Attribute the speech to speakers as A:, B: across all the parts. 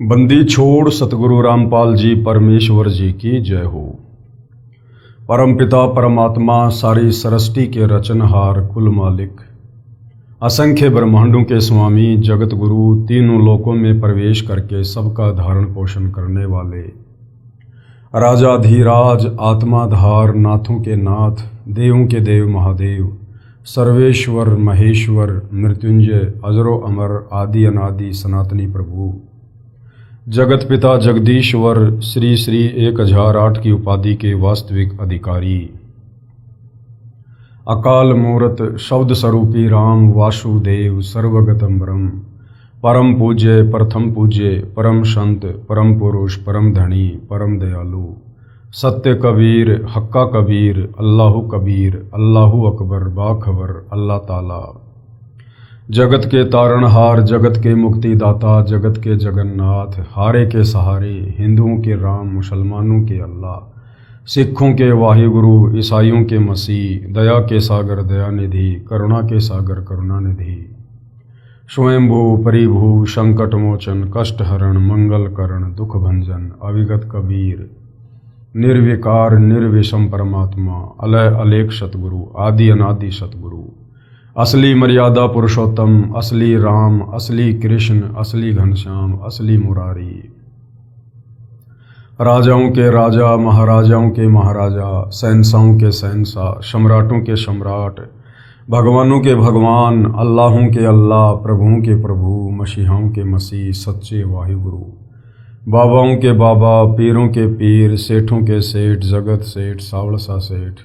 A: बंदी छोड़ सतगुरु रामपाल जी परमेश्वर जी की जय हो। परमपिता परमात्मा सारी सृष्टि के रचनहार कुल मालिक, असंख्य ब्रह्मांडों के स्वामी, जगत गुरु, तीनों लोकों में प्रवेश करके सबका धारण पोषण करने वाले राजाधीराज, आत्माधार, नाथों के नाथ, देवों के देव महादेव, सर्वेश्वर महेश्वर, मृत्युंजय, अजरो अमर, आदि अनादि सनातनी प्रभु, जगत पिता जगदीश्वर, श्री श्री 1008 की उपाधि के वास्तविक अधिकारी, अकाल मूर्त शब्द स्वरूपी राम वासुदेव, सर्वगतम ब्रह्म, परम पूज्य, प्रथम पूज्य, परम संत, परम पुरुष, परम धनी, परम दयालु, सत्य कबीर, हक्का कबीर, अल्लाहु कबीर, अल्लाहु अकबर, बाखबर, अल्लाह ताला, जगत के तारणहार, जगत के मुक्तिदाता, जगत के जगन्नाथ, हारे के सहारे, हिंदुओं के राम, मुसलमानों के अल्लाह, सिखों के वाहिगुरु, ईसाइयों के मसीह, दया के सागर दयानिधि, करुणा के सागर करुणानिधि, स्वयंभू परिभू, संकट मोचन, कष्ट हरण, मंगल करण, दुख भंजन, अविगत कबीर, निर्विकार निर्विषम परमात्मा, अलय अलेख सतगुरु, आदि अनादि सतगुरु, असली मर्यादा पुरुषोत्तम, असली राम, असली कृष्ण, असली घनश्याम, असली मुरारी, राजाओं के राजा, महाराजाओं के महाराजा, शहंशाहों के शहंशाह, सम्राटों के सम्राट, भगवानों के भगवान, अल्लाहों के अल्लाह, प्रभुओं के प्रभु, मसीहाओं के मसीह, सच्चे वाहिगुरु, बाबाओं के बाबा, पीरों के पीर, सेठों के सेठ, जगत सेठ, सावड़सा सेठ,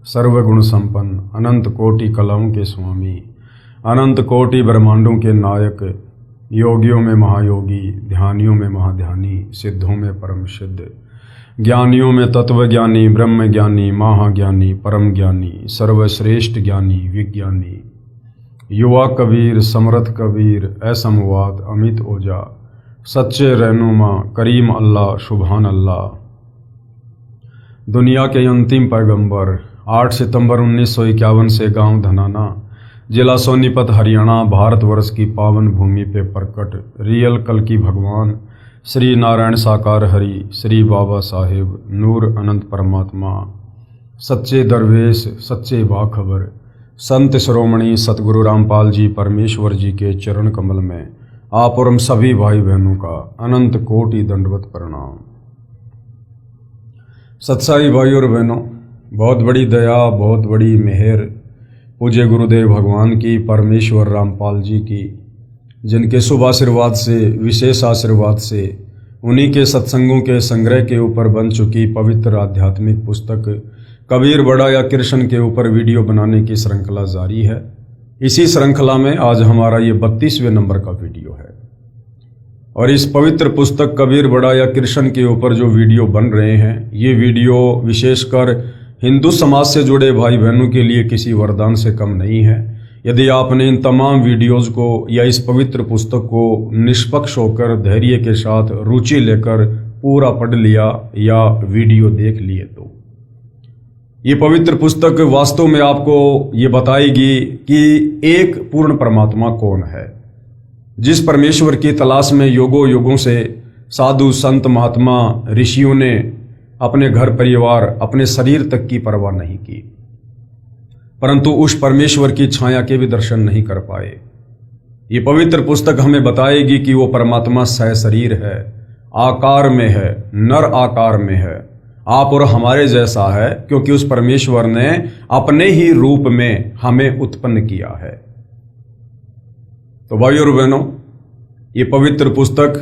A: सर्वगुण संपन्न, अनंत कोटि कलाओं के स्वामी, अनंत कोटि ब्रह्मांडों के नायक, योगियों में महायोगी, ध्यानियों में महाध्यानी, सिद्धों में परम सिद्ध, ज्ञानियों में तत्वज्ञानी, ब्रह्म ज्ञानी, महाज्ञानी, परम ज्ञानी, सर्वश्रेष्ठ ज्ञानी, विज्ञानी, युवा कबीर, समर्थ कबीर, असमवाद, अमित ओजा, सच्चे रहनुमा, करीम अल्लाह, सुभान अल्लाह, दुनिया के अंतिम पैगंबर, 8 सितंबर 1951 से गांव धनाना, जिला सोनीपत, हरियाणा, भारतवर्ष की पावन भूमि पे प्रकट रियल कल की भगवान श्री नारायण साकार हरि, श्री बाबा साहेब, नूर अनंत परमात्मा, सच्चे दरवेश, सच्चे बाखबर, संत शिरोमणि सतगुरु रामपाल जी परमेश्वर जी के चरण कमल में आप और हम सभी भाई बहनों का अनंत कोटि दंडवत प्रणाम। सत्साई भाई और बहनों, बहुत बड़ी दया, बहुत बड़ी मेहर पूज्य गुरुदेव भगवान की, परमेश्वर रामपाल जी की, जिनके शुभ आशीर्वाद से, विशेष आशीर्वाद से, उन्हीं के सत्संगों के संग्रह के ऊपर बन चुकी पवित्र आध्यात्मिक पुस्तक कबीर बड़ा या कृष्ण के ऊपर वीडियो बनाने की श्रृंखला जारी है। इसी श्रृंखला में आज हमारा ये 32वें नंबर का वीडियो है और इस पवित्र पुस्तक कबीर बड़ा या कृष्ण के ऊपर जो वीडियो बन रहे हैं, ये वीडियो विशेषकर हिंदू समाज से जुड़े भाई बहनों के लिए किसी वरदान से कम नहीं है। यदि आपने इन तमाम वीडियोज़ को या इस पवित्र पुस्तक को निष्पक्ष होकर, धैर्य के साथ, रुचि लेकर पूरा पढ़ लिया या वीडियो देख लिए तो ये पवित्र पुस्तक वास्तव में आपको ये बताएगी कि एक पूर्ण परमात्मा कौन है, जिस परमेश्वर की तलाश में युगों युगों से साधु संत महात्मा ऋषियों ने अपने घर परिवार, अपने शरीर तक की परवाह नहीं की, परंतु उस परमेश्वर की छाया के भी दर्शन नहीं कर पाए। ये पवित्र पुस्तक हमें बताएगी कि वो परमात्मा सहशरीर है, आकार में है, नर आकार में है, आप और हमारे जैसा है, क्योंकि उस परमेश्वर ने अपने ही रूप में हमें उत्पन्न किया है। तो भाई और बहनों, ये पवित्र पुस्तक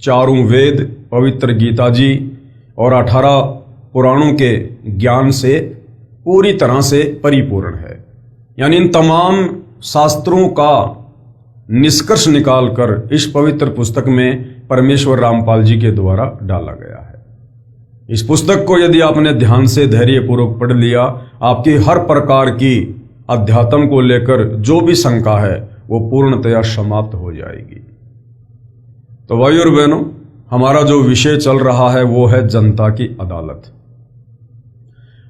A: चारों वेद, पवित्र गीता जी और 18 पुराणों के ज्ञान से पूरी तरह से परिपूर्ण है। यानी इन तमाम शास्त्रों का निष्कर्ष निकालकर इस पवित्र पुस्तक में परमेश्वर रामपाल जी के द्वारा डाला गया है। इस पुस्तक को यदि आपने ध्यान से, धैर्यपूर्वक पढ़ लिया, आपकी हर प्रकार की अध्यात्म को लेकर जो भी शंका है वो पूर्णतया समाप्त हो जाएगी। तो भाई और बहनों, हमारा जो विषय चल रहा है वो है जनता की अदालत।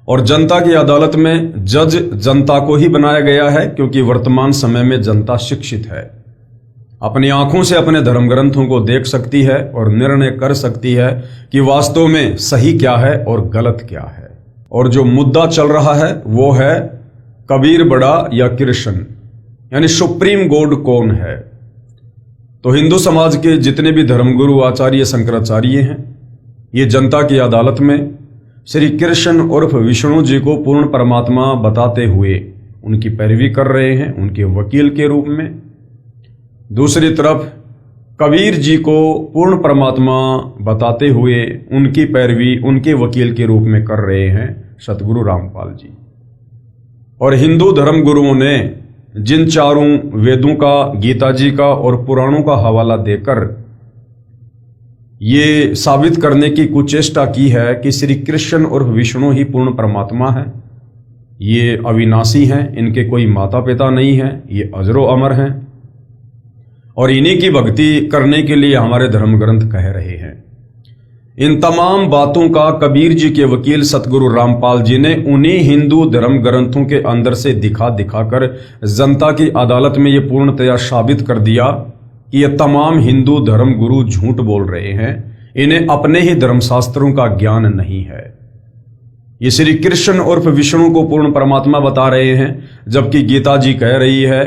A: और जनता की अदालत में जज जनता को ही बनाया गया है, क्योंकि वर्तमान समय में जनता शिक्षित है। अपनी आंखों से अपने धर्म ग्रंथों को देख सकती है और निर्णय कर सकती है कि वास्तव में सही क्या है और गलत क्या है। और जो मुद्दा चल रहा है वो है कबीर बड़ा या कृष्ण, यानी सुप्रीम गॉड कौन है। तो हिंदू समाज के जितने भी धर्मगुरु आचार्य शंकराचार्य हैं, ये जनता की अदालत में श्री कृष्ण उर्फ विष्णु जी को पूर्ण परमात्मा बताते हुए उनकी पैरवी कर रहे हैं, उनके वकील के रूप में। दूसरी तरफ कबीर जी को पूर्ण परमात्मा बताते हुए उनकी पैरवी उनके वकील के रूप में कर रहे हैं सतगुरु रामपाल जी। और हिंदू धर्म गुरुओं ने जिन चारों वेदों का, गीता जी का और पुराणों का हवाला देकर ये साबित करने की कुचेष्टा की है कि श्री कृष्ण और विष्णु ही पूर्ण परमात्मा है, ये अविनाशी हैं, इनके कोई माता पिता नहीं हैं, ये अजरो अमर हैं और इन्हीं की भक्ति करने के लिए हमारे धर्म ग्रंथ कह रहे हैं। इन तमाम बातों का कबीर जी के वकील सतगुरु रामपाल जी ने उन्हीं हिंदू धर्म ग्रंथों के अंदर से दिखा दिखाकर जनता की अदालत में ये पूर्णतया साबित कर दिया कि ये तमाम हिंदू धर्म गुरु झूठ बोल रहे हैं, इन्हें अपने ही धर्मशास्त्रों का ज्ञान नहीं है। ये श्री कृष्ण उर्फ विष्णु को पूर्ण परमात्मा बता रहे हैं, जबकि गीता जी कह रही है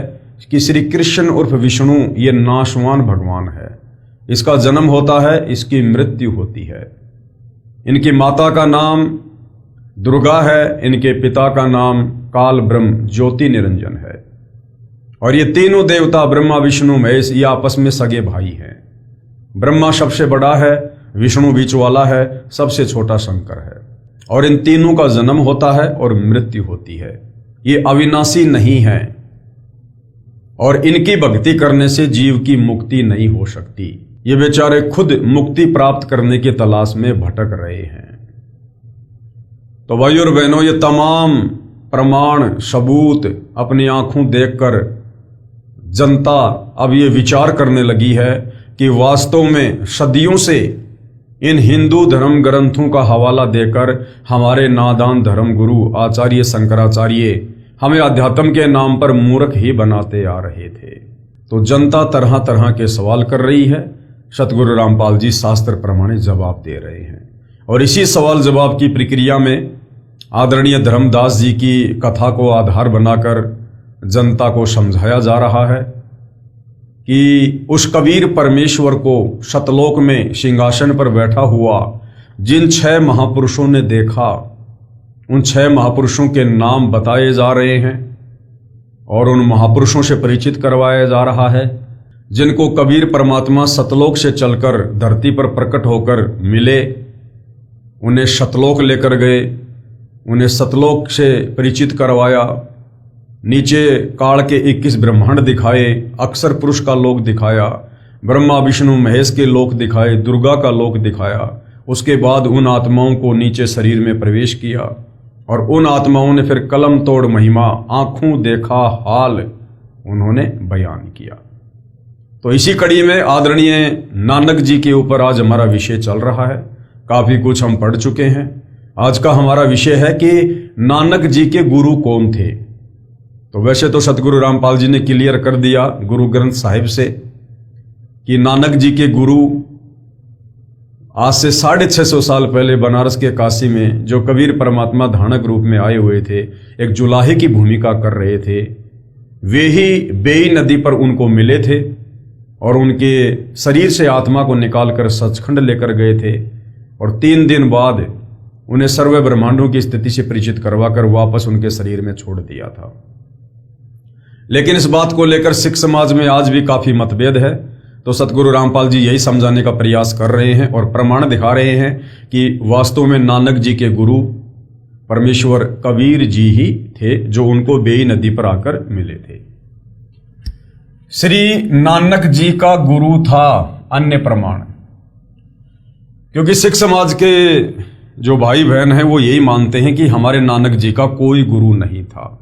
A: कि श्री कृष्ण उर्फ विष्णु ये नाशवान भगवान है, इसका जन्म होता है, इसकी मृत्यु होती है। इनकी माता का नाम दुर्गा है, इनके पिता का नाम काल ब्रह्म ज्योति निरंजन है और ये तीनों देवता ब्रह्मा विष्णु महेश ये आपस में सगे भाई हैं। ब्रह्मा सबसे बड़ा है, विष्णु बीच वाला है, सबसे छोटा शंकर है और इन तीनों का जन्म होता है और मृत्यु होती है। ये अविनाशी नहीं है और इनकी भक्ति करने से जीव की मुक्ति नहीं हो सकती। ये बेचारे खुद मुक्ति प्राप्त करने की तलाश में भटक रहे हैं। तो भाई और बहनों, ये तमाम प्रमाण सबूत अपनी आंखों देखकर जनता अब ये विचार करने लगी है कि वास्तव में सदियों से इन हिंदू धर्म ग्रंथों का हवाला देकर हमारे नादान धर्म गुरु आचार्य शंकराचार्य हमें अध्यात्म के नाम पर मूर्ख ही बनाते आ रहे थे। तो जनता तरह तरह के सवाल कर रही है, सतगुरु रामपाल जी शास्त्र प्रमाणित जवाब दे रहे हैं और इसी सवाल जवाब की प्रक्रिया में आदरणीय धर्मदास जी की कथा को आधार बनाकर जनता को समझाया जा रहा है कि उस कबीर परमेश्वर को सतलोक में सिंहासन पर बैठा हुआ जिन 6 महापुरुषों ने देखा, उन 6 महापुरुषों के नाम बताए जा रहे हैं और उन महापुरुषों से परिचित करवाया जा रहा है, जिनको कबीर परमात्मा सतलोक से चलकर धरती पर प्रकट होकर मिले, उन्हें सतलोक लेकर गए, उन्हें सतलोक से परिचित करवाया, नीचे काल के 21 ब्रह्मांड दिखाए, अक्षर पुरुष का लोक दिखाया, ब्रह्मा विष्णु महेश के लोक दिखाए, दुर्गा का लोक दिखाया। उसके बाद उन आत्माओं को नीचे शरीर में प्रवेश किया और उन आत्माओं ने फिर कलम तोड़ महिमा, आंखों देखा हाल उन्होंने बयान किया। तो इसी कड़ी में आदरणीय नानक जी के ऊपर आज हमारा विषय चल रहा है। काफी कुछ हम पढ़ चुके हैं। आज का हमारा विषय है कि नानक जी के गुरु कौन थे। तो वैसे तो सतगुरु रामपाल जी ने क्लियर कर दिया गुरु ग्रंथ साहिब से कि नानक जी के गुरु आज से 650 साल पहले बनारस के काशी में जो कबीर परमात्मा धानक रूप में आए हुए थे, एक जुलाहे की भूमिका कर रहे थे, वे ही बेई नदी पर उनको मिले थे और उनके शरीर से आत्मा को निकालकर सचखंड लेकर गए थे और 3 दिन बाद उन्हें सर्व ब्रह्मांडों की स्थिति से परिचित करवाकर वापस उनके शरीर में छोड़ दिया था। लेकिन इस बात को लेकर सिख समाज में आज भी काफी मतभेद है। तो सतगुरु रामपाल जी यही समझाने का प्रयास कर रहे हैं और प्रमाण दिखा रहे हैं कि वास्तव में नानक जी के गुरु परमेश्वर कबीर जी ही थे, जो उनको बेई नदी पर आकर मिले थे। श्री नानक जी का गुरु था अन्य प्रमाण, क्योंकि सिख समाज के जो भाई बहन हैं वो यही मानते हैं कि हमारे नानक जी का कोई गुरु नहीं था।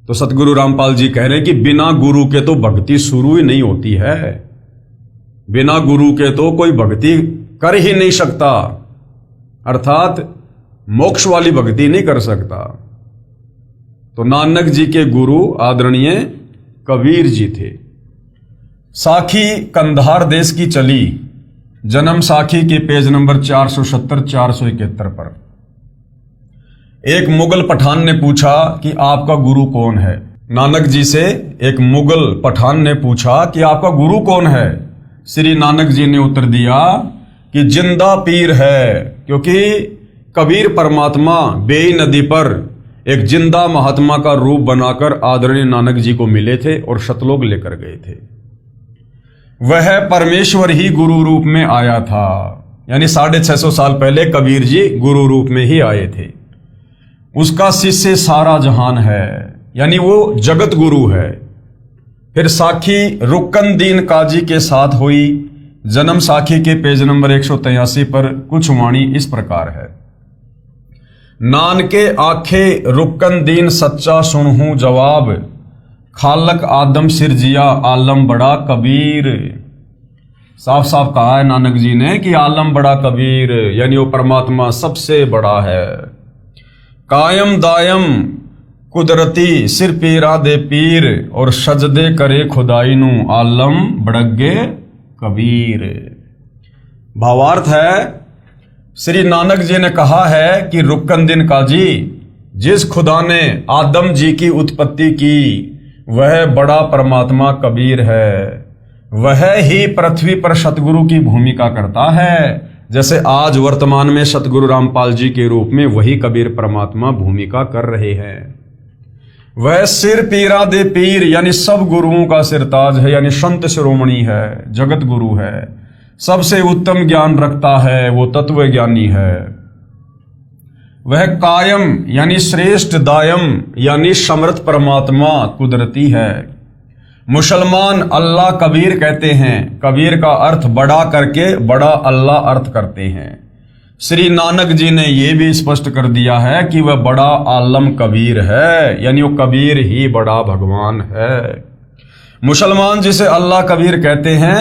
A: तो सतगुरु रामपाल जी कह रहे हैं कि बिना गुरु के तो भक्ति शुरू ही नहीं होती है, बिना गुरु के तो कोई भक्ति कर ही नहीं सकता, अर्थात मोक्ष वाली भक्ति नहीं कर सकता। तो नानक जी के गुरु आदरणीय कबीर जी थे साखी कंधार देश की चली, जन्म साखी के पेज नंबर 470-471 पर। एक मुगल पठान ने पूछा कि आपका गुरु कौन है। नानक जी से एक मुगल पठान ने पूछा कि आपका गुरु कौन है। श्री नानक जी ने उत्तर दिया कि जिंदा पीर है, क्योंकि कबीर परमात्मा बेई नदी पर एक जिंदा महात्मा का रूप बनाकर आदरणीय नानक जी को मिले थे और शतलोक लेकर गए थे। वह परमेश्वर ही गुरु रूप में आया था, यानी 650 साल पहले कबीर जी गुरु रूप में ही आए थे। उसका शिष्य सारा जहान है, यानी वो जगत गुरु है। फिर साखी रुकन दीन काजी के साथ हुई, जन्म साखी के पेज नंबर 183 पर कुछ वाणी इस प्रकार है। नानके आखे रुकन दीन सच्चा सुनहूं जवाब, खालक आदम सिरजिया आलम बड़ा कबीर। साफ साफ कहा है नानक जी ने कि आलम बड़ा कबीर, यानी वो परमात्मा सबसे बड़ा है। कायम दायम कुदरती सिर पीरा दे पीर, और सजदे करे खुदाई नू आलम बड़गे कबीर। भावार्थ है, श्री नानक जी ने कहा है कि रुकन दिन काजी, जिस खुदा ने आदम जी की उत्पत्ति की वह बड़ा परमात्मा कबीर है। वह ही पृथ्वी पर सतगुरु की भूमिका करता है, जैसे आज वर्तमान में सतगुरु रामपाल जी के रूप में वही कबीर परमात्मा भूमिका कर रहे हैं। वह सिर पीरा दे पीर, यानी सब गुरुओं का सिरताज है, यानी संत शिरोमणि है, जगत गुरु है, सबसे उत्तम ज्ञान रखता है, वो तत्व ज्ञानी है। वह कायम यानी श्रेष्ठ, दायम यानी समर्थ परमात्मा कुदरती है। मुसलमान अल्लाह कबीर कहते हैं, कबीर का अर्थ बड़ा करके बड़ा अल्लाह अर्थ करते हैं। श्री नानक जी ने यह भी स्पष्ट कर दिया है कि वह बड़ा आलम कबीर है, यानी वो कबीर ही बड़ा भगवान है। मुसलमान जिसे अल्लाह कबीर कहते हैं,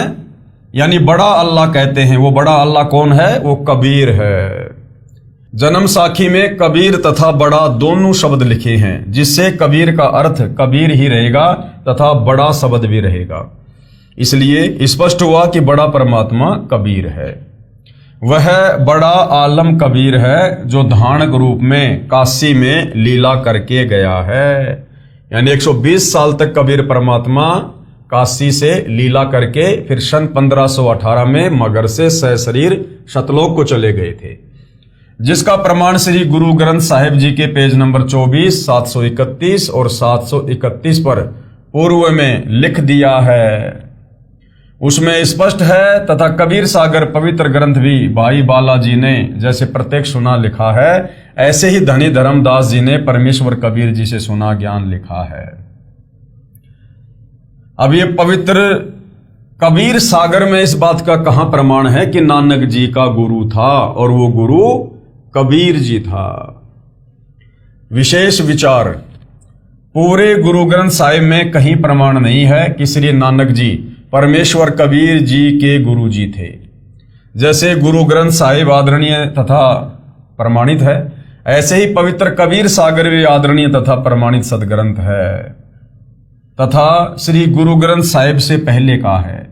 A: यानी बड़ा अल्लाह कहते हैं, वो बड़ा अल्लाह कौन है? वो कबीर है। जन्म साखी में कबीर तथा बड़ा दोनों शब्द लिखे हैं, जिससे कबीर का अर्थ कबीर ही रहेगा तथा बड़ा शब्द भी रहेगा। इसलिए स्पष्ट हुआ कि बड़ा परमात्मा कबीर है। वह बड़ा आलम कबीर है जो धानक रूप में काशी में लीला करके गया है, यानी 120 साल तक कबीर परमात्मा काशी से लीला करके फिर सन 1518 में मगर से सशरीर शतलोक को चले गए थे, जिसका प्रमाण श्री गुरु ग्रंथ साहिब जी के पेज नंबर 24, 731 और 731 पर पूर्व में लिख दिया है। उसमें स्पष्ट है तथा कबीर सागर पवित्र ग्रंथ भी भाई बालाजी ने जैसे प्रत्यक्ष सुना लिखा है, ऐसे ही धनी धर्मदास जी ने परमेश्वर कबीर जी से सुना ज्ञान लिखा है। अब ये पवित्र कबीर सागर में इस बात का कहां प्रमाण है कि नानक जी का गुरु था और वो गुरु कबीर जी था। विशेष विचार, पूरे गुरु ग्रंथ साहिब में कहीं प्रमाण नहीं है कि श्री नानक जी परमेश्वर कबीर जी के गुरु जी थे। जैसे गुरु ग्रंथ साहिब आदरणीय तथा प्रमाणित है, ऐसे ही पवित्र कबीर सागर भी आदरणीय तथा प्रमाणित सदग्रंथ है तथा श्री गुरु ग्रंथ साहिब से पहले का है।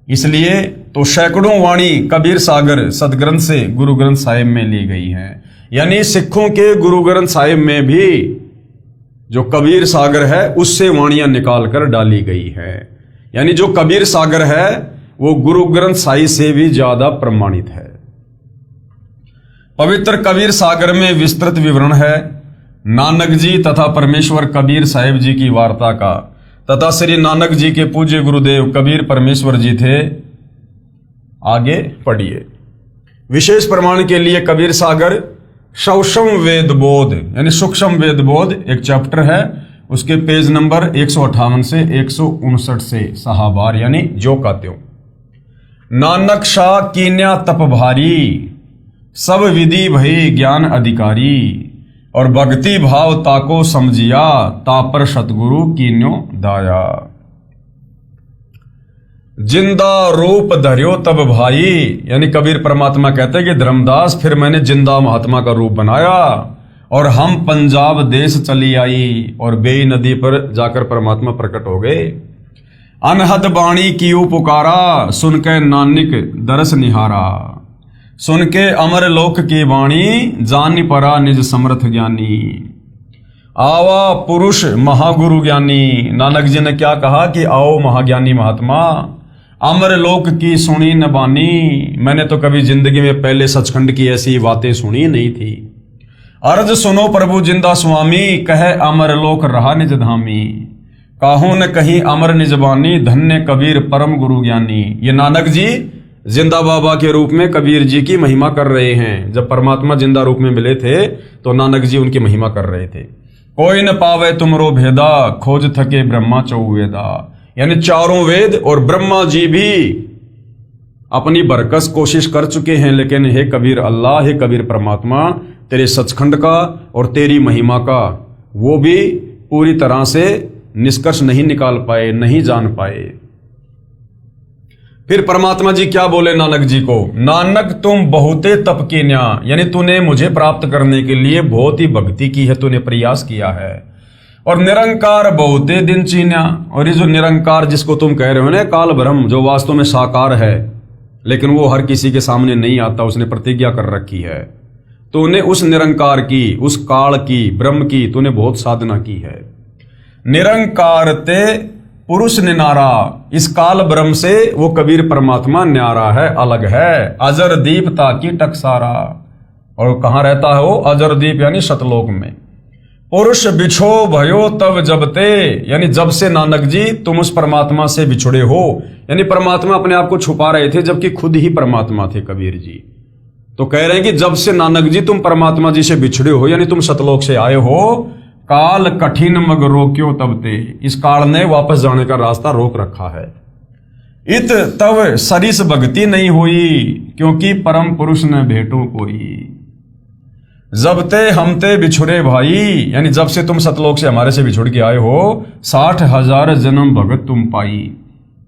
A: इसलिए तो सैकड़ों वाणी कबीर सागर सदग्रंथ से गुरु ग्रंथ साहिब में ली गई हैं, यानी सिखों के गुरु ग्रंथ साहिब में भी जो कबीर सागर है उससे वाणियां निकाल कर डाली गई है, यानी जो कबीर सागर है वो गुरु ग्रंथ साहिब से भी ज्यादा प्रमाणित है। पवित्र कबीर सागर में विस्तृत विवरण है नानक जी तथा परमेश्वर कबीर साहिब जी की वार्ता का, तथा श्री नानक जी के पूज्य गुरुदेव कबीर परमेश्वर जी थे। आगे पढ़िए। विशेष प्रमाण के लिए कबीर सागर सूक्ष्म वेद बोध यानी सूक्ष्म वेद बोध एक चैप्टर है, उसके पेज नंबर 158 से 159 से सहाबार यानी जो का त्यों। नानक शाह कीन्या तप भारी, सब विधि भई ज्ञान अधिकारी, और भक्ति भाव ताको समझिया, तापर सतगुरु कीन्यो दाया। जिंदा रूप धर्यो तब भाई, यानी कबीर परमात्मा कहते हैं कि धर्मदास फिर मैंने जिंदा महात्मा का रूप बनाया और हम पंजाब देश चली आई और बेई नदी पर जाकर परमात्मा प्रकट हो गए। अनहद बाणी कियो पुकारा, सुन के नानक दरस निहारा। सुन के अमर लोक की वाणी, जान परा निज समर्थ ज्ञानी। आवा पुरुष महागुरु ज्ञानी। नानक जी ने क्या कहा कि आओ महाज्ञानी महात्मा, अमर लोक की सुनी न बानी। मैंने तो कभी जिंदगी में पहले सचखंड की ऐसी बातें सुनी नहीं थी। अर्ज सुनो प्रभु जिंदा स्वामी, कहे अमर लोक रहा निज धामी। काहू न कहीं अमर निज बानी, धन्य कबीर परम गुरु ज्ञानी। ये नानक जी जिंदा बाबा के रूप में कबीर जी की महिमा कर रहे हैं। जब परमात्मा जिंदा रूप में मिले थे तो नानक जी उनकी महिमा कर रहे थे। कोई न पावे तुमरो भेदा, खोज थके ब्रह्मा चौवेदा। यानी चारों वेद और ब्रह्मा जी भी अपनी बरकस कोशिश कर चुके हैं, लेकिन हे कबीर अल्लाह, हे कबीर परमात्मा, तेरे सचखंड का और तेरी महिमा का वो भी पूरी तरह से निष्कर्ष नहीं निकाल पाए, नहीं जान पाए। फिर परमात्मा जी क्या बोले नानक जी को, नानक तुम बहुते तप कीन्या, यानी तूने मुझे प्राप्त करने के लिए बहुत ही भक्ति की है, तूने प्रयास किया है। और निरंकार बहुते दिन चीन्या, और ये जो निरंकार जिसको तुम कह रहे हो ना, काल ब्रह्म, जो वास्तव में साकार है लेकिन वो हर किसी के सामने नहीं आता, उसने प्रतिज्ञा कर रखी है। तूने उस निरंकार की, उस काल की, ब्रह्म की तूने बहुत साधना की है। निरंकार ते पुरुष निनारा, इस काल ब्रह्म से वो कबीर परमात्मा न्यारा है, अलग है। अजर दीप ताकि टकसारा, और कहाँ रहता है वो अजर दीप, यानी सतलोक में। पुरुष बिछो भयो तब जबते, यानी जब से नानक जी तुम उस परमात्मा से बिछुड़े हो, यानी परमात्मा अपने आप को छुपा रहे थे जबकि खुद ही परमात्मा थे कबीर जी। तो कह रहे हैं कि जब से नानक जी तुम परमात्मा जी से बिछड़े हो, यानी तुम सतलोक से आए हो, काल कठिन मग रोक्यो तबते, इस काल ने वापस जाने का रास्ता रोक रखा है। इत तब सरिस भक्ति नहीं हुई, क्योंकि परम पुरुष न भेटो कोई। जब ते हमते बिछुड़े भाई, यानी जब से तुम सतलोक से हमारे से बिछुड़ के आए हो, 60,000 जन्म भगत तुम पाई।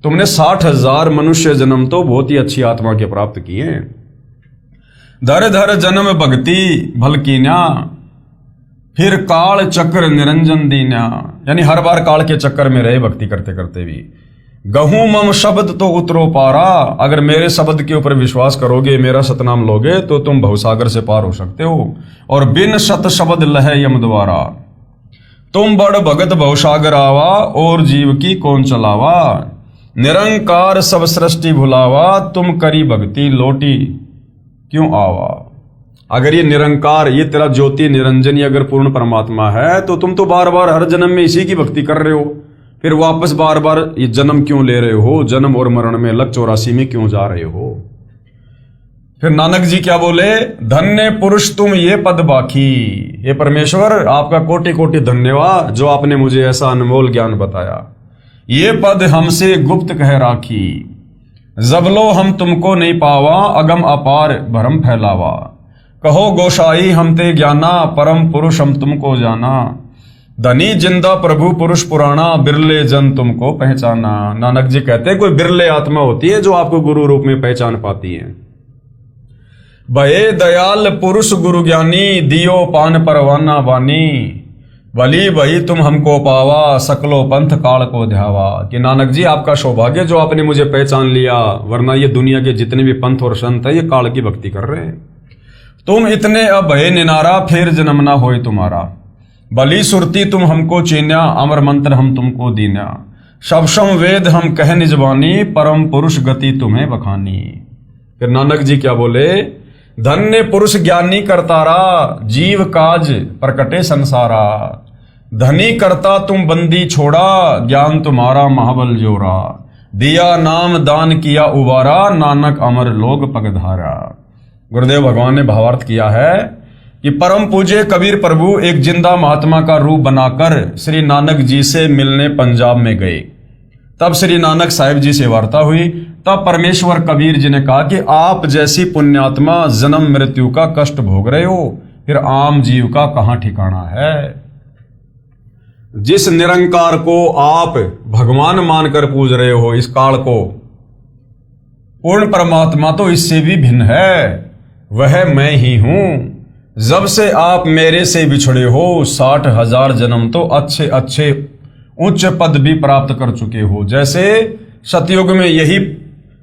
A: तुमने 60,000 मनुष्य जन्म तो बहुत ही अच्छी आत्मा के प्राप्त किए। धर धर जन्म भक्ति भल कीन्या, फिर काल चक्र निरंजन दीन्या, यानी हर बार काल के चक्कर में रहे भक्ति करते करते भी। गहूं मम शब्द तो उतरो पारा, अगर मेरे शब्द के ऊपर विश्वास करोगे, मेरा सतनाम लोगे, तो तुम भवसागर से पार हो सकते हो। और बिन सत शब्द लह यम द्वारा, तुम बड़ भगत भवसागर आवा, और जीव की कौन चलावा। निरंकार सब सृष्टि भुलावा, तुम करी भक्ति लोटी क्यों आवा। अगर ये निरंकार, ये तेरा ज्योति निरंजन, ये अगर पूर्ण परमात्मा है, तो तुम तो बार बार हर जन्म में इसी की भक्ति कर रहे हो, फिर वापस बार बार ये जन्म क्यों ले रहे हो, जन्म और मरण में लग 84 में क्यों जा रहे हो। फिर नानक जी क्या बोले, धन्य पुरुष तुम ये पद बाकी। ये परमेश्वर आपका कोटि कोटि धन्यवाद, जो आपने मुझे ऐसा अनमोल ज्ञान बताया। ये पद हमसे गुप्त कह राखी, जबलो हम तुमको नहीं पावा, अगम अपार भरम फैलावा। कहो गोसाई हम ते ज्ञाना, परम पुरुष हम तुमको जाना। धनी जिंदा प्रभु पुरुष पुराना, बिरले जन तुमको पहचाना। नानक जी कहते हैं कोई बिरले आत्मा होती है जो आपको गुरु रूप में पहचान पाती है। भये दयाल पुरुष गुरु ज्ञानी, दियो पान परवाना बानी। भली भई तुम हमको पावा, सकलो पंथ काल को ध्यावा। कि नानक जी आपका सौभाग्य जो आपने मुझे पहचान लिया, वरना ये दुनिया के जितने भी पंथ और संत है ये काल की भक्ति कर रहे हैं। तुम इतने अब भय निनारा, फिर जन्म ना होए तुम्हारा। भली सुरती तुम हमको चीन्या, अमर मंत्र हम तुमको दीन्या। शब्दम वेद हम कह निजबानी, परम पुरुष गति तुम्हें बखानी। फिर नानक जी क्या बोले, धन्य पुरुष ज्ञानी करतारा, जीव काज प्रकटे संसारा। धनी करता तुम बंदी छोड़ा, ज्ञान तुम्हारा महाबल जोरा। दिया नाम दान किया उबारा, नानक अमर लोग पगधारा। गुरुदेव भगवान ने भावार्थ किया है कि परम पूज्य कबीर प्रभु एक जिंदा महात्मा का रूप बनाकर श्री नानक जी से मिलने पंजाब में गए। तब श्री नानक साहिब जी से वार्ता हुई। तब परमेश्वर कबीर जी ने कहा कि आप जैसी पुण्यात्मा जन्म मृत्यु का कष्ट भोग रहे हो, फिर आम जीव का कहां ठिकाना है। जिस निरंकार को आप भगवान मानकर पूज रहे हो, इस काल को, पूर्ण परमात्मा तो इससे भी भिन्न है, वह मैं ही हूं। जब से आप मेरे से बिछड़े हो, 60,000 जन्म तो अच्छे अच्छे उच्च पद भी प्राप्त कर चुके हो। जैसे सतयुग में यही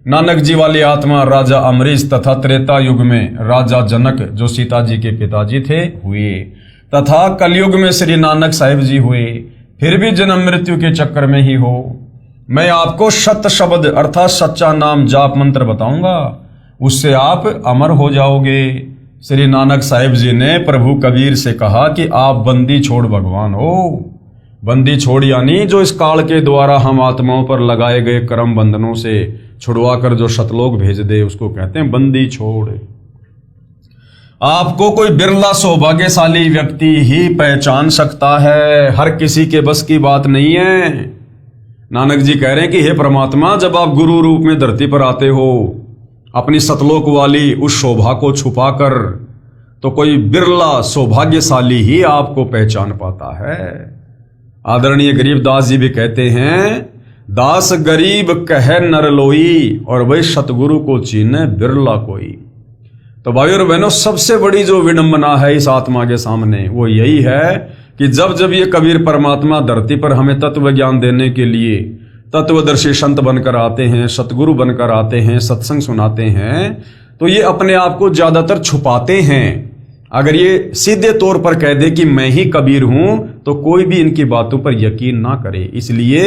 A: नानक जी वाली आत्मा राजा अमरीश तथा त्रेता युग में राजा जनक जो सीता जी के पिताजी थे हुए, तथा कलयुग में श्री नानक साहिब जी हुए। फिर भी जन्म मृत्यु के चक्कर में ही हो। मैं आपको सत्य शब्द अर्थात सच्चा नाम जाप मंत्र बताऊंगा, उससे आप अमर हो जाओगे। श्री नानक साहिब जी ने प्रभु कबीर से कहा कि आप बंदी छोड़ भगवान हो। बंदी छोड़ यानी जो इस काल के द्वारा हम आत्माओं पर लगाए गए कर्म बंधनों से छुड़वा कर जो सतलोक भेज दे, उसको कहते हैं बंदी छोड़। आपको कोई बिरला सौभाग्यशाली व्यक्ति ही पहचान सकता है, हर किसी के बस की बात नहीं है। नानक जी कह रहे हैं कि हे परमात्मा, जब आप गुरु रूप में धरती पर आते हो अपनी सतलोक वाली उस शोभा को छुपाकर, तो कोई बिरला सौभाग्यशाली ही आपको पहचान पाता है। आदरणीय गरीबदास जी भी कहते हैं, दास गरीब कह नर लोई और वही सतगुरु को चीने बिरला कोई। तो भाइयों और बहनों, सबसे बड़ी जो विडंबना है इस आत्मा के सामने वो यही है कि जब जब ये कबीर परमात्मा धरती पर हमें तत्व ज्ञान देने के लिए तत्वदर्शी संत बनकर आते हैं, सतगुरु बनकर आते हैं, सत्संग सुनाते हैं, तो ये अपने आप को ज्यादातर छुपाते हैं। अगर ये सीधे तौर पर कह दे कि मैं ही कबीर हूं, तो कोई भी इनकी बातों पर यकीन ना करे। इसलिए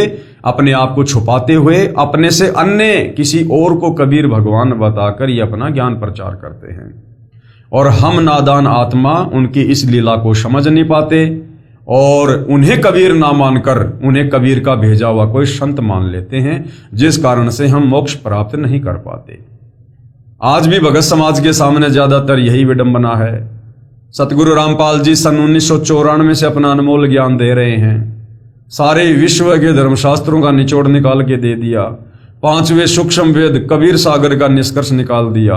A: अपने आप को छुपाते हुए अपने से अन्य किसी और को कबीर भगवान बताकर ये अपना ज्ञान प्रचार करते हैं। और हम नादान आत्मा उनकी इस लीला को समझ नहीं पाते और उन्हें कबीर ना मानकर उन्हें कबीर का भेजा हुआ कोई संत मान लेते हैं, जिस कारण से हम मोक्ष प्राप्त नहीं कर पाते। आज भी भगत समाज के सामने ज्यादातर यही विडंबना है। सतगुरु रामपाल जी सन 1994 से अपना अनमोल ज्ञान दे रहे हैं। सारे विश्व के धर्मशास्त्रों का निचोड़ निकाल के दे दिया। 5वें सूक्ष्म वेद कबीर सागर का निष्कर्ष निकाल दिया।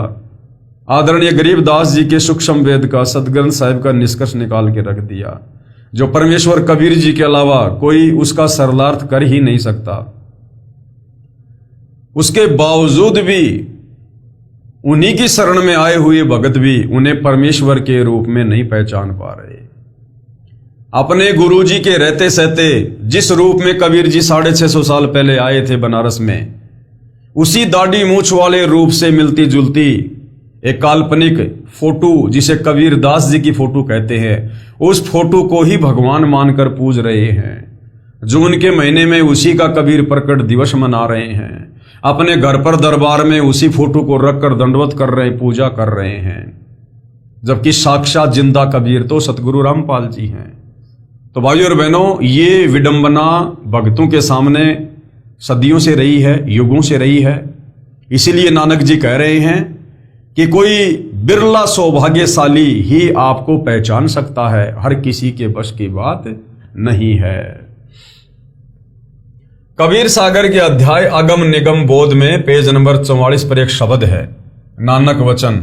A: आदरणीय गरीबदास जी के सूक्ष्म वेद का, सदग्रंथ साहिब का निष्कर्ष निकाल के रख दिया, जो परमेश्वर कबीर जी के अलावा कोई उसका सरलार्थ कर ही नहीं सकता। उसके बावजूद भी उन्हीं की शरण में आए हुए भगत भी उन्हें परमेश्वर के रूप में नहीं पहचान पा रहे। अपने गुरु जी के रहते सहते जिस रूप में कबीर जी 650 साल पहले आए थे बनारस में, उसी दाढ़ी मूछ वाले रूप से मिलती जुलती एक काल्पनिक फोटो जिसे कबीर दास जी की फोटो कहते हैं, उस फोटो को ही भगवान मानकर पूज रहे हैं। जून के महीने में उसी का कबीर प्रकट दिवस मना रहे हैं। अपने घर पर दरबार में उसी फोटो को रखकर दंडवत कर रहे, पूजा कर रहे हैं, जबकि साक्षात जिंदा कबीर तो सतगुरु रामपाल जी हैं। तो भाइयों और बहनों, ये विडंबना भक्तों के सामने सदियों से रही है, युगों से रही है। इसीलिए नानक जी कह रहे हैं कि कोई बिरला सौभाग्यशाली ही आपको पहचान सकता है, हर किसी के बस की बात नहीं है। कबीर सागर के अध्याय अगम निगम बोध में पेज नंबर 44 पर एक शब्द है, नानक वचन,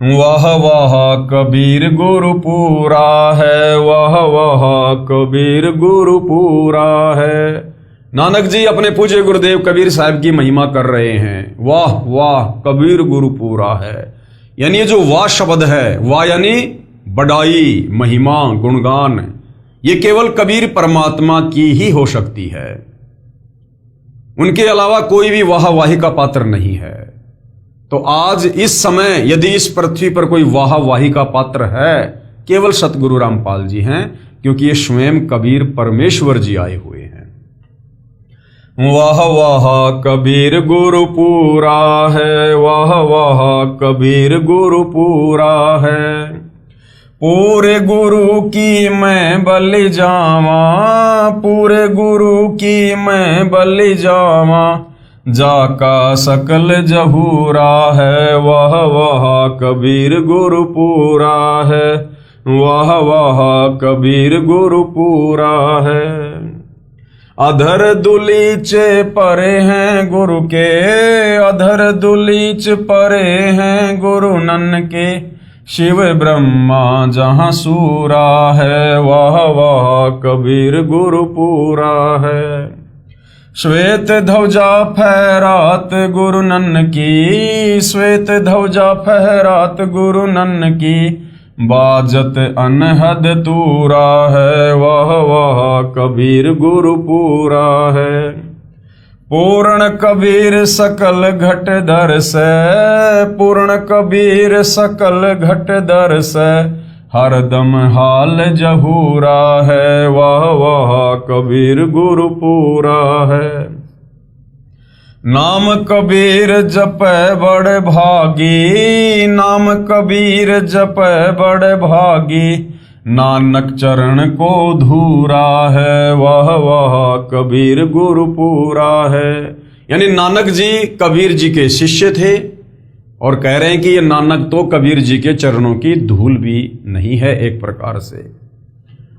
A: वाह वाह कबीर गुरु पूरा है, वाह वाह कबीर गुरु पूरा है। नानक जी अपने पूज्य गुरुदेव कबीर साहब की महिमा कर रहे हैं। वाह वाह कबीर गुरु पूरा है, यानी ये जो वाह शब्द है, वाह यानी बड़ाई, महिमा, गुणगान, ये केवल कबीर परमात्मा की ही हो सकती है। उनके अलावा कोई भी वाहवाही का पात्र नहीं है। तो आज इस समय यदि इस पृथ्वी पर कोई वाहवाही का पात्र है, केवल सतगुरु रामपाल जी हैं, क्योंकि ये स्वयं कबीर परमेश्वर जी आए हुए हैं। वाह वाह कबीर गुरु पूरा है, वाह वाह कबीर गुरु पूरा है। पूरे गुरु की मैं बलि जावा, पूरे गुरु की मैं बलि जावा, जाका सकल जहूरा है, वाह वाह कबीर गुरु पूरा है, वाह वाह कबीर गुरु पूरा है। अधर दुलीच परे हैं गुरु के, अधर दुलीच परे हैं गुरु नन के, शिव ब्रह्मा जहाँ सूरा है, वाह वाह कबीर गुरु पूरा है। श्वेत ध्वजा फहरात गुरु नन की, श्वेत ध्वजा फहरात गुरु नन की, बाजत अनहद तूरा है, वह कबीर गुरु पूरा है। पूर्ण कबीर सकल घट धर से, पूर्ण कबीर सकल घट धर से, हरदम हाल जहूरा है, वह कबीर गुरु पूरा है। नाम कबीर जपै बड़ भागी, नाम कबीर जपै बड़ भागी, नानक चरण को धूरा है, वह कबीर गुरु पूरा है। यानी नानक जी कबीर जी के शिष्य थे और कह रहे हैं कि ये नानक तो कबीर जी के चरणों की धूल भी नहीं है एक प्रकार से।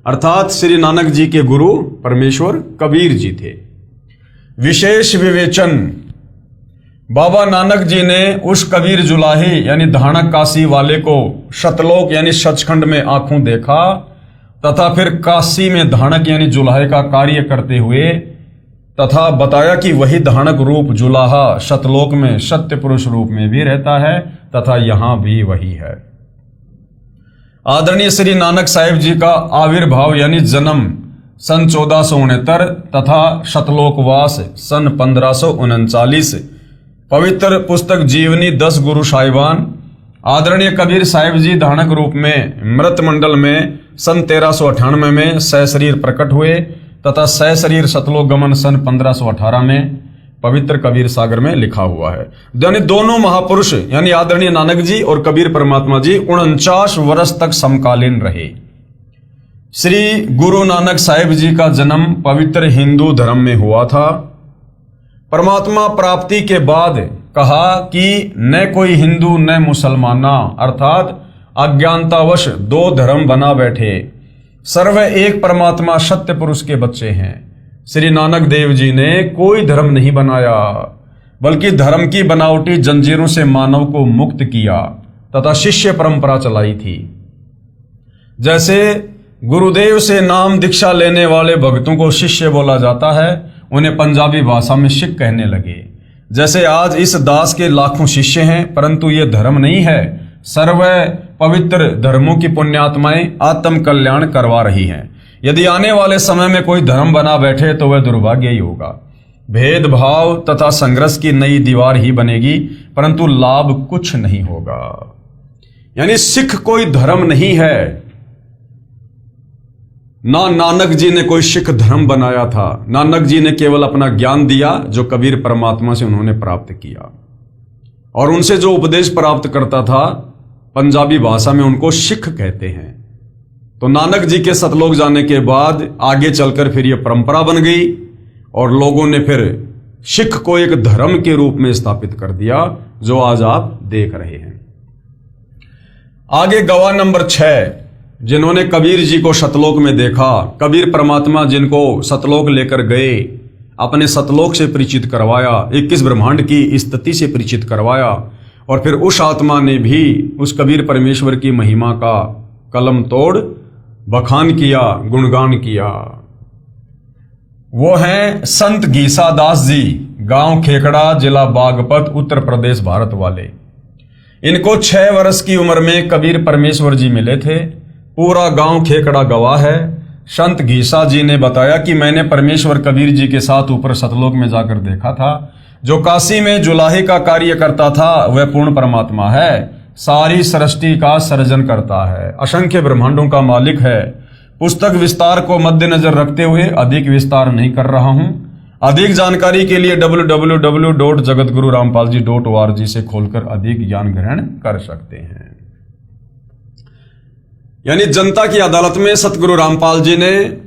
A: अर्थात श्री नानक जी के गुरु परमेश्वर कबीर जी थे। विशेष विवेचन, बाबा नानक जी ने उस कबीर जुलाही यानी धानक काशी वाले को शतलोक यानी सचखंड में आंखों देखा तथा फिर काशी में धानक यानी जुलाहे का कार्य करते हुए तथा बताया कि वही धानक रूप जुलाहा शतलोक में सत्य पुरुष रूप में भी रहता है तथा यहां भी वही है। आदरणीय श्री नानक साहिब जी का आविर्भाव यानी जन्म सन 1469 तथा शतलोकवास सन 1539। पवित्र पुस्तक जीवनी 10 गुरु साहिबान आदरणीय कबीर साहिब जी धानक रूप में मृत मंडल में सन 1398 में सहशरीर प्रकट हुए तथा सहशरीर शतलोक गमन सन 1518 में पवित्र कबीर सागर में लिखा हुआ है। यानी दोनों महापुरुष यानी आदरणीय नानक जी और कबीर परमात्मा जी 49 वर्ष तक समकालीन रहे। श्री गुरु नानक साहिब जी का जन्म पवित्र हिंदू धर्म में हुआ था। परमात्मा प्राप्ति के बाद कहा कि न कोई हिंदू न मुसलमाना अर्थात अज्ञानतावश 2 धर्म बना बैठे, सर्व एक परमात्मा सत्य पुरुष के बच्चे हैं। श्री नानक देव जी ने कोई धर्म नहीं बनाया बल्कि धर्म की बनावटी जंजीरों से मानव को मुक्त किया तथा शिष्य परंपरा चलाई थी। जैसे गुरुदेव से नाम दीक्षा लेने वाले भक्तों को शिष्य बोला जाता है, उन्हें पंजाबी भाषा में सिख कहने लगे। जैसे आज इस दास के लाखों शिष्य हैं परंतु ये धर्म नहीं है, सर्व पवित्र धर्मों की पुण्यात्माएं आत्म कल्याण करवा रही हैं। यदि आने वाले समय में कोई धर्म बना बैठे तो वह दुर्भाग्य ही होगा। भेदभाव तथा संघर्ष की नई दीवार ही बनेगी परंतु लाभ कुछ नहीं होगा। यानी सिख कोई धर्म नहीं है, ना नानक जी ने कोई सिख धर्म बनाया था। नानक जी ने केवल अपना ज्ञान दिया जो कबीर परमात्मा से उन्होंने प्राप्त किया और उनसे जो उपदेश प्राप्त करता था पंजाबी भाषा में उनको सिख कहते हैं। तो नानक जी के सतलोक जाने के बाद आगे चलकर फिर यह परंपरा बन गई और लोगों ने फिर सिख को एक धर्म के रूप में स्थापित कर दिया जो आज आप देख रहे हैं। आगे गवाह नंबर 6 जिन्होंने कबीर जी को सतलोक में देखा, कबीर परमात्मा जिनको सतलोक लेकर गए, अपने सतलोक से परिचित करवाया, 21 ब्रह्मांड की स्थिति से परिचित करवाया और फिर उस आत्मा ने भी उस कबीर परमेश्वर की महिमा का कलम तोड़ बखान किया, गुणगान किया। वो हैं संत गीसा दास जी, गांव खेकड़ा, जिला बागपत, उत्तर प्रदेश, भारत वाले। इनको 6 वर्ष की उम्र में कबीर परमेश्वर जी मिले थे। पूरा गांव खेकड़ा गवाह है। संत गीसा जी ने बताया कि मैंने परमेश्वर कबीर जी के साथ ऊपर सतलोक में जाकर देखा था। जो काशी में जुलाहे का कार्य करता था वह पूर्ण परमात्मा है, सारी सृष्टि का सर्जन करता है, असंख्य ब्रह्मांडों का मालिक है। पुस्तक विस्तार को मद्देनजर रखते हुए अधिक विस्तार नहीं कर रहा हूं। अधिक जानकारी के लिए www.jagatgururampalji.org से खोलकर अधिक ज्ञान ग्रहण कर सकते हैं। यानी जनता की अदालत में सतगुरु रामपाल जी ने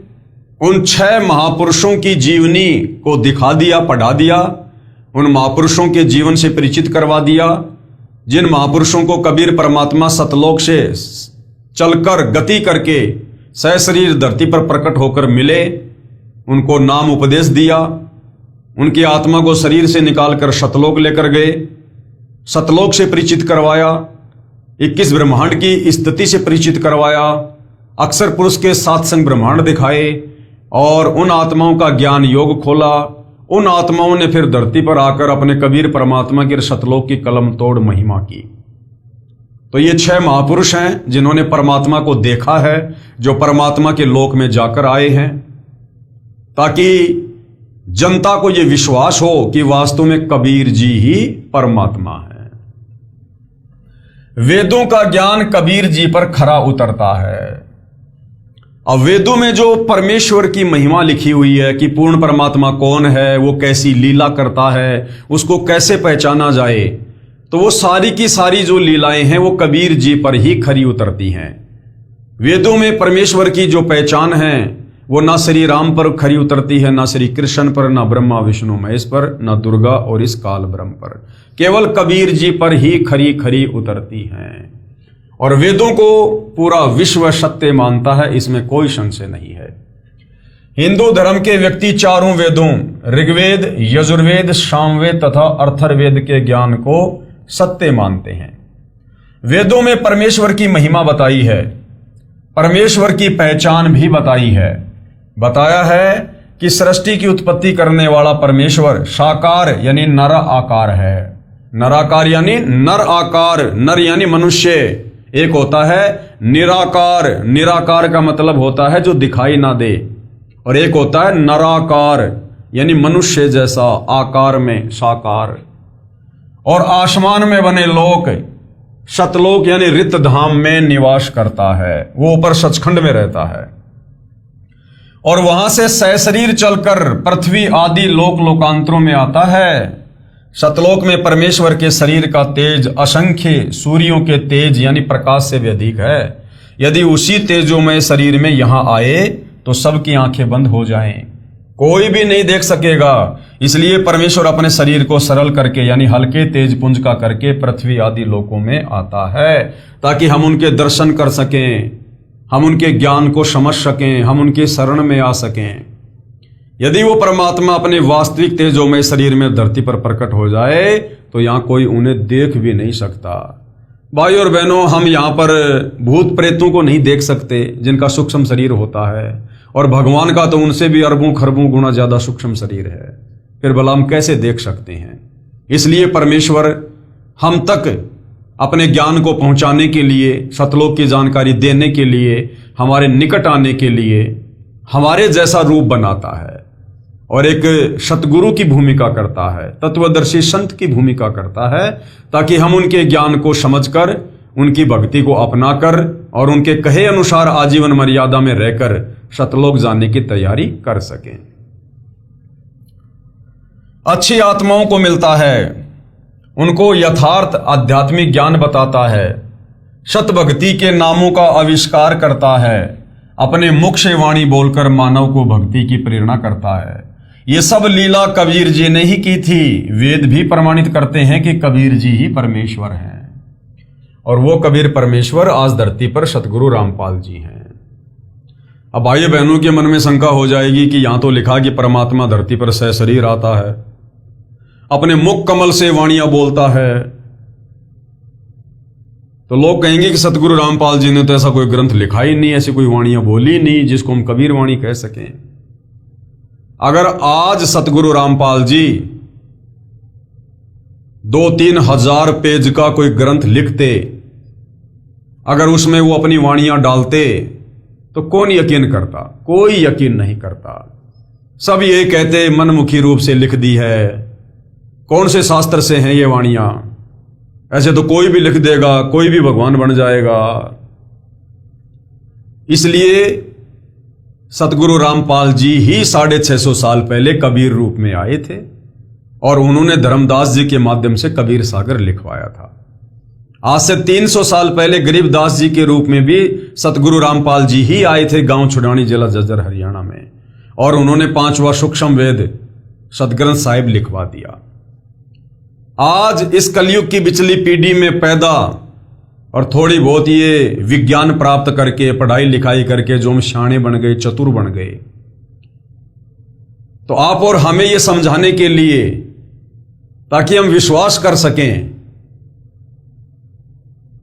A: उन 6 महापुरुषों की जीवनी को दिखा दिया, पढ़ा दिया, उन महापुरुषों के जीवन से परिचित करवा दिया जिन महापुरुषों को कबीर परमात्मा सतलोक से चलकर गति करके सहशरीर धरती पर प्रकट होकर मिले। उनको नाम उपदेश दिया, उनकी आत्मा को शरीर से निकालकर सतलोक लेकर गए, सतलोक से परिचित करवाया, 21 ब्रह्मांड की स्थिति से परिचित करवाया, अक्षर पुरुष के 7 संग ब्रह्मांड दिखाए और उन आत्माओं का ज्ञान योग खोला। उन आत्माओं ने फिर धरती पर आकर अपने कबीर परमात्मा के सतलोक की कलम तोड़ महिमा की। तो ये 6 महापुरुष हैं जिन्होंने परमात्मा को देखा है, जो परमात्मा के लोक में जाकर आए हैं, ताकि जनता को यह विश्वास हो कि वास्तव में कबीर जी ही परमात्मा है। वेदों का ज्ञान कबीर जी पर खरा उतरता है। अब वेदों में जो परमेश्वर की महिमा लिखी हुई है कि पूर्ण परमात्मा कौन है, वो कैसी लीला करता है, उसको कैसे पहचाना जाए, तो वो सारी की सारी जो लीलाएं हैं वो कबीर जी पर ही खरी उतरती हैं। वेदों में परमेश्वर की जो पहचान है वो ना श्री राम पर खरी उतरती है, ना श्री कृष्ण पर, ना ब्रह्मा विष्णु महेश पर, ना दुर्गा और इस काल ब्रह्म पर, केवल कबीर जी पर ही खरी खरी उतरती हैं। और वेदों को पूरा विश्व सत्य मानता है, इसमें कोई संशय नहीं है। हिंदू धर्म के व्यक्ति चारों वेदों ऋग्वेद, यजुर्वेद, सामवेद तथा अथर्ववेद के ज्ञान को सत्य मानते हैं। वेदों में परमेश्वर की महिमा बताई है, परमेश्वर की पहचान भी बताई है। बताया है कि सृष्टि की उत्पत्ति करने वाला परमेश्वर साकार यानी नर आकार है। नराकार यानी नर आकार, नर यानी मनुष्य। एक होता है निराकार, निराकार का मतलब होता है जो दिखाई ना दे, और एक होता है नराकार यानी मनुष्य जैसा आकार में साकार। और आसमान में बने लोक, सतलोक यानी रित धाम में निवास करता है, वो ऊपर सचखंड में रहता है। और वहां से सशरीर चलकर पृथ्वी आदि लोक लोकांतरों में आता है। सतलोक में परमेश्वर के शरीर का तेज असंख्य सूर्यों के तेज यानी प्रकाश से भी अधिक है। यदि उसी तेजोमय शरीर में यहां आए तो सबकी आंखें बंद हो जाएं, कोई भी नहीं देख सकेगा। इसलिए परमेश्वर अपने शरीर को सरल करके यानी हल्के तेज पुंज का करके पृथ्वी आदि लोकों में आता है, ताकि हम उनके दर्शन कर सकें, हम उनके ज्ञान को समझ सकें, हम उनके शरण में आ सकें। यदि वो परमात्मा अपने वास्तविक तेजोमय शरीर में धरती पर प्रकट हो जाए तो यहां कोई उन्हें देख भी नहीं सकता। भाई और बहनों, हम यहां पर भूत प्रेतों को नहीं देख सकते जिनका सूक्ष्म शरीर होता है, और भगवान का तो उनसे भी अरबों खरबों गुना ज्यादा सूक्ष्म शरीर है, फिर भला हम कैसे देख सकते हैं। इसलिए परमेश्वर हम तक अपने ज्ञान को पहुंचाने के लिए, सतलोक की जानकारी देने के लिए, हमारे निकट आने के लिए हमारे जैसा रूप बनाता है और एक सतगुरु की भूमिका करता है, तत्वदर्शी संत की भूमिका करता है, ताकि हम उनके ज्ञान को समझकर, उनकी भक्ति को अपनाकर और उनके कहे अनुसार आजीवन मर्यादा में रहकर सतलोक जाने की तैयारी कर सकें। अच्छी आत्माओं को मिलता है, उनको यथार्थ आध्यात्मिक ज्ञान बताता है, सत भक्ति के नामों का आविष्कार करता है, अपने मुख से वाणी बोलकर मानव को भक्ति की प्रेरणा करता है। ये सब लीला कबीर जी ने ही की थी। वेद भी प्रमाणित करते हैं कि कबीर जी ही परमेश्वर हैं, और वो कबीर परमेश्वर आज धरती पर सतगुरु रामपाल जी हैं। अब भाई बहनों के मन में शंका हो जाएगी कि यहां तो लिखा कि परमात्मा धरती पर सशरीर आता है, अपने मुख कमल से वाणियां बोलता है, तो लोग कहेंगे कि सतगुरु रामपाल जी ने तो ऐसा कोई ग्रंथ लिखा ही नहीं, ऐसी कोई वाणियां बोली नहीं जिसको हम कबीर वाणी कह सकें। अगर आज सतगुरु रामपाल जी 2-3 हजार पेज का कोई ग्रंथ लिखते, अगर उसमें वो अपनी वाणियां डालते, तो कौन यकीन करता? कोई यकीन नहीं करता। सब ये कहते मनमुखी रूप से लिख दी है, कौन से शास्त्र से हैं ये वाणियां, ऐसे तो कोई भी लिख देगा, कोई भी भगवान बन जाएगा। इसलिए सतगुरु रामपाल जी ही 650 साल पहले कबीर रूप में आए थे, और उन्होंने धर्मदास जी के माध्यम से कबीर सागर लिखवाया था। आज से 300 साल पहले गरीबदास जी के रूप में भी सतगुरु रामपाल जी ही आए थे गांव छुड़ानी जिला जज्जर हरियाणा में, और उन्होंने 5वां सूक्ष्म वेद सतग्रंथ साहिब लिखवा दिया। आज इस कलयुग की पिछली पीढ़ी में पैदा और थोड़ी बहुत ये विज्ञान प्राप्त करके, पढ़ाई लिखाई करके जो हम शाणे बन गए, चतुर बन गए, तो आप और हमें ये समझाने के लिए, ताकि हम विश्वास कर सकें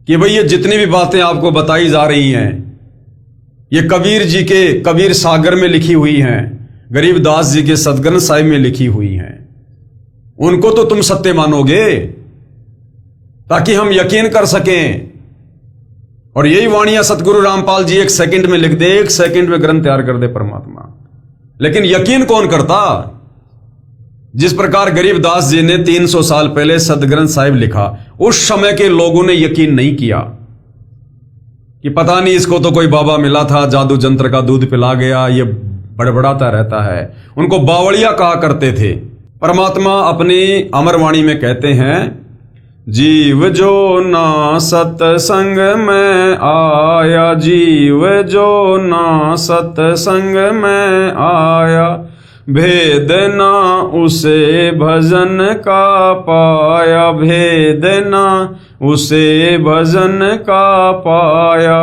A: कि भाई ये जितनी भी बातें आपको बताई जा रही हैं, ये कबीर जी के कबीर सागर में लिखी हुई हैं, गरीबदास जी के सतग्रंथ साहिब में लिखी हुई हैं, उनको तो तुम सत्य मानोगे, ताकि हम यकीन कर सकें और यही वाणियां सतगुरु रामपाल जी 1 सेकंड में लिख दे, 1 सेकंड में ग्रंथ तैयार कर दे परमात्मा। लेकिन यकीन कौन करता? जिस प्रकार गरीबदास जी ने 300 साल पहले सदग्रंथ साहिब लिखा, उस समय के लोगों ने यकीन नहीं किया कि पता नहीं इसको तो कोई बाबा मिला था, जादू जंत्र का दूध पिला गया, ये बड़बड़ाता रहता है। उनको बावड़िया कहा करते थे। परमात्मा अपनी अमरवाणी में कहते हैं, जीव जो ना सत्संग में आया, जीव जो ना सत्संग में आया, भेद ना उसे भजन का पाया, भेद ना उसे भजन का पाया।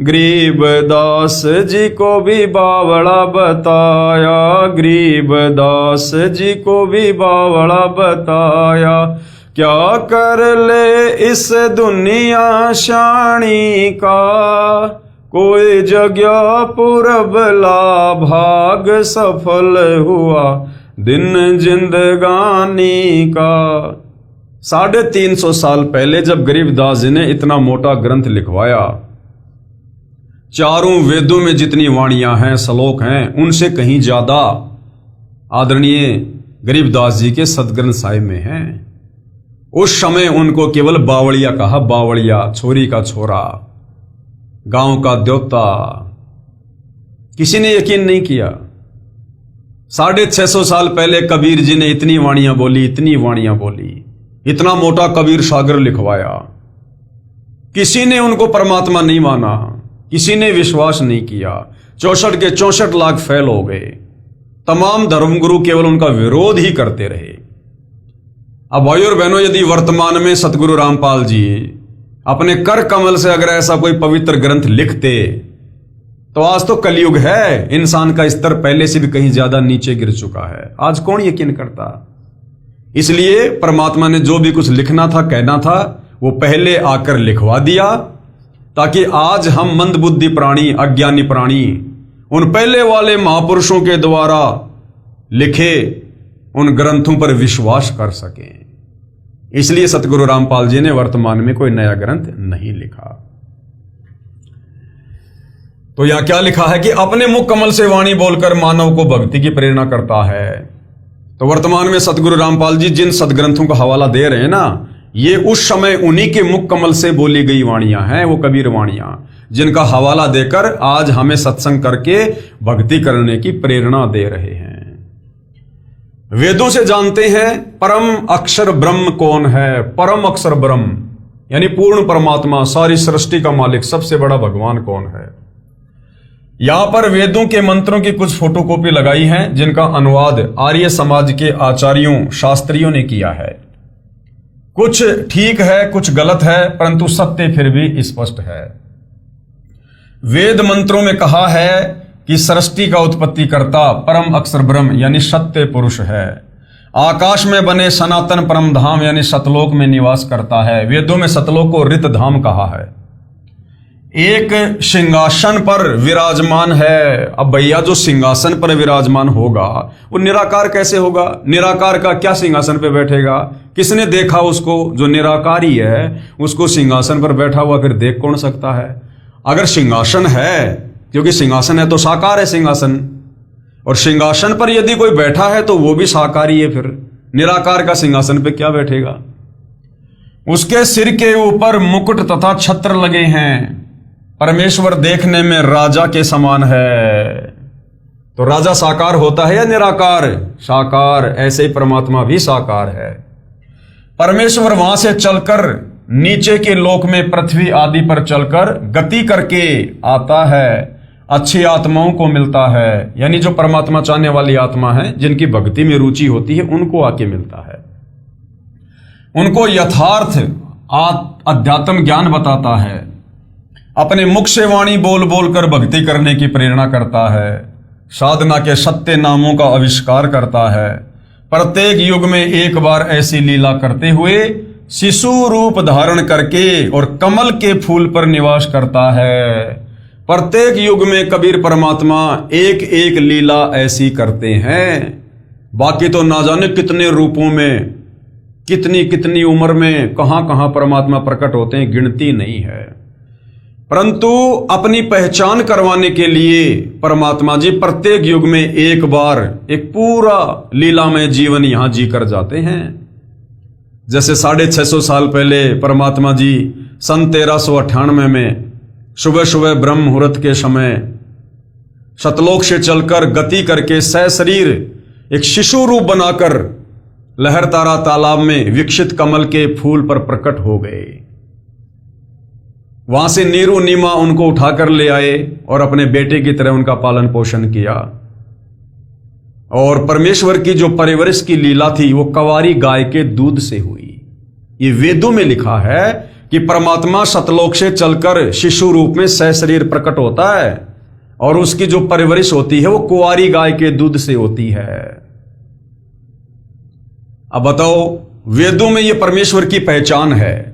A: गरीबदास जी को भी बावड़ा बताया, गरीबदास जी को भी बावड़ा बताया। क्या कर ले इस दुनिया शानी का, कोई जगह पूरब ला भाग सफल हुआ दिन जिंदगानी का। 350 साल पहले जब गरीबदास जी ने इतना मोटा ग्रंथ लिखवाया, चारों वेदों में जितनी वाणियां हैं, श्लोक हैं, उनसे कहीं ज्यादा आदरणीय गरीबदास जी के सदग्रंथ साहिब में हैं। उस समय उनको केवल बावड़िया कहा, बावड़िया, छोरी का छोरा, गांव का देवता। किसी ने यकीन नहीं किया। 650 साल पहले कबीर जी ने इतनी वाणियां बोली, इतनी वाणियां बोली, इतना मोटा कबीर सागर लिखवाया। किसी ने उनको परमात्मा नहीं माना, किसी ने विश्वास नहीं किया। 64 के 64 लाख फैल हो गए। तमाम धर्मगुरु केवल उनका विरोध ही करते रहे। अब भाइयों और बहनों, यदि वर्तमान में सतगुरु रामपाल जी अपने कर कमल से अगर ऐसा कोई पवित्र ग्रंथ लिखते, तो आज तो कलयुग है, इंसान का स्तर पहले से भी कहीं ज्यादा नीचे गिर चुका है। आज कौन यकीन करता? इसलिए परमात्मा ने जो भी कुछ लिखना था, कहना था, वो पहले आकर लिखवा दिया, ताकि आज हम मंदबुद्धि प्राणी, अज्ञानी प्राणी, उन पहले वाले महापुरुषों के द्वारा लिखे उन ग्रंथों पर विश्वास कर सकें। इसलिए सतगुरु रामपाल जी ने वर्तमान में कोई नया ग्रंथ नहीं लिखा। तो यहां क्या लिखा है कि अपने मुख कमल से वाणी बोलकर मानव को भक्ति की प्रेरणा करता है। तो वर्तमान में सतगुरु रामपाल जी जिन सदग्रंथों का हवाला दे रहे हैं ना, ये उस समय उन्हीं के मुख कमल से बोली गई वाणियां हैं, वो कबीर वाणियां, जिनका हवाला देकर आज हमें सत्संग करके भक्ति करने की प्रेरणा दे रहे हैं। वेदों से जानते हैं परम अक्षर ब्रह्म कौन है। परम अक्षर ब्रह्म यानी पूर्ण परमात्मा, सारी सृष्टि का मालिक, सबसे बड़ा भगवान कौन है। यहां पर वेदों के मंत्रों की कुछ फोटोकॉपी लगाई है, जिनका अनुवाद आर्य समाज के आचार्यों, शास्त्रियों ने किया है। कुछ ठीक है, कुछ गलत है, परंतु सत्य फिर भी स्पष्ट है। वेद मंत्रों में कहा है कि सृष्टि का उत्पत्ति करता परम अक्षर ब्रह्म यानी सत्य पुरुष है। आकाश में बने सनातन परम धाम यानी सतलोक में निवास करता है। वेदों में सतलोक को रित धाम कहा है। एक सिंहासन पर विराजमान है। अब भैया जो सिंहासन पर विराजमान होगा वो निराकार कैसे होगा? निराकार का क्या सिंहासन पे बैठेगा? किसने देखा उसको? जो निराकार ही है उसको सिंहासन पर बैठा हुआ फिर देख कौन सकता है? अगर सिंहासन है, क्योंकि सिंहासन है तो साकार है सिंहासन, और सिंहासन पर यदि कोई बैठा है तो वो भी साकार ही है, फिर निराकार का सिंहासन पे क्या बैठेगा? उसके सिर के ऊपर मुकुट तथा छत्र लगे हैं। परमेश्वर देखने में राजा के समान है। तो राजा साकार होता है या निराकार? साकार। ऐसे ही परमात्मा भी साकार है। परमेश्वर वहां से चलकर नीचे के लोक में पृथ्वी आदि पर चलकर गति करके आता है, अच्छी आत्माओं को मिलता है। यानी जो परमात्मा चाहने वाली आत्मा है, जिनकी भक्ति में रुचि होती है, उनको आके मिलता है। उनको यथार्थ अध्यात्म ज्ञान बताता है। अपने मुख से वाणी बोल बोल कर भक्ति करने की प्रेरणा करता है। साधना के सत्य नामों का आविष्कार करता है। प्रत्येक युग में एक बार ऐसी लीला करते हुए शिशु रूप धारण करके और कमल के फूल पर निवास करता है। प्रत्येक युग में कबीर परमात्मा एक एक लीला ऐसी करते हैं। बाकी तो ना जाने कितने रूपों में, कितनी कितनी उम्र में, कहां कहां परमात्मा प्रकट होते हैं, गिनती नहीं है। परंतु अपनी पहचान करवाने के लिए परमात्मा जी प्रत्येक युग में एक बार एक पूरा लीलामय जीवन यहां जी कर जाते हैं। जैसे 650 साल पहले परमात्मा जी सन 1398 में सुबह सुबह ब्रह्म मुहूर्त के समय सतलोक से चलकर गति करके सशरीर एक शिशु रूप बनाकर लहरतारा तालाब में विकसित कमल के फूल पर प्रकट हो गए। वहां से नीरू नीमा उनको उठाकर ले आए और अपने बेटे की तरह उनका पालन पोषण किया। और परमेश्वर की जो परवरिश की लीला थी वो कवारी गाय के दूध से हुई। ये वेदों में लिखा है कि परमात्मा सतलोक से चलकर शिशु रूप में सशरीर प्रकट होता है और उसकी जो परवरिश होती है वो कुंवारी गाय के दूध से होती है। अब बताओ, वेदों में ये परमेश्वर की पहचान है।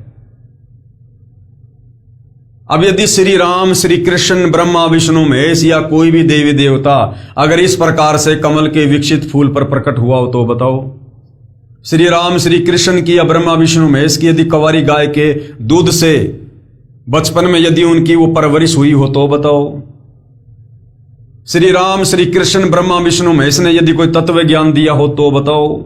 A: अब यदि श्री राम, श्री कृष्ण, ब्रह्मा, विष्णु, महेश या कोई भी देवी देवता अगर इस प्रकार से कमल के विकसित फूल पर प्रकट हुआ हो तो बताओ, श्री राम, श्री कृष्ण की या ब्रह्मा, विष्णु, महेश की यदि कवारी गाय के दूध से बचपन में यदि उनकी वो परवरिश हुई हो तो बताओ, श्री राम, श्री कृष्ण, ब्रह्मा, विष्णु, महेश ने यदि कोई तत्व ज्ञान दिया हो तो बताओ।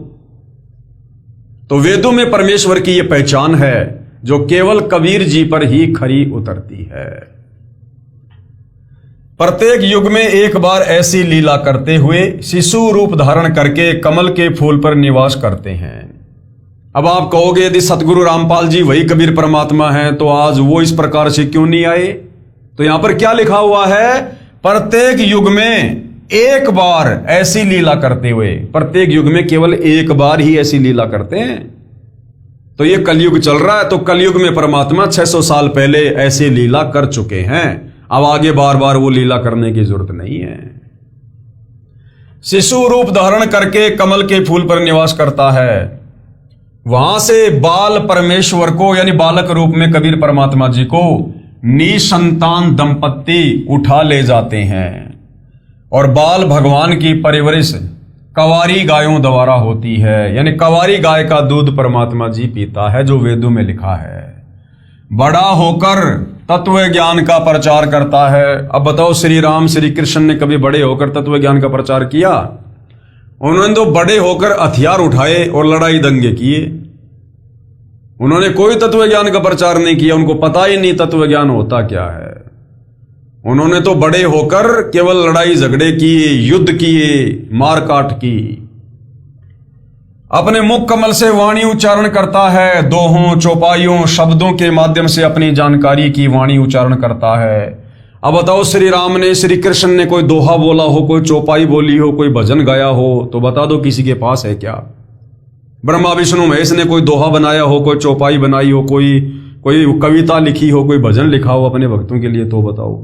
A: तो वेदों में परमेश्वर की यह पहचान है जो केवल कबीर जी पर ही खरी उतरती है। प्रत्येक युग में एक बार ऐसी लीला करते हुए शिशु रूप धारण करके कमल के फूल पर निवास करते हैं। अब आप कहोगे यदि सतगुरु रामपाल जी वही कबीर परमात्मा हैं तो आज वो इस प्रकार से क्यों नहीं आए? तो यहां पर क्या लिखा हुआ है? प्रत्येक युग में एक बार ऐसी लीला करते हुए, प्रत्येक युग में केवल एक बार ही ऐसी लीला करते हैं। तो ये कलयुग चल रहा है, तो कलयुग में परमात्मा 600 साल पहले ऐसी लीला कर चुके हैं। अब आगे बार बार वो लीला करने की जरूरत नहीं है। शिशु रूप धारण करके कमल के फूल पर निवास करता है। वहां से बाल परमेश्वर को यानी बालक रूप में कबीर परमात्मा जी को निसंतान दंपत्ति उठा ले जाते हैं और बाल भगवान की परवरिश कवारी गायों द्वारा होती है। यानी कवारी गाय का दूध परमात्मा जी पीता है, जो वेदों में लिखा है। बड़ा होकर तत्व ज्ञान का प्रचार करता है। अब बताओ, श्री राम, श्री कृष्ण ने कभी बड़े होकर तत्व ज्ञान का प्रचार किया? उन्होंने तो बड़े होकर हथियार उठाए और लड़ाई दंगे किए। उन्होंने कोई तत्व ज्ञान का प्रचार नहीं किया, उनको पता ही नहीं तत्व ज्ञान होता क्या है। उन्होंने तो बड़े होकर केवल लड़ाई झगड़े किए, युद्ध किए, मारकाट की। अपने मुख कमल से वाणी उच्चारण करता है, दोहों, चौपाइयों, शब्दों के माध्यम से अपनी जानकारी की वाणी उच्चारण करता है। अब बताओ, श्री राम ने, श्री कृष्ण ने कोई दोहा बोला हो, कोई चौपाई बोली हो, कोई भजन गाया हो तो बता दो किसी के पास है क्या? ब्रह्मा, विष्णु, महेश ने कोई दोहा बनाया हो, कोई चौपाई बनाई हो, कोई कविता लिखी हो, कोई भजन लिखा हो अपने भक्तों के लिए तो बताओ।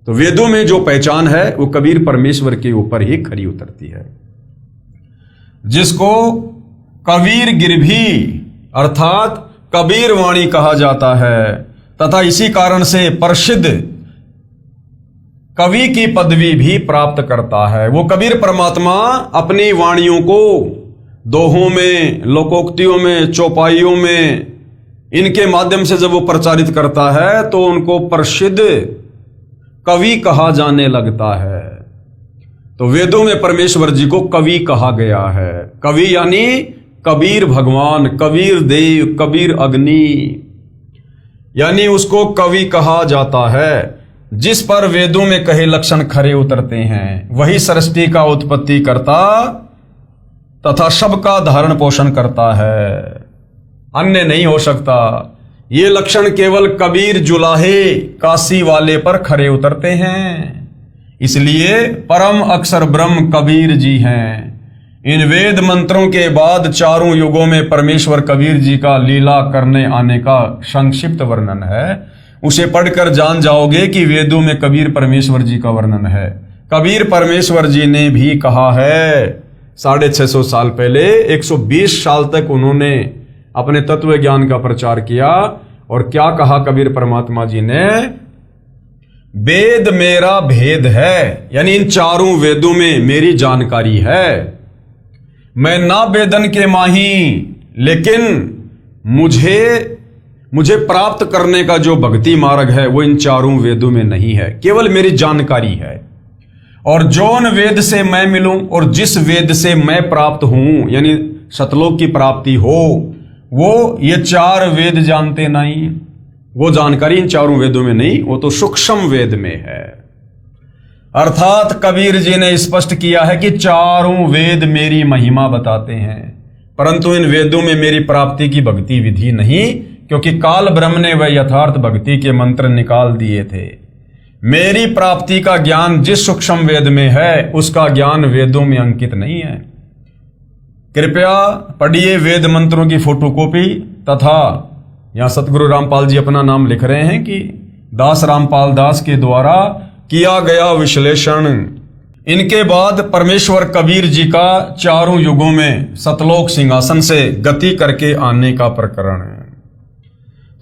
A: तो वेदों में जो पहचान है वो कबीर परमेश्वर के ऊपर ही खरी उतरती है, जिसको कबीर गिरभी अर्थात कबीर वाणी कहा जाता है तथा इसी कारण से प्रसिद्ध कवि की पदवी भी प्राप्त करता है। वो कबीर परमात्मा अपनी वाणियों को दोहों में, लोकोक्तियों में, चौपाइयों में, इनके माध्यम से जब वो प्रचारित करता है तो उनको प्रसिद्ध कवि कहा जाने लगता है। तो वेदों में परमेश्वर जी को कवि कहा गया है। कवि यानी कबीर भगवान, कबीर देव, कबीर अग्नि, यानी उसको कवि कहा जाता है। जिस पर वेदों में कहे लक्षण खरे उतरते हैं, वही सृष्टि का उत्पत्ति करता तथा सबका धारण पोषण करता है, अन्य नहीं हो सकता। ये लक्षण केवल कबीर जुलाहे काशी वाले पर खरे उतरते हैं। इसलिए परम अक्षर ब्रह्म कबीर जी हैं। इन वेद मंत्रों के बाद चारों युगों में परमेश्वर कबीर जी का लीला करने आने का संक्षिप्त वर्णन है। उसे पढ़कर जान जाओगे कि वेदों में कबीर परमेश्वर जी का वर्णन है। कबीर परमेश्वर जी ने भी कहा है 650 साल पहले, 120 साल तक उन्होंने अपने तत्व ज्ञान का प्रचार किया। और क्या कहा कबीर परमात्मा जी ने? वेद मेरा भेद है, यानी इन चारों वेदों में मेरी जानकारी है। मैं ना वेदन के माही, लेकिन मुझे प्राप्त करने का जो भक्ति मार्ग है वो इन चारों वेदों में नहीं है, केवल मेरी जानकारी है। और जौन वेद से मैं मिलूं और जिस वेद से मैं प्राप्त हूं, यानी सतलोक की प्राप्ति हो, वो ये चार वेद जानते नहीं। वो जानकारी इन चारों वेदों में नहीं, वो तो सूक्ष्म वेद में है। अर्थात कबीर जी ने स्पष्ट किया है कि चारों वेद मेरी महिमा बताते हैं, परंतु इन वेदों में मेरी प्राप्ति की भक्ति विधि नहीं, क्योंकि काल ब्रह्म ने वह यथार्थ भक्ति के मंत्र निकाल दिए थे। मेरी प्राप्ति का ज्ञान जिस सूक्ष्म वेद में है, उसका ज्ञान वेदों में अंकित नहीं है। कृपया पढ़िए वेद मंत्रों की फोटोकॉपी, तथा यहां सतगुरु रामपाल जी अपना नाम लिख रहे हैं कि दास रामपाल दास के द्वारा किया गया विश्लेषण। इनके बाद परमेश्वर कबीर जी का चारों युगों में सतलोक सिंहासन से गति करके आने का प्रकरण है।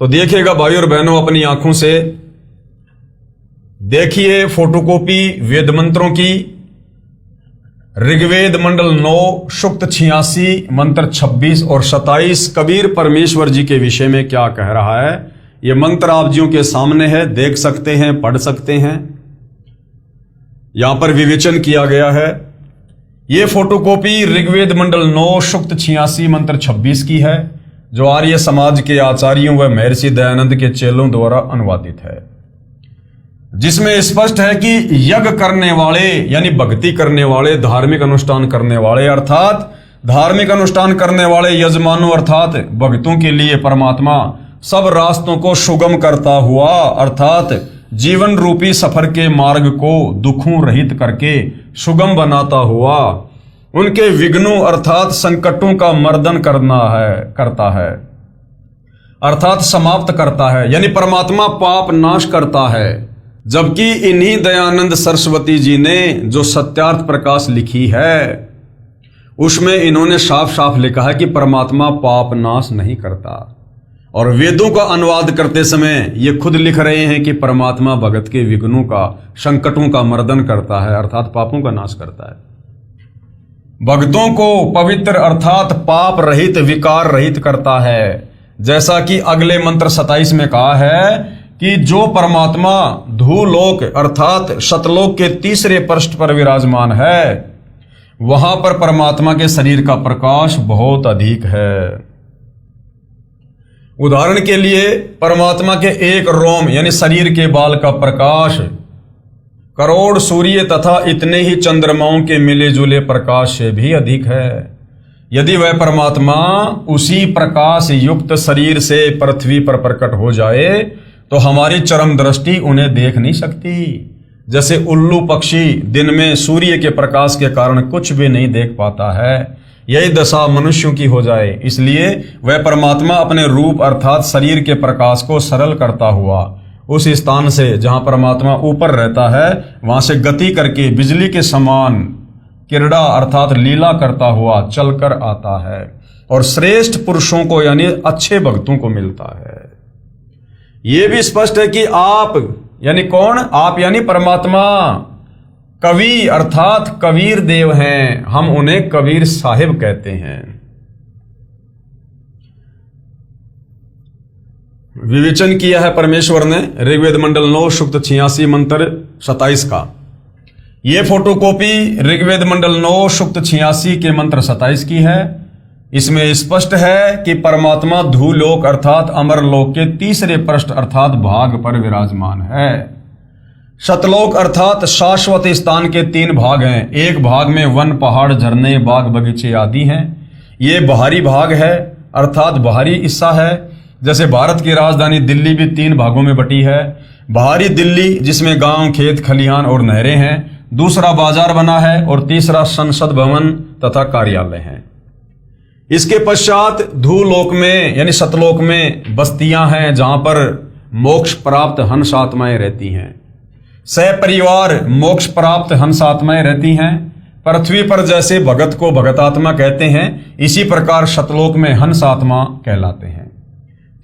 A: तो देखिएगा भाई और बहनों, अपनी आंखों से देखिए फोटोकॉपी वेद मंत्रों की। ऋग्वेद मंडल 9 सूक्त 86 मंत्र 26 और 27 कबीर परमेश्वर जी के विषय में क्या कह रहा है, ये मंत्र आप जियों के सामने है, देख सकते हैं, पढ़ सकते हैं। यहां पर विवेचन किया गया है। ये फोटोकॉपी ऋग्वेद मंडल 9 सूक्त 86 मंत्र 26 की है, जो आर्य समाज के आचार्यों व महर्षि दयानंद के चेलों द्वारा अनुवादित है, जिसमें स्पष्ट है कि यज्ञ करने वाले यानी भक्ति करने वाले, धार्मिक अनुष्ठान करने वाले, अर्थात धार्मिक अनुष्ठान करने वाले यजमानों अर्थात भक्तों के लिए परमात्मा सब रास्तों को सुगम करता हुआ, अर्थात जीवन रूपी सफर के मार्ग को दुखों रहित करके सुगम बनाता हुआ उनके विघ्नों अर्थात संकटों का मर्दन करता है, अर्थात समाप्त करता है, यानी परमात्मा पाप नाश करता है। जबकि इन्हीं दयानंद सरस्वती जी ने जो सत्यार्थ प्रकाश लिखी है, उसमें इन्होंने साफ साफ लिखा है कि परमात्मा पाप नाश नहीं करता। और वेदों का अनुवाद करते समय ये खुद लिख रहे हैं कि परमात्मा भगत के विघ्नों का, संकटों का मर्दन करता है, अर्थात पापों का नाश करता है। भक्तों को पवित्र अर्थात पाप रहित, विकार रहित करता है। जैसा कि अगले मंत्र 27 में कहा है कि जो परमात्मा धूलोक अर्थात सतलोक के तीसरे पृष्ठ पर विराजमान है, वहां पर परमात्मा के शरीर का प्रकाश बहुत अधिक है। उदाहरण के लिए परमात्मा के एक रोम यानी शरीर के बाल का प्रकाश करोड़ सूर्य तथा इतने ही चंद्रमाओं के मिले जुले प्रकाश से भी अधिक है। यदि वह परमात्मा उसी प्रकाश युक्त शरीर से पृथ्वी पर प्रकट हो जाए तो हमारी चरम दृष्टि उन्हें देख नहीं सकती। जैसे उल्लू पक्षी दिन में सूर्य के प्रकाश के कारण कुछ भी नहीं देख पाता है, यही दशा मनुष्यों की हो जाए। इसलिए वह परमात्मा अपने रूप अर्थात शरीर के प्रकाश को सरल करता हुआ उस स्थान से जहां परमात्मा ऊपर रहता है, वहां से गति करके बिजली के समान क्रीड़ा अर्थात लीला करता हुआ चलकर आता है और श्रेष्ठ पुरुषों को यानी अच्छे भक्तों को मिलता है। यह भी स्पष्ट है कि आप यानी कौन? आप यानी परमात्मा कवि अर्थात कबीर देव हैं। हम उन्हें कबीर साहिब कहते हैं। विवेचन किया है परमेश्वर ने ऋग्वेद मंडल 9 सूक्त 86 मंत्र 27 का। यह फोटोकॉपी ऋग्वेद मंडल 9 सूक्त 86 के मंत्र 27 की है। इसमें स्पष्ट है कि परमात्मा धूलोक अर्थात अमरलोक के तीसरे पृष्ठ अर्थात भाग पर विराजमान है। सतलोक अर्थात शाश्वत स्थान के 3 भाग हैं। एक भाग में वन, पहाड़, झरने, बाग, बगीचे आदि हैं। ये बाहरी भाग है अर्थात बाहरी हिस्सा है। जैसे भारत की राजधानी दिल्ली भी 3 भागों में बटी है। बाहरी दिल्ली जिसमें गांव, खेत, खलिहान और नहरें हैं। दूसरा बाजार बना है और तीसरा संसद भवन तथा कार्यालय है। इसके पश्चात धूलोक में यानी सतलोक में बस्तियां हैं जहां पर मोक्ष प्राप्त हंस आत्माएं रहती हैं। सपरिवार मोक्ष प्राप्त हंस आत्माएं रहती हैं। पृथ्वी पर जैसे भगत को भगतात्मा कहते हैं, इसी प्रकार सतलोक में हंस आत्मा कहलाते हैं।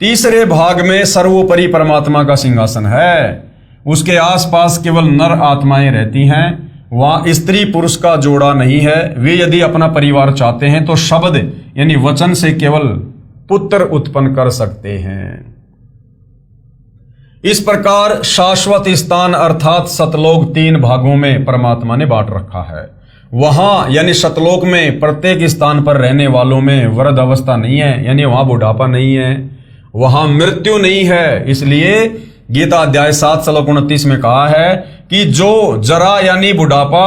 A: तीसरे भाग में सर्वोपरि परमात्मा का सिंहासन है। उसके आसपास केवल नर आत्माएं रहती हैं। वहां स्त्री पुरुष का जोड़ा नहीं है। वे यदि अपना परिवार चाहते हैं तो शब्द यानी वचन से केवल पुत्र उत्पन्न कर सकते हैं। इस प्रकार शाश्वत स्थान अर्थात सतलोक 3 भागों में परमात्मा ने बांट रखा है। वहां यानी सतलोक में प्रत्येक स्थान पर रहने वालों में वृद्ध अवस्था नहीं है, यानी वहां बुढ़ापा नहीं है, वहां मृत्यु नहीं है। इसलिए गीता अध्याय 7 श्लोक 29 में कहा है कि जो जरा यानी बुढ़ापा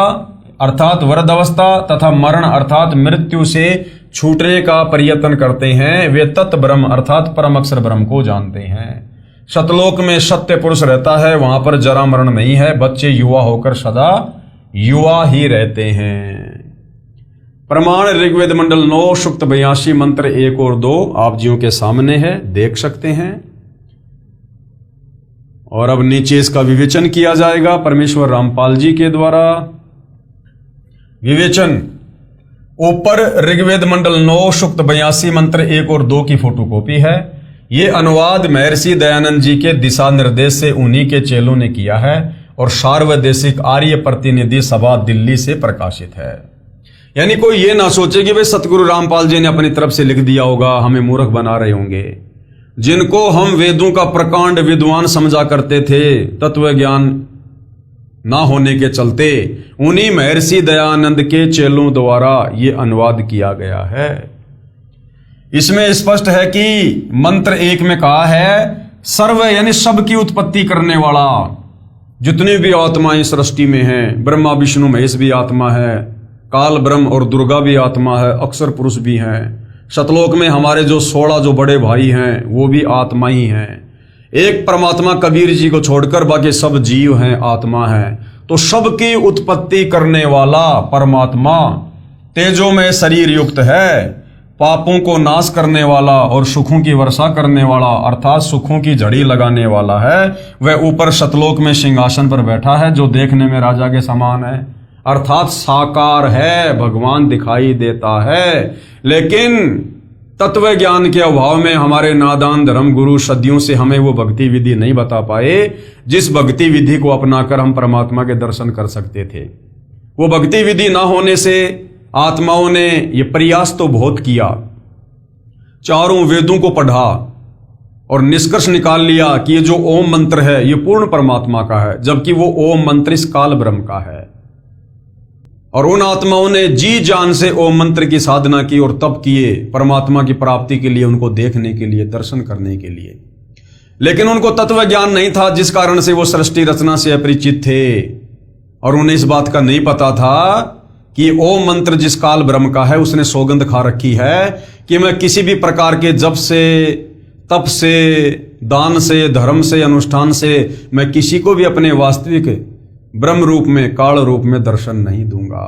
A: अर्थात वृद्धावस्था तथा मरण अर्थात मृत्यु से छूटने का प्रयत्न करते हैं, वे तत् ब्रह्म अर्थात परम अक्षर ब्रह्म को जानते हैं। सतलोक में सत्य पुरुष रहता है, वहां पर जरा मरण नहीं है, बच्चे युवा होकर सदा युवा ही रहते हैं। प्रमाण ऋग्वेद मंडल 9 सूक्त 82 मंत्र 1 और 2 आप जियों के सामने है, देख सकते हैं। और अब नीचे इसका विवेचन किया जाएगा परमेश्वर रामपाल जी के द्वारा। विवेचन, ऊपर ऋग्वेद मंडल 9 सूक्त 82 मंत्र 1 और 2 की फोटोकॉपी है। ये अनुवाद महर्षि दयानंद जी के दिशा निर्देश से उन्हीं के चेलों ने किया है और सार्वदेशिक आर्य प्रतिनिधि सभा दिल्ली से प्रकाशित है। यानी कोई ये ना सोचे कि भाई सतगुरु रामपाल जी ने अपनी तरफ से लिख दिया होगा, हमें मूर्ख बना रहे होंगे। जिनको हम वेदों का प्रकांड विद्वान समझा करते थे, तत्व ज्ञान ना होने के चलते उन्हीं महर्षि दयानंद के चेलों द्वारा ये अनुवाद किया गया है। इसमें स्पष्ट है कि मंत्र 1 में कहा है सर्व यानी सब की उत्पत्ति करने वाला, जितनी भी आत्माएं सृष्टि में हैं, ब्रह्मा विष्णु महेश भी आत्मा है, काल ब्रह्म और दुर्गा भी आत्मा है, अक्षर पुरुष भी हैं। सतलोक में हमारे जो 16 जो बड़े भाई हैं वो भी आत्मा ही हैं। एक परमात्मा कबीर जी को छोड़कर बाकी सब जीव हैं, आत्मा हैं। तो सबकी उत्पत्ति करने वाला परमात्मा तेजोमय शरीर युक्त है, पापों को नाश करने वाला और सुखों की वर्षा करने वाला अर्थात सुखों की झड़ी लगाने वाला है। वह ऊपर सतलोक में सिंहासन पर बैठा है जो देखने में राजा के समान है, अर्थात साकार है, भगवान दिखाई देता है। लेकिन तत्व ज्ञान के अभाव में हमारे नादान धर्म गुरु सदियों से हमें वो भक्ति विधि नहीं बता पाए जिस भक्ति विधि को अपनाकर हम परमात्मा के दर्शन कर सकते थे। वो भक्ति विधि ना होने से आत्माओं ने ये प्रयास तो बहुत किया, चारों वेदों को पढ़ा और निष्कर्ष निकाल लिया कि ये जो ओम मंत्र है ये पूर्ण परमात्मा का है, जबकि वो ओम मंत्र इस काल ब्रह्म का है। और उन आत्माओं ने जी जान से ओम मंत्र की साधना की और तप किए परमात्मा की प्राप्ति के लिए, उनको देखने के लिए, दर्शन करने के लिए। लेकिन उनको तत्व ज्ञान नहीं था, जिस कारण से वो सृष्टि रचना से अपरिचित थे और उन्हें इस बात का नहीं पता था कि ओम मंत्र जिस काल ब्रह्म का है उसने सौगंध खा रखी है कि मैं किसी भी प्रकार के जप से, तप से, दान से, धर्म से, अनुष्ठान से मैं किसी को भी अपने वास्तविक ब्रह्म रूप में, काल रूप में दर्शन नहीं दूंगा।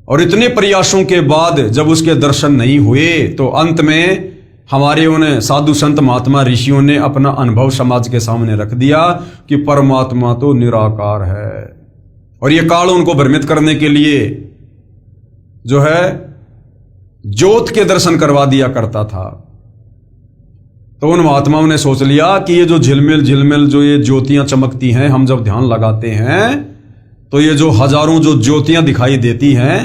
A: और इतने प्रयासों के बाद जब उसके दर्शन नहीं हुए तो अंत में हमारे उन्हें साधु संत महात्मा ऋषियों ने अपना अनुभव समाज के सामने रख दिया कि परमात्मा तो निराकार है। और ये काल उनको भ्रमित करने के लिए जो है ज्योत के दर्शन करवा दिया करता था। तो उन महात्माओं ने सोच लिया कि ये जो झिलमिल झिलमिल जो ये ज्योतियां चमकती हैं, हम जब ध्यान लगाते हैं तो ये जो हजारों जो ज्योतियां दिखाई देती हैं,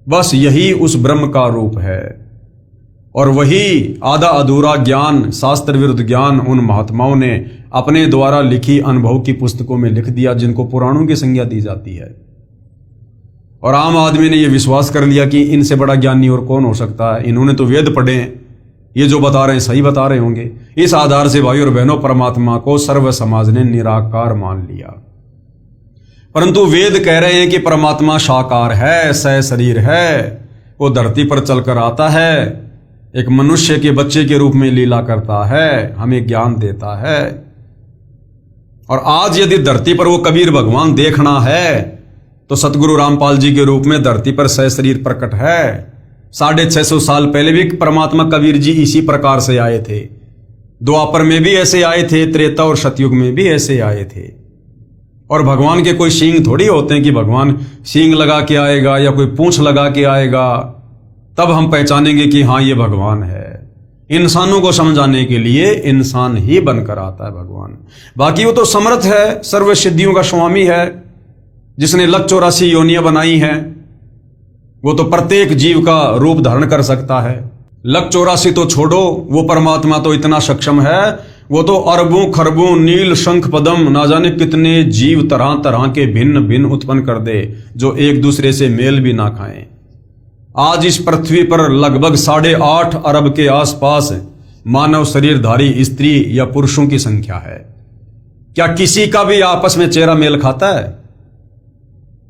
A: बस यही उस ब्रह्म का रूप है। और वही आधा अधूरा ज्ञान, शास्त्र विरुद्ध ज्ञान उन महात्माओं ने अपने द्वारा लिखी अनुभव की पुस्तकों में लिख दिया, जिनको पुराणों की संज्ञा दी जाती है। और आम आदमी ने यह विश्वास कर लिया कि इनसे बड़ा ज्ञानी और कौन हो सकता है, इन्होंने तो वेद पढ़े हैं, ये जो बता रहे हैं सही बता रहे होंगे। इस आधार से भाई और बहनों परमात्मा को सर्व समाज ने निराकार मान लिया। परंतु वेद कह रहे हैं कि परमात्मा साकार है, सह शरीर है, वो धरती पर चलकर आता है, एक मनुष्य के बच्चे के रूप में लीला करता है, हमें ज्ञान देता है। और आज यदि धरती पर वो कबीर भगवान देखना है तो सतगुरु रामपाल जी के रूप में धरती पर सह शरीर प्रकट है। 650 साल पहले भी परमात्मा कबीर जी इसी प्रकार से आए थे। द्वापर में भी ऐसे आए थे, त्रेता और सतयुग में भी ऐसे आए थे। और भगवान के कोई सींग थोड़ी होते हैं कि भगवान सींग लगा के आएगा या कोई पूंछ लगा के आएगा तब हम पहचानेंगे कि हाँ ये भगवान है। इंसानों को समझाने के लिए इंसान ही बनकर आता है भगवान। बाकी वो तो समर्थ है, सर्व सिद्धियों का स्वामी है, जिसने 184 योनियां बनाई हैं। वो तो प्रत्येक जीव का रूप धारण कर सकता है। 184 तो छोड़ो, वो परमात्मा तो इतना सक्षम है, वो तो अरबों खरबों नील शंख पदम ना जाने कितने जीव तरह तरह के भिन्न भिन्न उत्पन्न कर दे, जो एक दूसरे से मेल भी ना खाएं। आज इस पृथ्वी पर लगभग 8.5 अरब के आसपास मानव शरीरधारी स्त्री या पुरुषों की संख्या है। क्या किसी का भी आपस में चेहरा मेल खाता है?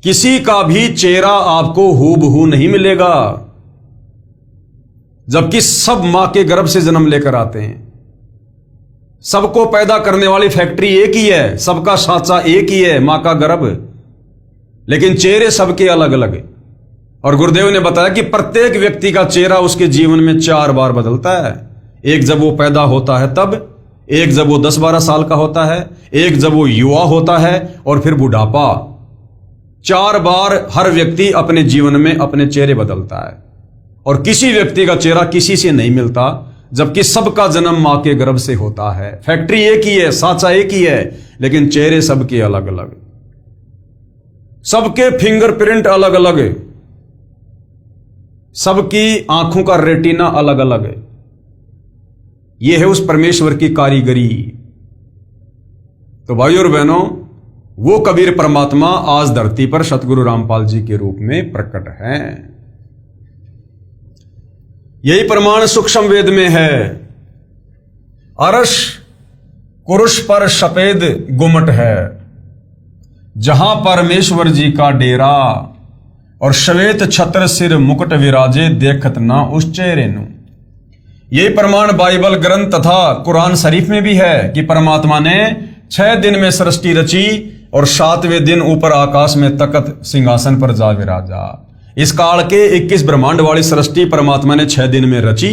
A: किसी का भी चेहरा आपको हूबहू नहीं मिलेगा, जबकि सब मां के गर्भ से जन्म लेकर आते हैं। सबको पैदा करने वाली फैक्ट्री एक ही है, सबका साचा एक ही है, मां का गर्भ, लेकिन चेहरे सबके अलग अलग। और गुरुदेव ने बताया कि प्रत्येक व्यक्ति का चेहरा उसके जीवन में 4 बार बदलता है। एक जब वो पैदा होता है तब, एक जब वो 10-12 साल का होता है, एक जब वो युवा होता है, और फिर बुढ़ापा। 4 बार हर व्यक्ति अपने जीवन में अपने चेहरे बदलता है, और किसी व्यक्ति का चेहरा किसी से नहीं मिलता, जबकि सबका जन्म मां के गर्भ से होता है। फैक्ट्री एक ही है, साचा एक ही है, लेकिन चेहरे सबके अलग अलग, सबके फिंगरप्रिंट अलग अलग, सबकी आंखों का रेटिना अलग अलग है। यह है उस परमेश्वर की कारीगरी। तो भाइयों और बहनों, वो कबीर परमात्मा आज धरती पर सतगुरु रामपाल जी के रूप में प्रकट हैं। यही प्रमाण सूक्ष्म वेद में है। अरश कुरुश पर सफेद गुमट है, जहां परमेश्वर जी का डेरा, और श्वेत छत्र सिर मुकुट विराजे, देखत ना उस चेहरे नु। यही प्रमाण बाइबल ग्रंथ तथा कुरान शरीफ में भी है कि परमात्मा ने 6 दिन में सृष्टि रची और 7वें दिन ऊपर आकाश में तखत सिंहासन पर जा विराजा। इस काल के 21 ब्रह्मांड वाली सृष्टि परमात्मा ने 6 दिन में रची।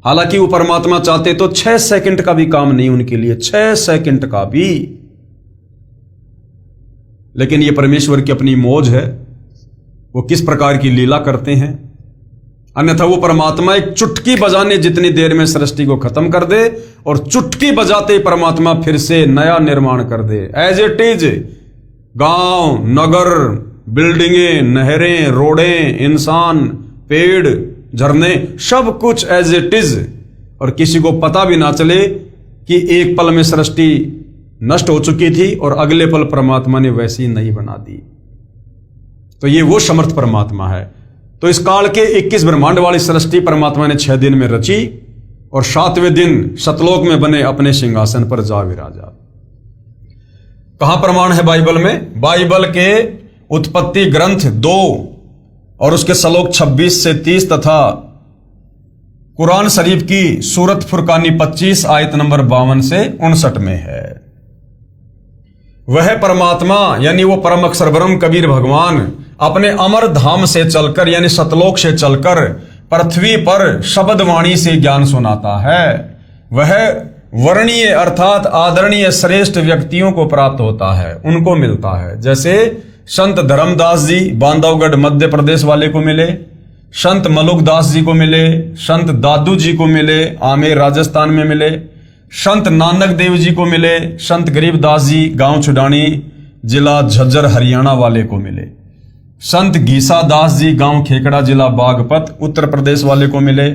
A: हालांकि वो परमात्मा चाहते तो 6 सेकंड का भी काम नहीं उनके लिए, 6 सेकंड का भी, लेकिन ये परमेश्वर की अपनी मौज है, वो किस प्रकार की लीला करते हैं। अन्यथा वो परमात्मा एक चुटकी बजाने जितनी देर में सृष्टि को खत्म कर दे, और चुटकी बजाते ही परमात्मा फिर से नया निर्माण कर दे। एज इट इज गांव, नगर, बिल्डिंगें, नहरें, रोडें, इंसान, पेड़, झरने, सब कुछ एज इट इज, और किसी को पता भी ना चले कि एक पल में सृष्टि नष्ट हो चुकी थी और अगले पल परमात्मा ने वैसी नई बना दी। तो ये वो समर्थ परमात्मा है। तो इस काल के 21 ब्रह्मांड वाली सृष्टि परमात्मा ने 6 दिन में रची, और 7वें दिन सतलोक में बने अपने सिंहासन पर जा विराजा। कहां प्रमाण है बाइबल में? बाइबल के उत्पत्ति ग्रंथ 2 और उसके श्लोक 26 से 30 तथा कुरान शरीफ की सूरत फुरकानी 25 आयत नंबर 52 से 59 में है। वह परमात्मा यानी वो परम अक्षर ब्रह्म कबीर भगवान अपने अमर धाम से चलकर यानी सतलोक से चलकर पृथ्वी पर शब्द वाणी से ज्ञान सुनाता है। वह वर्णीय अर्थात आदरणीय श्रेष्ठ व्यक्तियों को प्राप्त होता है, उनको मिलता है। जैसे संत धर्मदास जी बांधवगढ़ मध्य प्रदेश वाले को मिले, संत मलुकदास जी को मिले, संत दादू जी को मिले, आमेर राजस्थान में मिले, संत नानक देव जी को मिले, संत गरीबदास जी गांव छुडानी जिला झज्जर हरियाणा वाले को मिले, संत गीसा दास जी गांव खेकड़ा जिला बागपत उत्तर प्रदेश वाले को मिले,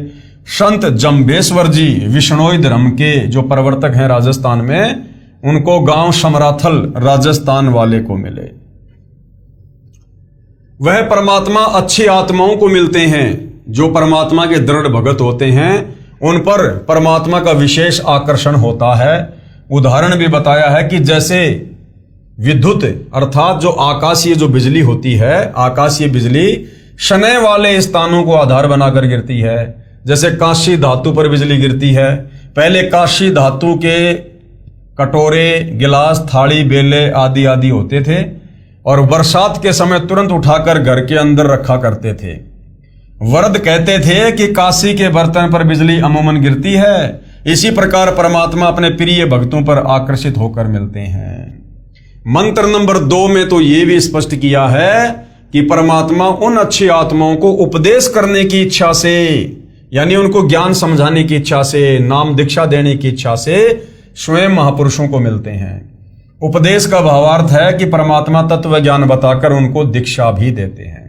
A: संत जम्बेश्वर जी विष्णोई धर्म के जो प्रवर्तक हैं राजस्थान में, उनको गांव समराथल राजस्थान वाले को मिले। वह परमात्मा अच्छी आत्माओं को मिलते हैं, जो परमात्मा के दृढ़ भगत होते हैं, उन पर परमात्मा का विशेष आकर्षण होता है। उदाहरण भी बताया है कि जैसे विद्युत अर्थात जो आकाशीय जो बिजली होती है, आकाशीय बिजली शनै वाले स्थानों को आधार बनाकर गिरती है। जैसे काशी धातु पर बिजली गिरती है। पहले काशी धातु के कटोरे, गिलास, थाली, बेले आदि आदि होते थे और बरसात के समय तुरंत उठाकर घर के अंदर रखा करते थे। वरद कहते थे कि काशी के बर्तन पर बिजली अमूमन गिरती है। इसी प्रकार परमात्मा अपने प्रिय भक्तों पर आकर्षित होकर मिलते हैं। मंत्र नंबर 2 में तो यह भी स्पष्ट किया है कि परमात्मा उन अच्छी आत्माओं को उपदेश करने की इच्छा से, यानी उनको ज्ञान समझाने की इच्छा से, नाम दीक्षा देने की इच्छा से स्वयं महापुरुषों को मिलते हैं। उपदेश का भावार्थ है कि परमात्मा तत्व ज्ञान बताकर उनको दीक्षा भी देते हैं।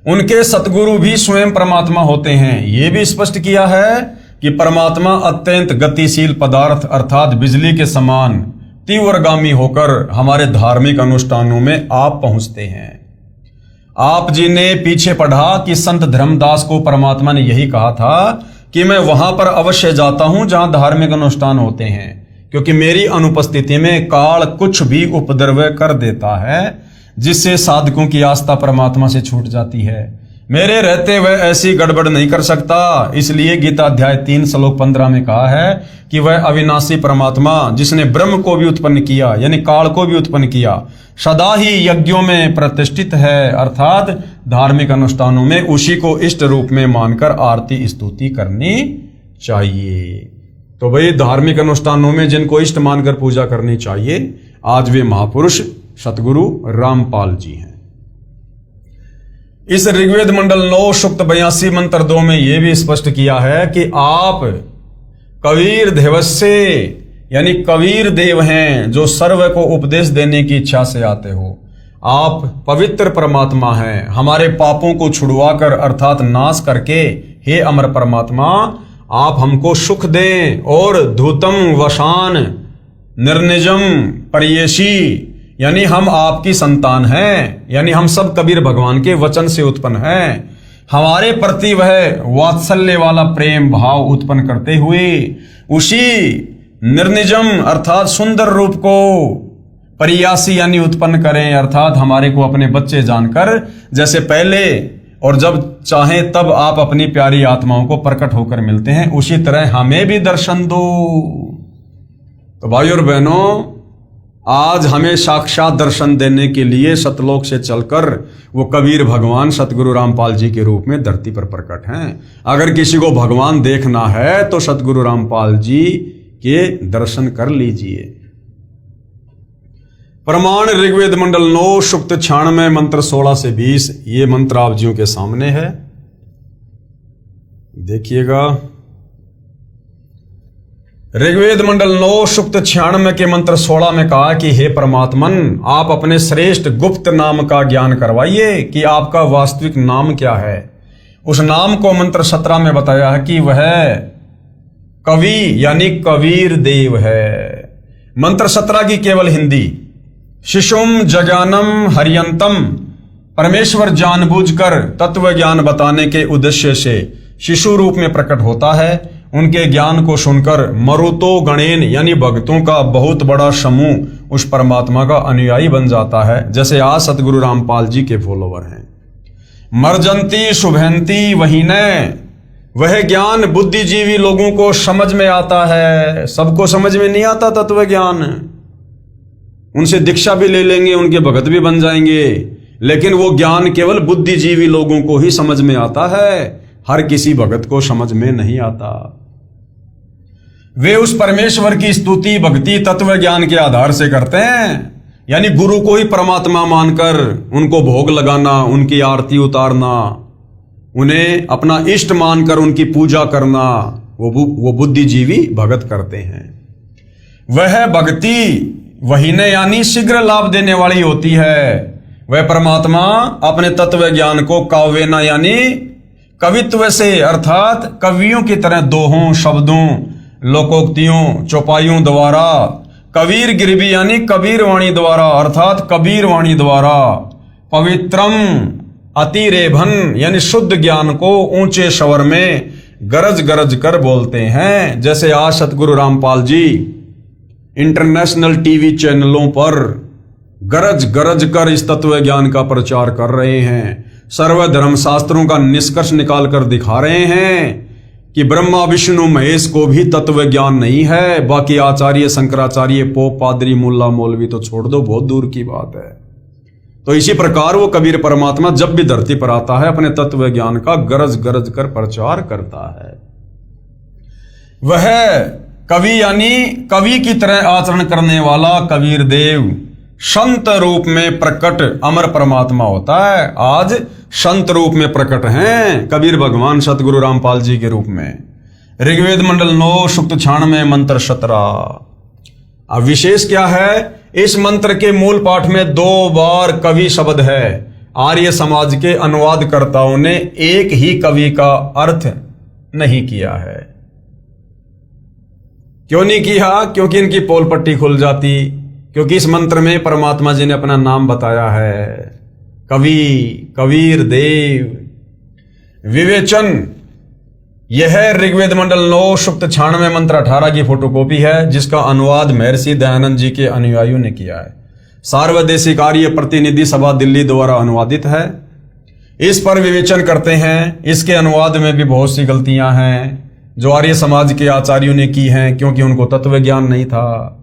A: उनके सतगुरु भी स्वयं परमात्मा होते हैं। यह भी स्पष्ट किया है कि परमात्मा अत्यंत गतिशील पदार्थ अर्थात बिजली के समान तीव्रगामी होकर हमारे धार्मिक अनुष्ठानों में आप पहुंचते हैं। आप जी ने पीछे पढ़ा कि संत धर्मदास को परमात्मा ने यही कहा था कि मैं वहां पर अवश्य जाता हूं जहां धार्मिक अनुष्ठान होते हैं, क्योंकि मेरी अनुपस्थिति में काल कुछ भी उपद्रव कर देता है जिससे साधकों की आस्था परमात्मा से छूट जाती है। मेरे रहते वह ऐसी गड़बड़ नहीं कर सकता। इसलिए गीता अध्याय 3 श्लोक 15 में कहा है कि वह अविनाशी परमात्मा जिसने ब्रह्म को भी उत्पन्न किया यानी काल को भी उत्पन्न किया, सदा ही यज्ञों में प्रतिष्ठित है, अर्थात धार्मिक अनुष्ठानों में उसी को इष्ट रूप में मानकर आरती स्तुति करनी चाहिए। तो भाई धार्मिक अनुष्ठानों में जिनको इष्ट मानकर पूजा करनी चाहिए, आज वे महापुरुष सतगुरु रामपाल जी हैं। इस ऋग्वेद मंडल 9 सूक्त 82 मंत्र 2 में यह भी स्पष्ट किया है कि आप कबीर देवस्य यानी कबीर देव हैं जो सर्व को उपदेश देने की इच्छा से आते हो। आप पवित्र परमात्मा हैं, हमारे पापों को छुड़वाकर अर्थात नाश करके हे अमर परमात्मा आप हमको सुख दें और धूतम वशान निर्निजम परियेशी यानी हम आपकी संतान हैं, यानी हम सब कबीर भगवान के वचन से उत्पन्न हैं। हमारे प्रति वह वात्सल्य वाला प्रेम भाव उत्पन्न करते हुए उसी निर्निजम अर्थात सुंदर रूप को परियासी यानी उत्पन्न करें, अर्थात हमारे को अपने बच्चे जानकर जैसे पहले और जब चाहें तब आप अपनी प्यारी आत्माओं को प्रकट होकर मिलते हैं, उसी तरह हमें भी दर्शन दो। तो भाइयों और बहनों, आज हमें साक्षात दर्शन देने के लिए सतलोक से चलकर वो कबीर भगवान सतगुरु रामपाल जी के रूप में धरती पर प्रकट हैं। अगर किसी को भगवान देखना है तो सतगुरु रामपाल जी के दर्शन कर लीजिए। प्रमाण ऋग्वेद मंडल 9 सूक्त 96 मंत्र 16 से 20, ये मंत्र आप जियों के सामने है, देखिएगा। ऋग्वेद मंडल 9 सूक्त 96 के मंत्र 16 में कहा कि हे परमात्मन आप अपने श्रेष्ठ गुप्त नाम का ज्ञान करवाइए कि आपका वास्तविक नाम क्या है। उस नाम को मंत्र 17 में बताया है कि वह कवि यानी कबीर देव है। मंत्र 17 की केवल हिंदी, शिशुम जज्ञानम हरियंतम, परमेश्वर जानबूझकर तत्व ज्ञान बताने के उद्देश्य से शिशु रूप में प्रकट होता है। उनके ज्ञान को सुनकर मरुतो गणेन यानी भक्तों का बहुत बड़ा समूह उस परमात्मा का अनुयायी बन जाता है, जैसे आज सतगुरु रामपाल जी के फॉलोवर हैं। मर्जंती शुभंती वही न, वह ज्ञान बुद्धिजीवी लोगों को समझ में आता है, सबको समझ में नहीं आता तत्व ज्ञान। उनसे दीक्षा भी ले लेंगे, उनके भगत भी बन जाएंगे, लेकिन वो ज्ञान केवल बुद्धिजीवी लोगों को ही समझ में आता है, हर किसी भगत को समझ में नहीं आता। वे उस परमेश्वर की स्तुति भक्ति तत्व ज्ञान के आधार से करते हैं, यानी गुरु को ही परमात्मा मानकर उनको भोग लगाना, उनकी आरती उतारना, उन्हें अपना इष्ट मानकर उनकी पूजा करना, वो बुद्धिजीवी भगत करते हैं। वह भक्ति वही ने यानी शीघ्र लाभ देने वाली होती है। वह परमात्मा अपने तत्व ज्ञान को काव्यना यानी कवित्व से अर्थात कवियों की तरह दोहों शब्दों लोकोक्तियों चौपाइयों द्वारा, कबीर गिरवी यानी कबीर वाणी द्वारा अर्थात कबीर वाणी द्वारा, पवित्रम अतिरेभन यानी शुद्ध ज्ञान को ऊंचे स्वर में गरज गरज कर बोलते हैं। जैसे आज सतगुरु रामपाल जी इंटरनेशनल टीवी चैनलों पर गरज गरज कर इस तत्व ज्ञान का प्रचार कर रहे हैं, सर्वधर्म शास्त्रों का निष्कर्ष निकाल कर दिखा रहे हैं कि ब्रह्मा विष्णु महेश को भी तत्व ज्ञान नहीं है। बाकी आचार्य शंकराचार्य पोप पादरी मुल्ला मौलवी तो छोड़ दो, बहुत दूर की बात है। तो इसी प्रकार वो कबीर परमात्मा जब भी धरती पर आता है अपने तत्व ज्ञान का गरज गरज कर प्रचार करता है। वह कवि यानी कवि की तरह आचरण करने वाला कबीर देव संत रूप में प्रकट अमर परमात्मा होता है। आज संत रूप में प्रकट हैं कबीर भगवान सतगुरु रामपाल जी के रूप में। ऋग्वेद मंडल 9 सूक्त 96 मंत्र 17। अब विशेष क्या है, इस मंत्र के मूल पाठ में 2 बार कवि शब्द है। आर्य समाज के अनुवादकर्ताओं ने एक ही कवि का अर्थ नहीं किया है। क्यों नहीं किया? क्योंकि इनकी पोल पट्टी खुल जाती, क्योंकि इस मंत्र में परमात्मा जी ने अपना नाम बताया है, कवि, कबीर देव। विवेचन, यह ऋग्वेद मंडल 9 सूक्त 96 मंत्र 18 की फोटोकॉपी है, जिसका अनुवाद महर्षि दयानंद जी के अनुयायियों ने किया है। सार्वदेशिक आर्य प्रतिनिधि सभा दिल्ली द्वारा अनुवादित है। इस पर विवेचन करते हैं। इसके अनुवाद में भी बहुत सी गलतियां हैं जो आर्य समाज के आचार्यों ने की हैं, क्योंकि उनको तत्व ज्ञान नहीं था।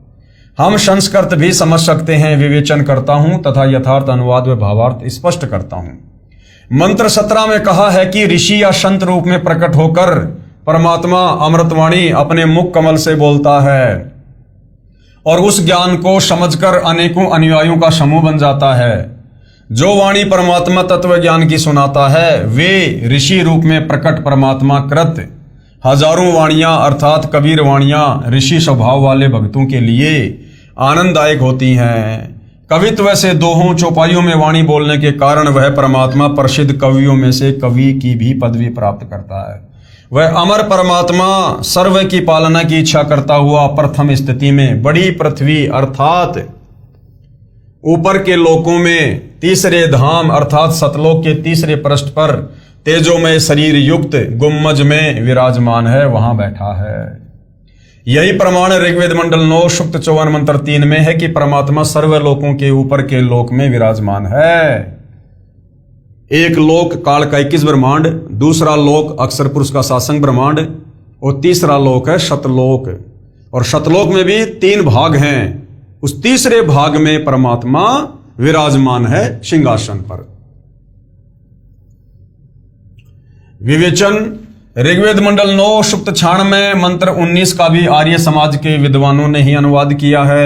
A: हम संस्कृत भी समझ सकते हैं। विवेचन करता हूं तथा यथार्थ अनुवाद व भावार्थ स्पष्ट करता हूं। मंत्र 17 में कहा है कि ऋषि या संत रूप में प्रकट होकर परमात्मा अमृतवाणी अपने मुख कमल से बोलता है और उस ज्ञान को समझकर अनेकों अनुयायियों का समूह बन जाता है। जो वाणी परमात्मा तत्व ज्ञान की सुनाता है वे ऋषि रूप में प्रकट परमात्मा कृत हजारों वाणियां अर्थात कबीर वाणियां ऋषि स्वभाव वाले भक्तों के लिए आनंददायक होती हैं। कवित्व से दोहों चौपाइयों में वाणी बोलने के कारण वह परमात्मा प्रसिद्ध कवियों में से कवि की भी पदवी प्राप्त करता है। वह अमर परमात्मा सर्व की पालना की इच्छा करता हुआ प्रथम स्थिति में बड़ी पृथ्वी अर्थात ऊपर के लोकों में तीसरे धाम अर्थात सतलोक के तीसरे पृष्ठ पर तेजोमय शरीर युक्त गुम्मज में विराजमान है, वहां बैठा है। यही प्रमाण ऋग्वेद मंडल 9 सूक्त 54 मंत्र 3 में है कि परमात्मा सर्वलोकों के ऊपर के लोक में विराजमान है। एक लोक काल का 21 ब्रह्मांड, दूसरा लोक अक्षर पुरुष का सासंग ब्रह्मांड और तीसरा लोक है शतलोक। और शतलोक में भी 3 भाग हैं। उस तीसरे भाग में परमात्मा विराजमान है सिंहासन पर। विवेचन, ऋग्वेद मंडल 9 सूक्त 96 मंत्र 19 का भी आर्य समाज के विद्वानों ने ही अनुवाद किया है।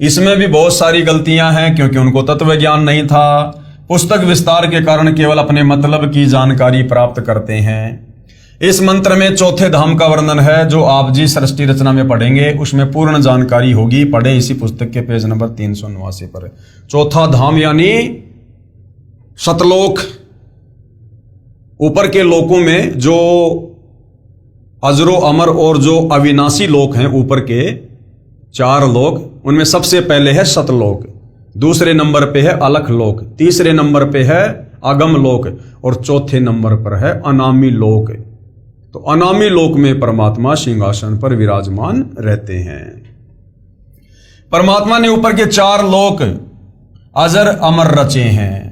A: इसमें भी बहुत सारी गलतियां हैं, क्योंकि उनको तत्व ज्ञान नहीं था। पुस्तक विस्तार के कारण केवल अपने मतलब की जानकारी प्राप्त करते हैं। इस मंत्र में चौथे धाम का वर्णन है, जो आप जी सृष्टि रचना में पढ़ेंगे उसमें पूर्ण जानकारी होगी। पढ़े इसी पुस्तक के पेज नंबर 389 पर। चौथा धाम यानी सतलोक, ऊपर के लोकों में जो अजरो अमर और जो अविनाशी लोक हैं, ऊपर के 4 लोक, उनमें सबसे पहले है सतलोक, दूसरे नंबर पे है अलख लोक, तीसरे नंबर पे है अगम लोक और चौथे नंबर पर है अनामी लोक। तो अनामी लोक में परमात्मा सिंहासन पर विराजमान रहते हैं। परमात्मा ने ऊपर के 4 लोक अजर अमर रचे हैं,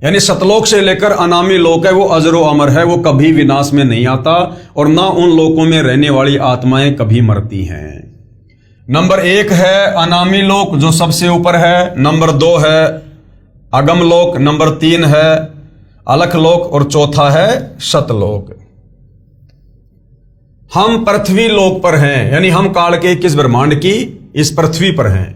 A: यानी सतलोक से लेकर अनामी लोक है वो अजरो अमर है, वो कभी विनाश में नहीं आता और ना उन लोकों में रहने वाली आत्माएं कभी मरती हैं। नंबर 1 है अनामी लोक जो सबसे ऊपर है, नंबर 2 है अगम लोक, नंबर 3 है अलख लोक और चौथा है सतलोक। हम पृथ्वी लोक पर हैं, यानी हम काल के 21 ब्रह्मांड की इस पृथ्वी पर हैं।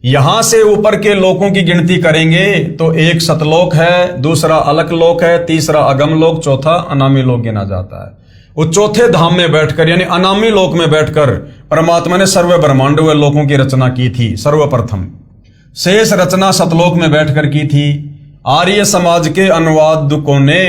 A: यहां से ऊपर के लोकों की गिनती करेंगे तो एक सतलोक है, दूसरा अलख लोक है, तीसरा अगम लोक, चौथा अनामी लोक गिना जाता है। वो चौथे धाम में बैठकर यानी अनामी लोक में बैठकर परमात्मा ने सर्व ब्रह्मांड व लोकों की रचना की थी सर्वप्रथम। शेष रचना सतलोक में बैठकर की थी। आर्य समाज के अनुवादकों ने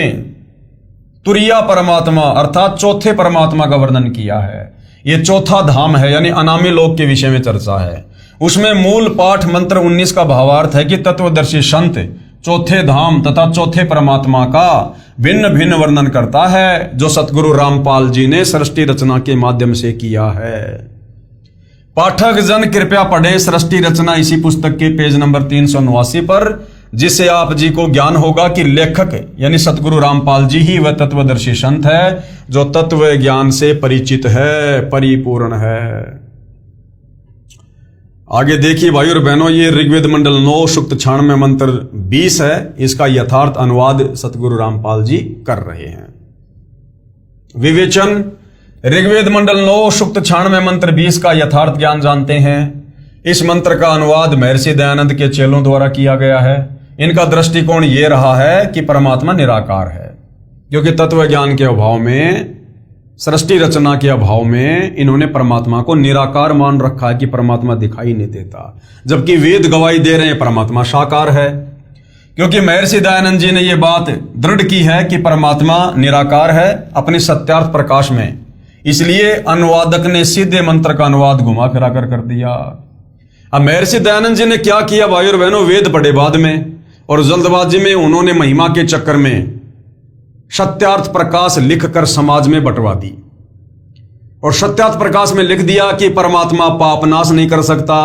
A: तुरिया परमात्मा अर्थात चौथे परमात्मा का वर्णन किया है। ये चौथा धाम है, यानी अनामी लोक के विषय में चर्चा है। उसमें मूल पाठ मंत्र 19 का भावार्थ है कि तत्वदर्शी संत चौथे धाम तथा चौथे परमात्मा का भिन्न भिन्न वर्णन करता है, जो सतगुरु रामपाल जी ने सृष्टि रचना के माध्यम से किया है। पाठक जन कृपया पढ़ें सृष्टि रचना इसी पुस्तक के पेज नंबर 389 पर, जिससे आप जी को ज्ञान होगा कि लेखक यानी सतगुरु रामपाल जी ही वह तत्वदर्शी संत है जो तत्व ज्ञान से परिचित है, परिपूर्ण है। आगे देखिए भाई और बहनों, ये ऋग्वेद मंडल 9 सूक्त 96 मंत्र 20 है। इसका यथार्थ अनुवाद सतगुरु रामपाल जी कर रहे हैं। विवेचन, ऋग्वेद मंडल 9 सूक्त 96 मंत्र 20 का यथार्थ ज्ञान जानते हैं। इस मंत्र का अनुवाद महर्षि दयानंद के चेलों द्वारा किया गया है। इनका दृष्टिकोण यह रहा है कि परमात्मा निराकार है, क्योंकि तत्व ज्ञान के अभाव में, सृष्टि रचना के अभाव में इन्होंने परमात्मा को निराकार मान रखा है कि परमात्मा दिखाई नहीं देता, जबकि वेद गवाही दे रहे हैं परमात्मा साकार है। क्योंकि महर्षि दयानंद जी ने यह बात दृढ़ की है कि परमात्मा निराकार है अपने सत्यार्थ प्रकाश में। इसलिए अनुवादक ने सीधे मंत्र का अनुवाद घुमा फिरा कर दिया। अब महर्षि दयानंद जी ने क्या किया भाई और बहनों, वेद पढ़े बाद में और जल्दबाजी में उन्होंने महिमा के चक्कर में सत्यार्थ प्रकाश लिखकर समाज में बंटवा दी। और सत्यार्थ प्रकाश में लिख दिया कि परमात्मा पाप नाश नहीं कर सकता,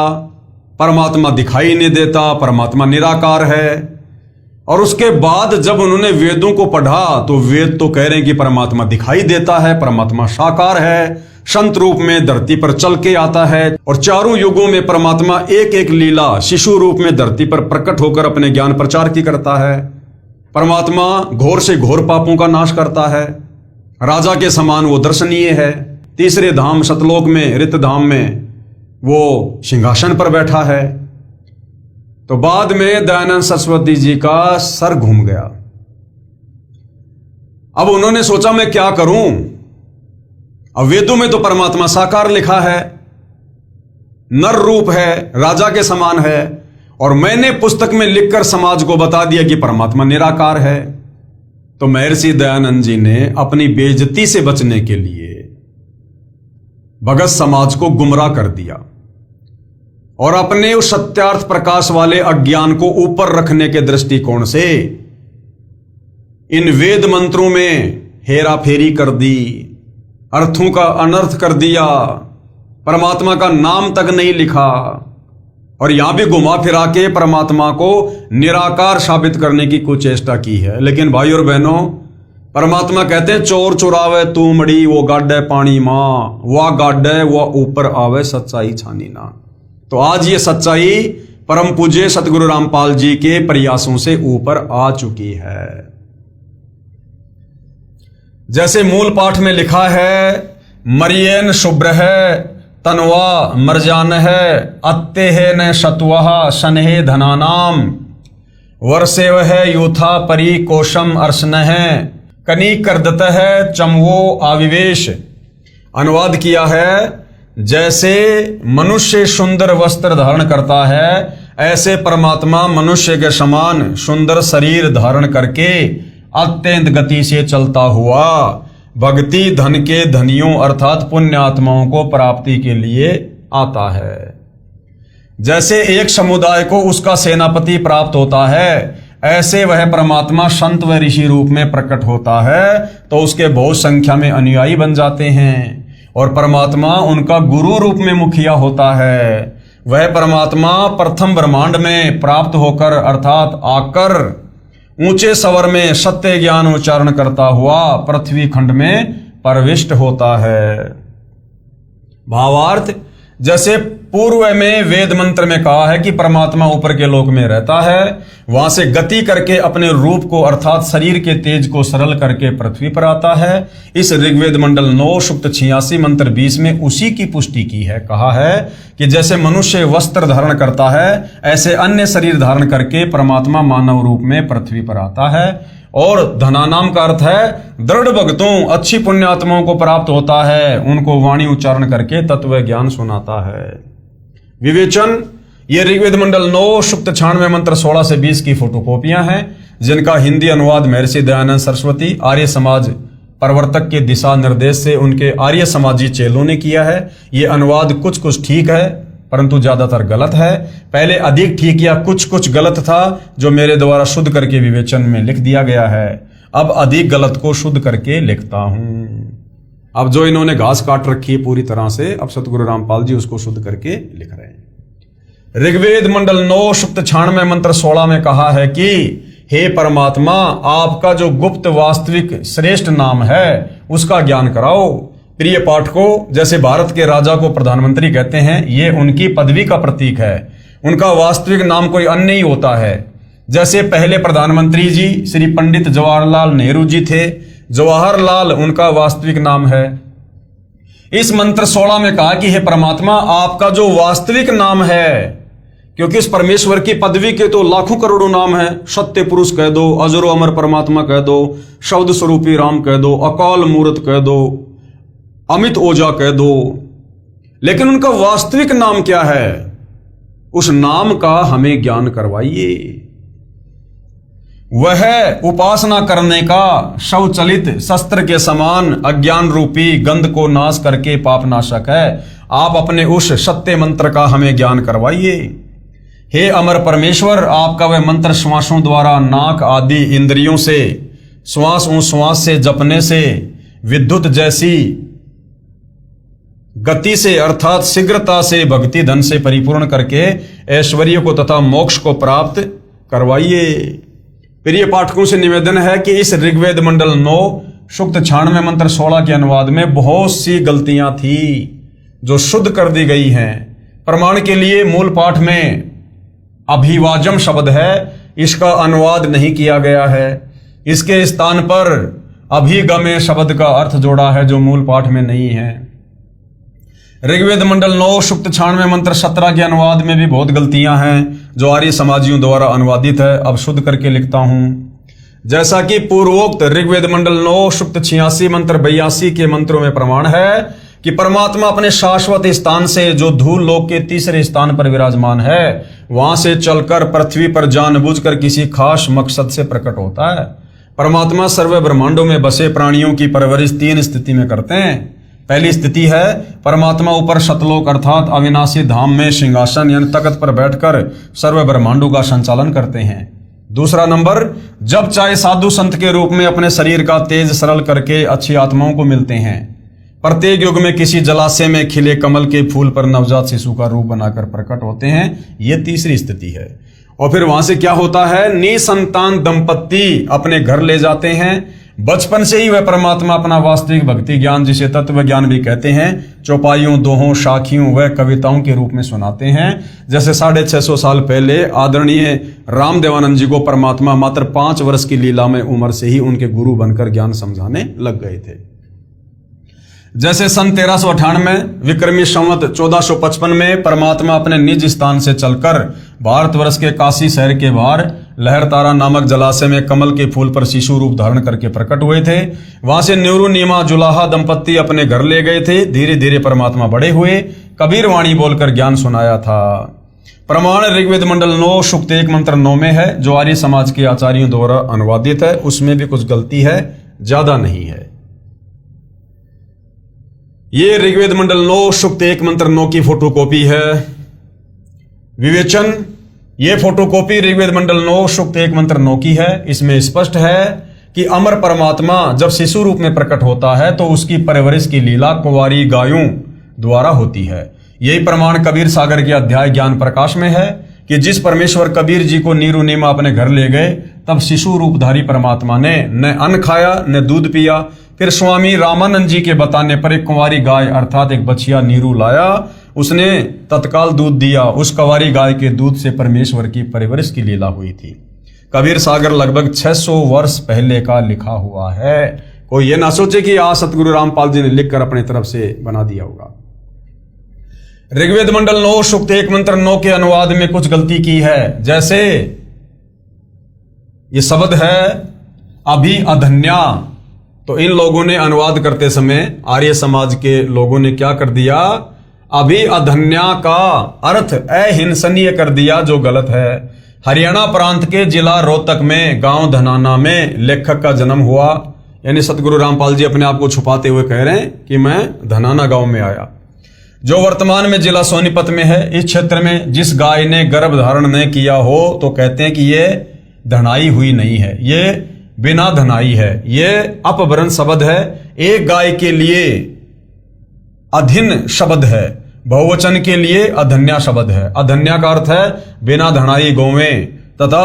A: परमात्मा दिखाई नहीं देता, परमात्मा निराकार है। और उसके बाद जब उन्होंने वेदों को पढ़ा तो वेद तो कह रहे हैं कि परमात्मा दिखाई देता है, परमात्मा साकार है, संत रूप में धरती पर चल के आता है, और चारों युगों में परमात्मा एक एक लीला शिशु रूप में धरती पर प्रकट होकर अपने ज्ञान प्रचार की करता है। परमात्मा घोर से घोर पापों का नाश करता है, राजा के समान वो दर्शनीय है। तीसरे धाम सतलोक में, रित धाम में वो सिंहासन पर बैठा है। तो बाद में दयानंद सरस्वती जी का सर घूम गया। अब उन्होंने सोचा मैं क्या करूं, अब वेदों में तो परमात्मा साकार लिखा है, नर रूप है, राजा के समान है, और मैंने पुस्तक में लिखकर समाज को बता दिया कि परमात्मा निराकार है। तो महर्षि दयानंद जी ने अपनी बेइज्जती से बचने के लिए भगत समाज को गुमराह कर दिया और अपने उस सत्यार्थ प्रकाश वाले अज्ञान को ऊपर रखने के दृष्टिकोण से इन वेद मंत्रों में हेरा फेरी कर दी, अर्थों का अनर्थ कर दिया, परमात्मा का नाम तक नहीं लिखा, और यहां भी घुमा फिरा के परमात्मा को निराकार साबित करने की कुछ चेष्टा की है। लेकिन भाई और बहनों, परमात्मा कहते हैं चोर चुरावे तू मड़ी, वो गाड्डे पानी मां, वह गाड्डे वह ऊपर आवे सच्चाई छानी ना। तो आज ये सच्चाई परम पूज्य सतगुरु रामपाल जी के प्रयासों से ऊपर आ चुकी है। जैसे मूल पाठ में लिखा है, मरियन शुभ्र है तनवा मरजान है, अत्ते है न शतवह सनहे धनानाम, वर्षे वह यूथा परी कोशम अर्शन है, कनी करदत है चमवो आविवेश। अनुवाद किया है, जैसे मनुष्य सुंदर वस्त्र धारण करता है, ऐसे परमात्मा मनुष्य के समान सुंदर शरीर धारण करके अत्यंत गति से चलता हुआ भक्ति धन के धनियों अर्थात पुण्य आत्माओं को प्राप्ति के लिए आता है। जैसे एक समुदाय को उसका सेनापति प्राप्त होता है, ऐसे वह परमात्मा संत व ऋषि रूप में प्रकट होता है, तो उसके बहुत संख्या में अनुयायी बन जाते हैं, और परमात्मा उनका गुरु रूप में मुखिया होता है। वह परमात्मा प्रथम ब्रह्मांड में प्राप्त होकर अर्थात आकर ऊंचे स्वर में सत्य ज्ञान उच्चारण करता हुआ पृथ्वी खंड में प्रविष्ट होता है। भावार्थ, जैसे पूर्व में वेद मंत्र में कहा है कि परमात्मा ऊपर के लोक में रहता है, वहां से गति करके अपने रूप को अर्थात शरीर के तेज को सरल करके पृथ्वी पर आता है। इस ऋग्वेद मंडल 9 सूक्त 86 मंत्र 20 में उसी की पुष्टि की है। कहा है कि जैसे मनुष्य वस्त्र धारण करता है, ऐसे अन्य शरीर धारण करके परमात्मा मानव रूप में पृथ्वी पर आता है। और धनानाम का अर्थ है दृढ़ भक्तों, अच्छी पुण्यात्माओं को प्राप्त होता है, उनको वाणी उच्चारण करके तत्व ज्ञान सुनाता है। विवेचन, ये ऋग्वेद मंडल 9 सूक्त 96 मंत्र 16 से 20 की फोटोकॉपियां हैं, जिनका हिंदी अनुवाद महर्षि दयानंद सरस्वती आर्य समाज प्रवर्तक के दिशा निर्देश से उनके आर्य समाजी चेलों ने किया है। ये अनुवाद कुछ कुछ ठीक है परंतु ज्यादातर गलत है। पहले अधिक ठीक या कुछ कुछ गलत था, जो मेरे द्वारा शुद्ध करके विवेचन में लिख दिया गया है। अब अधिक गलत को शुद्ध करके लिखता हूं। अब जो इन्होंने घास काट रखी है पूरी तरह से, अब सतगुरु रामपाल जी उसको शुद्ध करके लिख रहे हैं। ऋग्वेद मंडल 9 सूक्त 96 मंत्र 16 में कहा है कि हे परमात्मा, आपका जो गुप्त वास्तविक श्रेष्ठ नाम है उसका ज्ञान कराओ। प्रिय पाठकों, जैसे भारत के राजा को प्रधानमंत्री कहते हैं, ये उनकी पदवी का प्रतीक है। उनका वास्तविक नाम कोई अन्य ही होता है। जैसे पहले प्रधानमंत्री जी श्री पंडित जवाहरलाल नेहरू जी थे, जवाहरलाल उनका वास्तविक नाम है। इस मंत्र 16 में कहा कि हे परमात्मा, आपका जो वास्तविक नाम है, क्योंकि इस परमेश्वर की पदवी के तो लाखों करोड़ों नाम है। सत्य पुरुष कह दो, अजरो अमर परमात्मा कह दो, शब्द स्वरूपी राम कह दो, अकाल मूर्त कह दो, अमित ओजा कह दो, लेकिन उनका वास्तविक नाम क्या है, उस नाम का हमें ज्ञान करवाइए। वह उपासना करने का शवचलित शस्त्र के समान अज्ञान रूपी गंध को नाश करके पाप नाशक है। आप अपने उस सत्य मंत्र का हमें ज्ञान करवाइए। हे अमर परमेश्वर, आपका वह मंत्र श्वासों द्वारा नाक आदि इंद्रियों से श्वास से जपने से विद्युत जैसी गति से अर्थात शीघ्रता से भक्ति धन से परिपूर्ण करके ऐश्वर्य को तथा मोक्ष को प्राप्त करवाइए। प्रिय पाठकों से निवेदन है कि इस ऋग्वेद मंडल 9 सूक्त 96 मंत्र 16 के अनुवाद में बहुत सी गलतियां थी जो शुद्ध कर दी गई हैं। प्रमाण के लिए मूल पाठ में अभिवाजम शब्द है, इसका अनुवाद नहीं किया गया है। इसके स्थान पर अभिगमे शब्द का अर्थ जोड़ा है जो मूल पाठ में नहीं है। ऋग्वेद मंडल 9 सूक्त 96 मंत्र 17 के अनुवाद में भी बहुत गलतियां हैं जो आर्य समाजियों द्वारा अनुवादित है। अब शुद्ध करके लिखता हूं। जैसा कि पूर्वोक्त ऋग्वेद मंडल 9 सूक्त 86 मंत्र 82 के मंत्रों में प्रमाण है कि परमात्मा अपने शाश्वत स्थान से जो धूल लोक के तीसरे स्थान पर विराजमान है वहां से चलकर पृथ्वी पर जानबूझकर किसी खास मकसद से प्रकट होता है। परमात्मा सर्व ब्रह्मांडों में बसे प्राणियों की परवरिश 3 स्थिति में करते हैं। पहली स्थिति है परमात्मा ऊपर सतलोक अर्थात अविनाशी धाम में सिंहासन यानी तख्त पर बैठकर सर्व ब्रह्मांडों का संचालन करते हैं। दूसरा नंबर, जब चाहे साधु संत के रूप में अपने शरीर का तेज सरल करके अच्छी आत्माओं को मिलते हैं। प्रत्येक युग में किसी जलाशय में खिले कमल के फूल पर नवजात शिशु का रूप बनाकर प्रकट होते हैं। यह तीसरी स्थिति है। और फिर वहां से क्या होता है, निसंतान दंपत्ति अपने घर ले जाते हैं। बचपन से ही वह परमात्मा अपना वास्तविक भक्ति ज्ञान, जिसे तत्व ज्ञान भी कहते हैं, चौपाइयों, दोहों, साखियों व कविताओं के रूप में सुनाते हैं। जैसे 650 साल पहले आदरणीय रामदेवानंद जी को परमात्मा मात्र 5 वर्ष की लीला में उम्र से ही उनके गुरु बनकर ज्ञान समझाने लग गए थे। जैसे सन 1398 विक्रमी संवत 1455 में परमात्मा अपने निज स्थान से चलकर भारतवर्ष के काशी शहर के बाहर लहरतारा नामक जलाशय में कमल के फूल पर शिशु रूप धारण करके प्रकट हुए थे। वहां से न्यूरू नीमा जुलाहा दंपत्ति अपने घर ले गए थे। धीरे धीरे परमात्मा बड़े हुए, कबीर वाणी बोलकर ज्ञान सुनाया था। प्रमाण ऋग्वेद मंडल 9 सूक्त 1 मंत्र 9 में है जो आर्य समाज के आचार्यों द्वारा अनुवादित है। उसमें भी कुछ गलती है, ज्यादा नहीं है। ये ऋग्वेद मंडल 9 सूक्त 1 मंत्र 9 की फोटोकॉपी है। विवेचन, ये फोटोकॉपी ऋग्वेद मंडल 9 सूक्त 1 मंत्र 9 की है। इसमें स्पष्ट है कि अमर परमात्मा जब शिशु रूप में प्रकट होता है तो उसकी परवरिश की लीला कुंवारी गायों द्वारा होती है। यही प्रमाण कबीर सागर के अध्याय ज्ञान प्रकाश में है कि जिस परमेश्वर कबीर जी को नीरू नीमा अपने घर ले गए तब शिशु रूपधारी परमात्मा ने न अन्न खाया न दूध पिया। फिर स्वामी रामानंद जी के बताने पर एक कुंवारी गाय अर्थात एक बछिया नीरू लाया। उसने तत्काल दूध दिया। उस कुंवारी गाय के दूध से परमेश्वर की परवरिश की लीला हुई थी। कबीर सागर लगभग 600 वर्ष पहले का लिखा हुआ है। कोई ये ना सोचे कि आज सतगुरु रामपाल जी ने लिखकर अपनी तरफ से बना दिया होगा। ऋग्वेद मंडल 9 सूक्त 1 मंत्र 9 के अनुवाद में कुछ गलती की है। जैसे ये शब्द है अभी अधन्या, तो इन लोगों ने अनुवाद करते समय आर्य समाज के लोगों ने क्या कर दिया, अभी अधन्या का अर्थ अहिंसनीय कर दिया, जो गलत है। हरियाणा प्रांत के जिला रोहतक में गांव धनाना में लेखक का जन्म हुआ। यानी सतगुरु रामपाल जी अपने आप को छुपाते हुए कह रहे हैं कि मैं धनाना गांव में आया, जो वर्तमान में जिला सोनीपत में है। इस क्षेत्र में जिस गाय ने गर्भ धारण न किया हो तो कहते हैं कि ये धनाई हुई नहीं है, ये बिना धनाई है। ये अपभ्रंश शब्द है। एक गाय के लिए अधीन शब्द है, बहुवचन के लिए अधन्या शब्द है। अधन्या का अर्थ है बिना धनाई गौवें तथा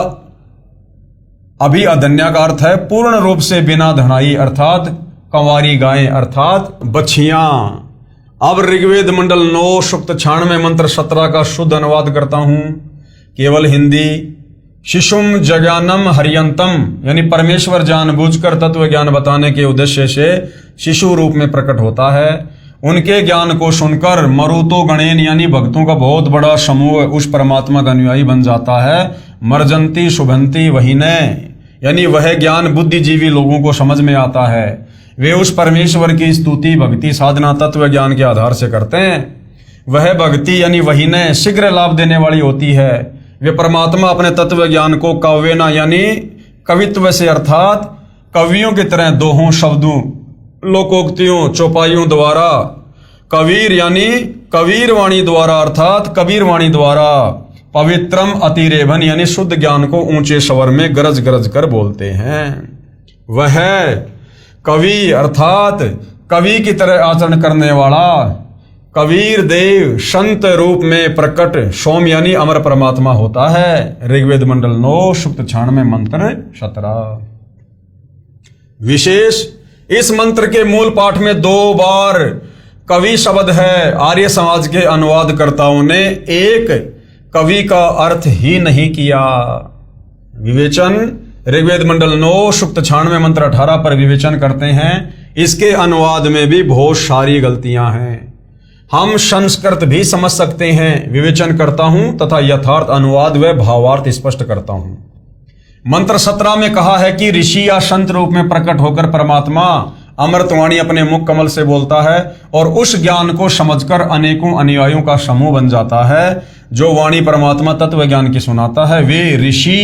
A: अभी अधन्या का अर्थ है पूर्ण रूप से बिना धनाई अर्थात कंवारी गायें अर्थात बछियां। अब ऋग्वेद मंडल 9 सूक्त 96 मंत्र 17 का शुद्ध अनुवाद करता हूं, केवल हिंदी। शिशुम जज्ञानम हरियंतम, यानी परमेश्वर जानबूझकर तत्व ज्ञान बताने के उद्देश्य से शिशु रूप में प्रकट होता है। उनके ज्ञान को सुनकर मरुतो गणेन यानी भक्तों का बहुत बड़ा समूह उस परमात्मा का अनुयायी बन जाता है। मर्जंती शुभंती वहीने, यानी वह ज्ञान बुद्धिजीवी लोगों को समझ में आता है। वे उस परमेश्वर की स्तुति भक्ति साधना तत्व ज्ञान के आधार से करते हैं। वह भक्ति यानी वहीने शीघ्र लाभ देने वाली होती है। वे परमात्मा अपने तत्व ज्ञान को काव्यना यानी कवित्व से अर्थात कवियों की तरह दोहों शब्दों लोकोक्तियों चौपाइयों द्वारा, कबीर यानी कबीर वाणी द्वारा अर्थात कबीर वाणी द्वारा, पवित्रम अतिरेभन यानी शुद्ध ज्ञान को ऊंचे स्वर में गरज गरज कर बोलते हैं। वह कवि अर्थात कवि की तरह आचरण करने वाला कबीर देव संत रूप में प्रकट सोम यानी अमर परमात्मा होता है। ऋग्वेद मंडल 9 सूक्त 96 मंत्र 17। विशेष इस मंत्र के मूल पाठ में 2 बार कवि शब्द है। आर्य समाज के अनुवादकर्ताओं ने एक कवि का अर्थ ही नहीं किया। विवेचन ऋग्वेद मंडल 9 सूक्त 96 मंत्र 18 पर विवेचन करते हैं। इसके अनुवाद में भी बहुत सारी गलतियां हैं। हम संस्कृत भी समझ सकते हैं, विवेचन करता हूं तथा यथार्थ अनुवाद व भावार्थ स्पष्ट करता हूं। मंत्र 17 में कहा है कि ऋषि या संत रूप में प्रकट होकर परमात्मा अमृतवाणी अपने मुख कमल से बोलता है और उस ज्ञान को समझकर अनेकों अनुयायियों का समूह बन जाता है। जो वाणी परमात्मा तत्व ज्ञान की सुनाता है वे ऋषि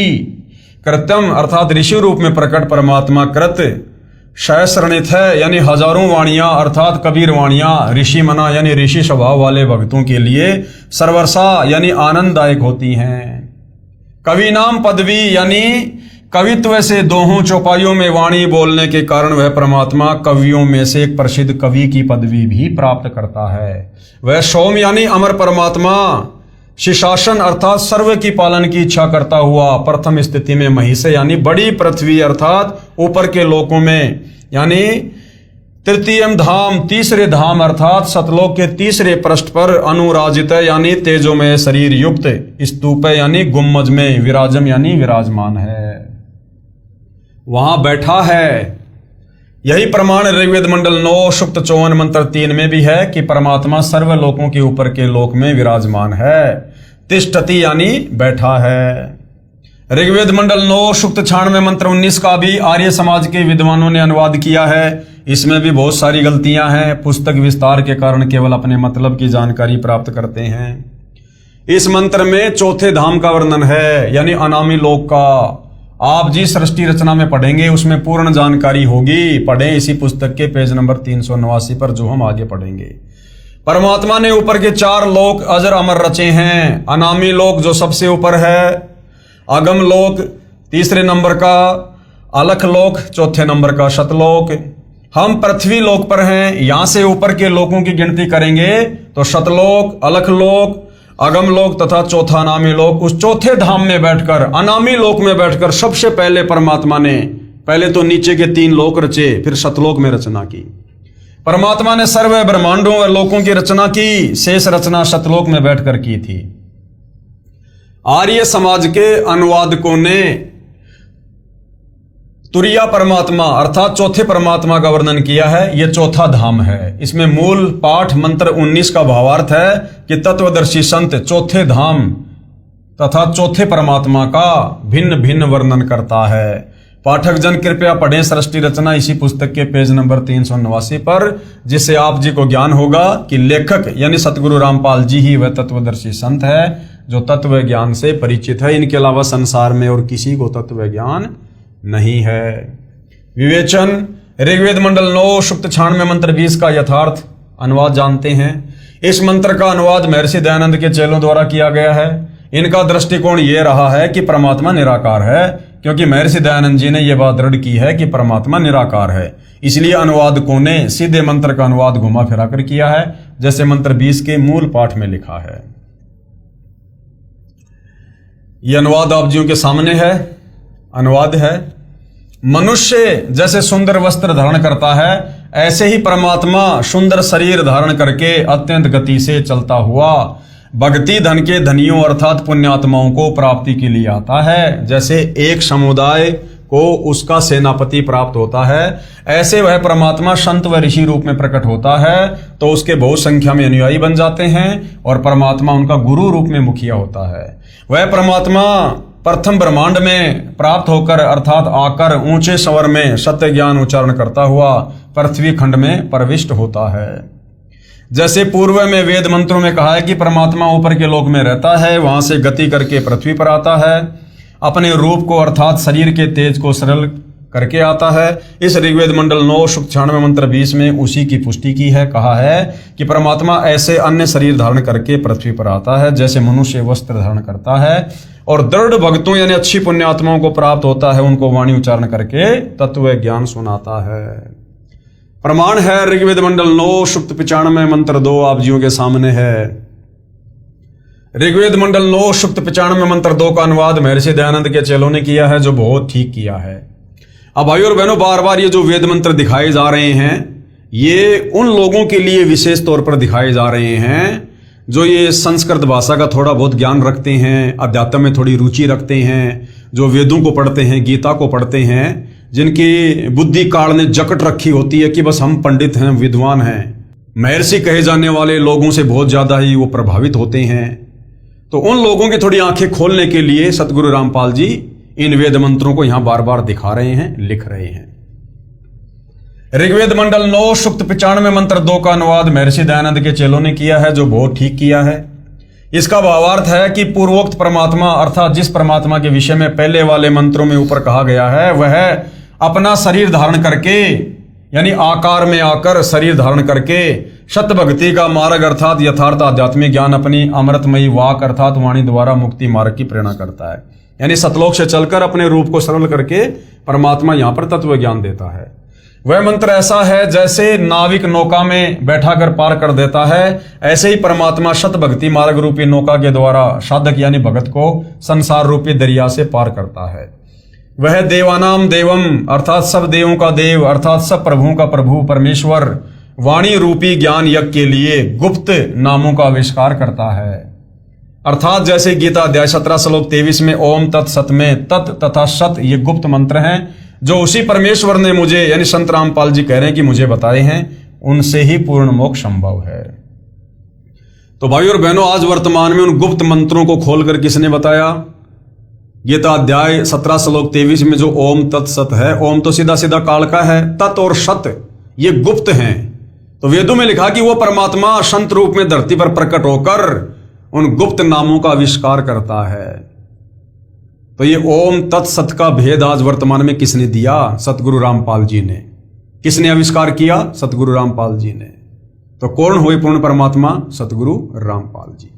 A: कृत्यम अर्थात ऋषि रूप में प्रकट परमात्मा कृत सहस्रणित है यानी हजारों वाणियां अर्थात कबीर वाणियां ऋषि मना यानी ऋषि स्वभाव वाले भक्तों के लिए सर्वरसा यानी आनंददायक होती हैं। कवि नाम पदवी यानी कवित्व से दोहों चौपाइयों में वाणी बोलने के कारण वह परमात्मा कवियों में से एक प्रसिद्ध कवि की पदवी भी प्राप्त करता है। वह सोम यानी अमर परमात्मा शिशासन अर्थात सर्व की पालन की इच्छा करता हुआ प्रथम स्थिति में महिषे यानी बड़ी पृथ्वी अर्थात ऊपर के लोकों में यानी तृतीयम धाम तीसरे धाम अर्थात सतलोक के तीसरे पृष्ठ पर अनुराजित यानी तेजोमय शरीर युक्त स्तूप यानी गुम्मज में विराजम यानी विराजमान है, वहां बैठा है। यही प्रमाण ऋग्वेद मंडल 9 सूक्त 54 मंत्र 3 में भी है कि परमात्मा सर्व लोकों के ऊपर के लोक में विराजमान है। तिष्ठति यानी बैठा है। ऋग्वेद मंडल 9 सूक्त 96 मंत्र 19 का भी आर्य समाज के विद्वानों ने अनुवाद किया है। इसमें भी बहुत सारी गलतियां हैं। पुस्तक विस्तार के कारण केवल अपने मतलब की जानकारी प्राप्त करते हैं। इस मंत्र में चौथे धाम का वर्णन है यानी अनामी लोक का। आप जिस सृष्टि रचना में पढ़ेंगे उसमें पूर्ण जानकारी होगी। पढ़ें इसी पुस्तक के पेज नंबर 389 पर जो हम आगे पढ़ेंगे। परमात्मा ने ऊपर के 4 लोक अजर अमर रचे हैं। अनामी लोक जो सबसे ऊपर है, अगम लोक तीसरे नंबर का, अलख लोक चौथे नंबर का, शतलोक। हम पृथ्वी लोक पर हैं। यहां से ऊपर के लोकों की गिनती करेंगे तो शतलोक, अलख लोक, अगम लोक तथा चौथा अनामी लोक। उस चौथे धाम में बैठकर अनामी लोक में बैठकर सबसे पहले परमात्मा ने पहले तो नीचे के 3 लोक रचे, फिर शतलोक में रचना की। परमात्मा ने सर्व ब्रह्मांडों व लोकों की रचना की। शेष रचना शतलोक में बैठकर की थी। आर्य समाज के अनुवादकों ने तुरिया परमात्मा अर्थात चौथे परमात्मा का वर्णन किया है। यह चौथा धाम है। इसमें मूल पाठ मंत्र 19 का भावार्थ है कि तत्वदर्शी संत चौथे धाम तथा चौथे परमात्मा का भिन्न भिन्न वर्णन करता है। पाठक जन कृपया पढ़ें सृष्टि रचना इसी पुस्तक के पेज नंबर 389 पर, जिससे आप जी को ज्ञान होगा कि लेखक यानी सतगुरु रामपाल जी ही वह तत्वदर्शी संत है जो तत्व ज्ञान से परिचित है। इनके अलावा संसार में और किसी को तत्व ज्ञान नहीं है। विवेचन ऋग्वेद मंडल 9 सूक्त 96 मंत्र 20 का यथार्थ अनुवाद जानते हैं। इस मंत्र का अनुवाद महर्षि दयानंद के चेलों द्वारा किया गया है। इनका दृष्टिकोण यह रहा है कि परमात्मा निराकार है, क्योंकि महर्षि दयानंद जी ने यह बात दृढ़ की है कि परमात्मा निराकार है। इसलिए अनुवादकों ने सीधे मंत्र का अनुवाद घुमा फिरा कर किया है, जैसे मंत्र 20 के मूल पाठ में लिखा है। यह अनुवाद आप जियों के सामने है। अनुवाद है, मनुष्य जैसे सुंदर वस्त्र धारण करता है ऐसे ही परमात्मा सुंदर शरीर धारण करके अत्यंत गति से चलता हुआ भक्ति धन के धनियों अर्थात पुण्यात्माओं को प्राप्ति के लिए आता है। जैसे एक समुदाय को उसका सेनापति प्राप्त होता है, ऐसे वह परमात्मा संत व ऋषि रूप में प्रकट होता है तो उसके बहुत संख्या में अनुयायी बन जाते हैं और परमात्मा उनका गुरु रूप में मुखिया होता है। वह परमात्मा प्रथम ब्रह्मांड में प्राप्त होकर अर्थात आकर ऊंचे स्वर में सत्य ज्ञान उच्चारण करता हुआ पृथ्वी खंड में प्रविष्ट होता है। जैसे पूर्व में वेद मंत्रों में कहा है कि परमात्मा ऊपर के लोक में रहता है, वहां से गति करके पृथ्वी पर आता है। अपने रूप को अर्थात शरीर के तेज को सरल करके आता है। इस ऋग्वेद मंडल 9 सूक्त 96 मंत्र 20 में उसी की पुष्टि की है। कहा है कि परमात्मा ऐसे अन्य शरीर धारण करके पृथ्वी पर आता है जैसे मनुष्य वस्त्र धारण करता है, और दृढ़ भक्तों यानी अच्छी पुण्यात्माओं को प्राप्त होता है, उनको वाणी उच्चारण करके तत्व ज्ञान सुनाता है। प्रमाण है ऋग्वेद मंडल 9 सूक्त 95 मंत्र 2 आप जियों के सामने है। ऋग्वेद मंडल 9 सूक्त 95 मंत्र 2 का अनुवाद महर्षि दयानंद के चेलों ने किया है, जो बहुत ठीक किया है। अब भाइयों और बहनों, बार बार ये जो वेद मंत्र दिखाए जा रहे हैं, ये उन लोगों के लिए विशेष तौर पर दिखाए जा रहे हैं जो ये संस्कृत भाषा का थोड़ा बहुत ज्ञान रखते हैं, अध्यात्म में थोड़ी रुचि रखते हैं, जो वेदों को पढ़ते हैं, गीता को पढ़ते हैं, जिनकी बुद्धि काल ने जकट रखी होती है कि बस हम पंडित हैं, विद्वान हैं, महर्षि कहे जाने वाले लोगों से बहुत ज्यादा ही वो प्रभावित होते हैं। तो उन लोगों की थोड़ी आंखें खोलने के लिए सतगुरु रामपाल जी इन वेद मंत्रों को यहां बार बार दिखा रहे हैं, लिख रहे हैं। ऋग्वेद मंडल 9 सूक्त 95 मंत्र 2 का अनुवाद महर्षि दयानंद के चेलों ने किया है, जो बहुत ठीक किया है। इसका भावार्थ है कि पूर्वोक्त परमात्मा अर्थात जिस परमात्मा के विषय में पहले वाले मंत्रों में ऊपर कहा गया है, वह अपना शरीर धारण करके यानी आकार में आकर शरीर धारण करके शत भक्ति का मार्ग अर्थात यथार्थ आध्यात्मिक ज्ञान अपनी अमृतमयी वाक अर्थात वाणी द्वारा मुक्ति मार्ग की प्रेरणा करता है। यानी सतलोक से चलकर अपने रूप को सरल करके परमात्मा यहां पर तत्व ज्ञान देता है। वह मंत्र ऐसा है जैसे नाविक नौका में बैठा कर पार कर देता है, ऐसे ही परमात्मा शत भक्ति मार्ग रूपी नौका के द्वारा साधक यानी भगत को संसार रूपी दरिया से पार करता है। वह देवानाम देवम अर्थात सब देवों का देव अर्थात सब प्रभुओं का प्रभु परमेश्वर वाणी रूपी ज्ञान यज्ञ के लिए गुप्त नामों का आविष्कार करता है। अर्थात जैसे गीता अध्याय 17 श्लोक 23 में ओम तत् सत में तत् तथा सत ये गुप्त मंत्र हैं, जो उसी परमेश्वर ने मुझे यानी संत रामपाल जी कह रहे हैं कि मुझे बताए हैं, उनसे ही पूर्ण मोक्ष संभव है। तो भाई और बहनों, आज वर्तमान में उन गुप्त मंत्रों को खोलकर किसने बताया? गीता अध्याय 17 श्लोक 23 में जो ओम तत् सत है, ओम तो सीधा सीधा काल का है, तत् और सत ये गुप्त हैं। तो वेदों में लिखा कि वो परमात्मा संत रूप में धरती पर प्रकट होकर उन गुप्त नामों का आविष्कार करता है। तो ये ओम तत्सत का भेद आज वर्तमान में किसने दिया? सतगुरु रामपाल जी ने। किसने आविष्कार किया? सतगुरु रामपाल जी ने। तो कौन हुए पूर्ण परमात्मा? सतगुरु रामपाल जी।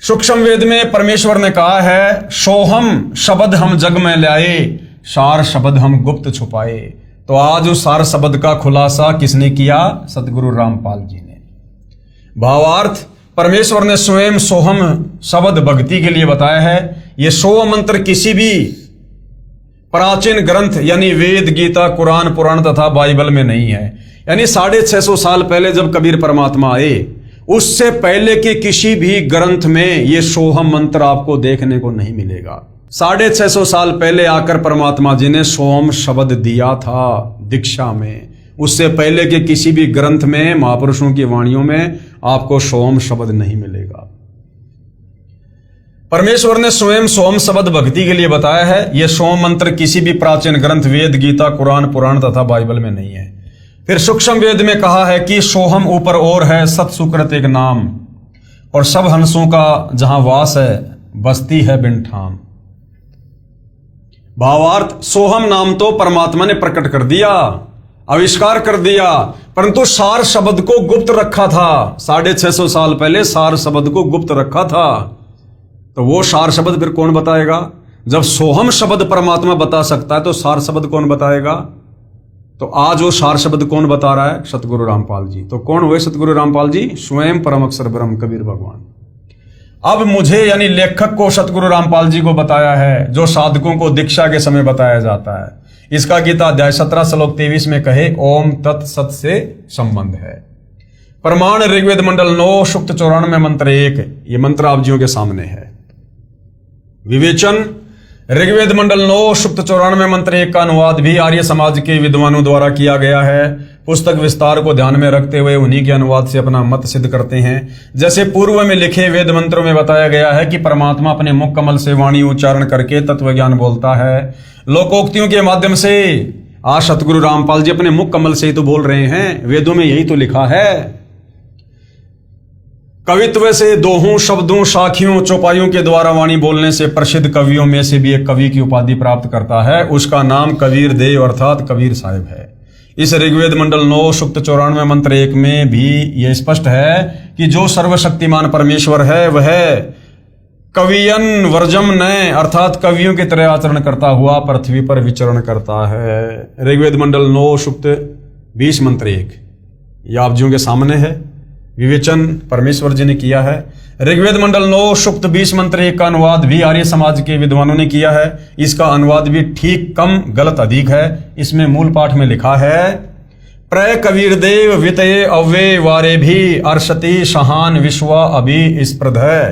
A: सूक्ष्म वेद में परमेश्वर ने कहा है, सोहम शब्द हम जग में लाए, सार शब्द हम गुप्त छुपाए। तो आज उस सार शब्द का खुलासा किसने किया? सतगुरु रामपाल जी ने। भावार्थ, परमेश्वर ने स्वयं सोहम शब्द भक्ति के लिए बताया है। यह 100 मंत्र किसी भी प्राचीन ग्रंथ यानी वेद, गीता, कुरान, पुराण तथा बाइबल में नहीं है। यानी 650 साल पहले जब कबीर परमात्मा आए, उससे पहले के किसी भी ग्रंथ में यह सोहम मंत्र आपको देखने को नहीं मिलेगा। 650 साल पहले आकर परमात्मा जी ने सोहम शब्द दिया था दीक्षा में। उससे पहले के किसी भी ग्रंथ में, महापुरुषों की वाणियों में आपको सोम शब्द नहीं मिलेगा। परमेश्वर ने स्वयं सोम शब्द भक्ति के लिए बताया है। यह सोम मंत्र किसी भी प्राचीन ग्रंथ वेद, गीता, कुरान, पुराण तथा बाइबल में नहीं है। फिर सूक्ष्म वेद में कहा है कि सोहम ऊपर और है, सत सुकृत एक नाम, और सब हंसों का जहां वास है, बस्ती है बिन ठाम। भावार्थ, सोहम नाम तो परमात्मा ने प्रकट कर दिया, आविष्कार कर दिया, परंतु सार शब्द को गुप्त रखा था। 650 साल पहले सार शब्द को गुप्त रखा था। तो वो सार शब्द फिर कौन बताएगा? जब सोहम शब्द परमात्मा बता सकता है, तो सार शब्द कौन बताएगा? तो आज वो सार शब्द कौन बता रहा है? सतगुरु रामपाल जी। तो कौन हुए सतगुरु रामपाल जी? स्वयं परम अक्षर ब्रह्म कबीर भगवान। अब मुझे यानी लेखक को सतगुरु रामपाल जी को बताया है, जो साधकों को दीक्षा के समय बताया जाता है। इसका गीता अध्याय 17 श्लोक 23 में कहे ओम तत्सत से संबंध है। प्रमाण ऋग्वेद मंडल 9 सूक्त 94 मंत्र 1, ये मंत्र आप जियों के सामने है। विवेचन, ऋग्वेद मंडल 9 सूक्त 94 मंत्र 1 का अनुवाद भी आर्य समाज के विद्वानों द्वारा किया गया है। पुस्तक विस्तार को ध्यान में रखते हुए उन्हीं के अनुवाद से अपना मत सिद्ध करते हैं। जैसे पूर्व में लिखे वेद मंत्रों में बताया गया है कि परमात्मा अपने मुख कमल से वाणी उच्चारण करके तत्व ज्ञान बोलता है। लोकोक्तियों के माध्यम से आज सतगुरु रामपाल जी अपने मुख कमल से ही तो बोल रहे हैं। वेदों में यही तो लिखा है। कवित्व से दोहों, शब्दों, साखियों, चौपाइयों के द्वारा वाणी बोलने से प्रसिद्ध कवियों में से भी एक कवि की उपाधि प्राप्त करता है। उसका नाम कबीर देव अर्थात कबीर साहिब है। इस ऋग्वेद मंडल 9 सूक्त 94 मंत्र 1 में भी यह स्पष्ट है कि जो सर्वशक्तिमान परमेश्वर है वह कवियन वर्जम नय अर्थात कवियों की तरह आचरण करता हुआ पृथ्वी पर विचरण करता है। ऋग्वेद मंडल 9 सूक्त 20 मंत्र 1 यह आप जियों के सामने है। विवेचन परमेश्वर जी ने किया है। ऋग्वेद मंडल 9 सूक्त 20 मंत्र 1 का अनुवाद भी आर्य समाज के विद्वानों ने किया है। इसका अनुवाद भी ठीक कम गलत अधिक है। इसमें मूल पाठ में लिखा है प्रय कबीर देव वितये अव्ये वारे भी अर्षति शहान विश्वा अभि स्प्रध है।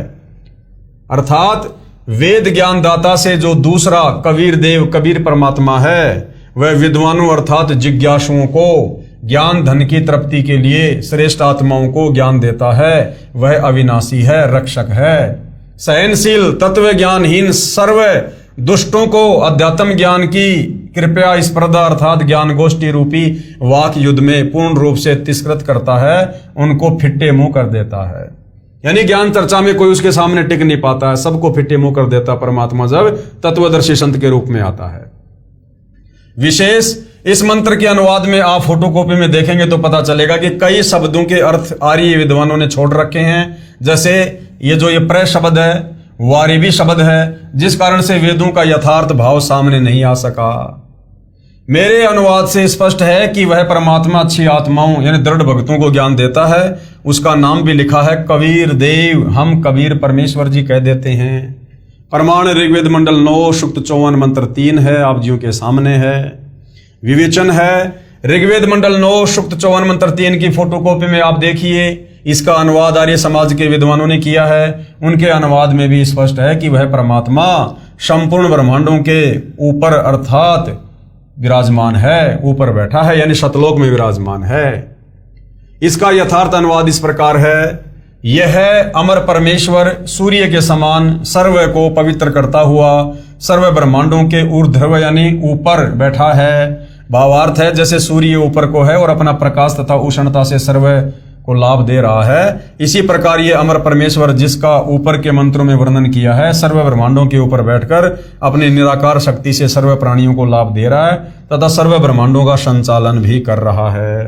A: अर्थात वेद ज्ञान दाता से जो दूसरा कबीर देव कबीर परमात्मा है वह विद्वानों अर्थात जिज्ञासुओं को ज्ञान धन की तृप्ति के लिए श्रेष्ठ आत्माओं को ज्ञान देता है। वह अविनाशी है, रक्षक है, सहनशील, तत्व ज्ञानहीन सर्व दुष्टों को अध्यात्म ज्ञान की कृपया स्पर्धा अर्थात ज्ञान गोष्ठी रूपी वाक युद्ध में पूर्ण रूप से तिरस्कृत करता है, उनको फिट्टे मुंह कर देता है। यानी ज्ञान चर्चा में कोई उसके सामने टिक नहीं पाता है, सबको फिट्टे मुंह कर देता परमात्मा जब तत्वदर्शी संत के रूप में आता है। विशेष इस मंत्र के अनुवाद में आप फोटोकॉपी में देखेंगे तो पता चलेगा कि कई शब्दों के अर्थ आर्य विद्वानों ने छोड़ रखे हैं। जैसे ये जो ये प्रय शब्द है, वारिभी शब्द है, जिस कारण से वेदों का यथार्थ भाव सामने नहीं आ सका। मेरे अनुवाद से स्पष्ट है कि वह परमात्मा अच्छी आत्माओं यानी दृढ़ भक्तों को ज्ञान देता है। उसका नाम भी लिखा है कबीर देव, हम कबीर परमेश्वर जी कह देते हैं। प्रमाण ऋग्वेद मंडल 9 सूक्त 54 मंत्र 3 है, आप जियों के सामने है। विवेचन है ऋग्वेद मंडल 9 सूक्त 54 मंत्र 3 की फोटोकॉपी में आप देखिए। इसका अनुवाद आर्य समाज के विद्वानों ने किया है। उनके अनुवाद में भी स्पष्ट है कि वह परमात्मा संपूर्ण ब्रह्मांडों के ऊपर अर्थात विराजमान है, ऊपर बैठा है यानी सतलोक में विराजमान है। इसका यथार्थ अनुवाद इस प्रकार है, यह अमर परमेश्वर सूर्य के समान सर्व को पवित्र करता हुआ सर्व ब्रह्मांडों के ऊर्ध्व यानी ऊपर बैठा है। भावार्थ है जैसे सूर्य ऊपर को है और अपना प्रकाश तथा उष्णता से सर्व को लाभ दे रहा है, इसी प्रकार ये अमर परमेश्वर जिसका ऊपर के मंत्रों में वर्णन किया है सर्व ब्रह्मांडों के ऊपर बैठकर अपने निराकार शक्ति से सर्व प्राणियों को लाभ दे रहा है तथा सर्व ब्रह्मांडों का संचालन भी कर रहा है।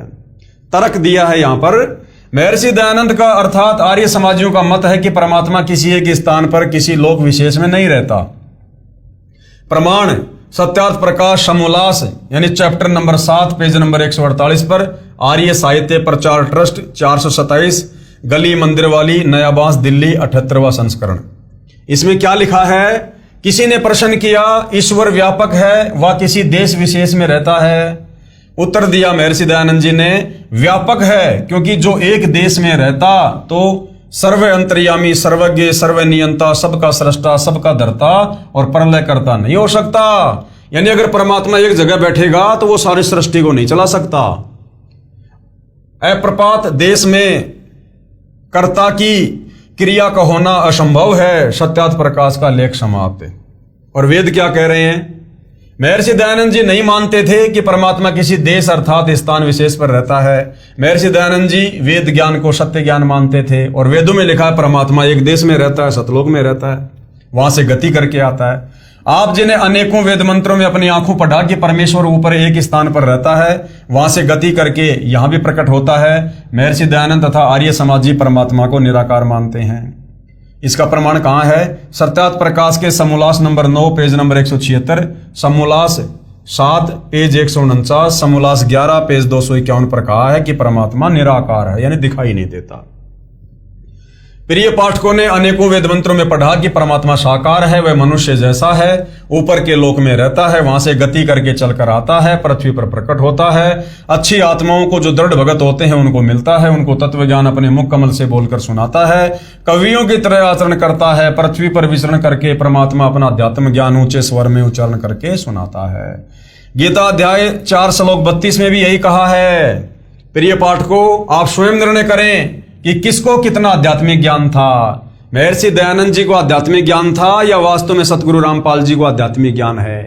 A: तर्क दिया है यहाँ पर महर्षि दयानंद का अर्थात आर्य समाजियों का मत है कि परमात्मा किसी एक स्थान पर किसी लोक विशेष में नहीं रहता। प्रमाण सत्यार्थ प्रकाश समोल्लास यानी चैप्टर नंबर 7 पेज नंबर 148 पर आर्य साहित्य प्रचार ट्रस्ट 427 गली मंदिर वाली नया बांस दिल्ली 78वां संस्करण। इसमें क्या लिखा है? किसी ने प्रश्न किया ईश्वर व्यापक है व किसी देश विशेष में रहता है? उत्तर दिया महर्षि दयानंद जी ने व्यापक है क्योंकि जो एक देश में रहता तो सर्व अंतर्यामी, सर्वज्ञ, सर्वनियंता, सबका सृष्टा, सबका धर्ता और प्रलय करता नहीं हो सकता। यानी अगर परमात्मा एक जगह बैठेगा तो वो सारी सृष्टि को नहीं चला सकता। अप्रपात देश में कर्ता की क्रिया का होना असंभव है। सत्यार्थ प्रकाश का लेख समाप्त। और वेद क्या कह रहे हैं? महर्षि दयानंद जी नहीं मानते थे कि परमात्मा किसी देश अर्थात स्थान विशेष पर रहता है। महर्षि दयानंद जी वेद ज्ञान को सत्य ज्ञान मानते थे और वेदों में लिखा है परमात्मा एक देश में रहता है, सतलोक में रहता है, वहां से गति करके आता है। आप जिन्हें अनेकों वेद मंत्रों में अपनी आंखों पढ़ा कि परमेश्वर ऊपर एक स्थान पर रहता है, वहां से गति करके यहां भी प्रकट होता है। महर्षि दयानंद तथा आर्य समाजी परमात्मा को निराकार मानते हैं। इसका प्रमाण कहां है? सत्यार्थ प्रकाश के समोल्लास नंबर 9 पेज नंबर 176, समोल्लास 7 पेज 149, समोल्लास 11 पेज 251 पर कहा है कि परमात्मा निराकार है यानी दिखाई नहीं देता। प्रिय पाठकों ने अनेकों वेद मंत्रों में पढ़ा कि परमात्मा साकार है, वह मनुष्य जैसा है, ऊपर के लोक में रहता है, वहां से गति करके चलकर आता है, पृथ्वी पर प्रकट होता है। अच्छी आत्माओं को जो दृढ़ भगत होते हैं उनको मिलता है, उनको तत्व ज्ञान अपने मुख कमल से बोलकर सुनाता है, कवियों की तरह आचरण करता है, पृथ्वी पर विचरण करके परमात्मा अपना अध्यात्म ज्ञान ऊंचे स्वर में उच्चारण करके सुनाता है। गीता अध्याय 4 श्लोक 32 में भी यही कहा है। प्रिय पाठकों, आप स्वयं निर्णय करें कि किसको कितना आध्यात्मिक ज्ञान था। महर्षि दयानंद जी को आध्यात्मिक ज्ञान था या वास्तव में सतगुरु रामपाल जी को आध्यात्मिक ज्ञान है।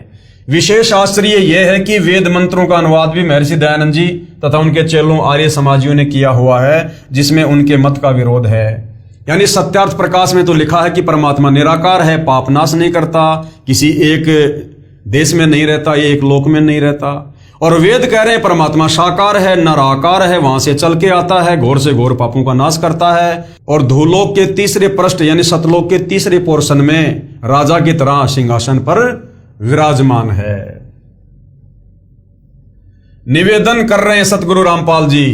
A: विशेष आश्चर्य यह है कि वेद मंत्रों का अनुवाद भी महर्षि दयानंद जी तथा उनके चेलों आर्य समाजियों ने किया हुआ है, जिसमें उनके मत का विरोध है। यानी सत्यार्थ प्रकाश में तो लिखा है कि परमात्मा निराकार है, पाप नाश नहीं करता, किसी एक देश में नहीं रहता, ये एक लोक में नहीं रहता। और वेद कह रहे हैं परमात्मा साकार है, नराकार है, वहां से चल के आता है, घोर से घोर पापों का नाश करता है। और धूलोक के तीसरे पृष्ठ यानी सतलोक के तीसरे पोर्शन में राजा की तरह सिंहासन पर विराजमान है। निवेदन कर रहे हैं सतगुरु रामपाल जी,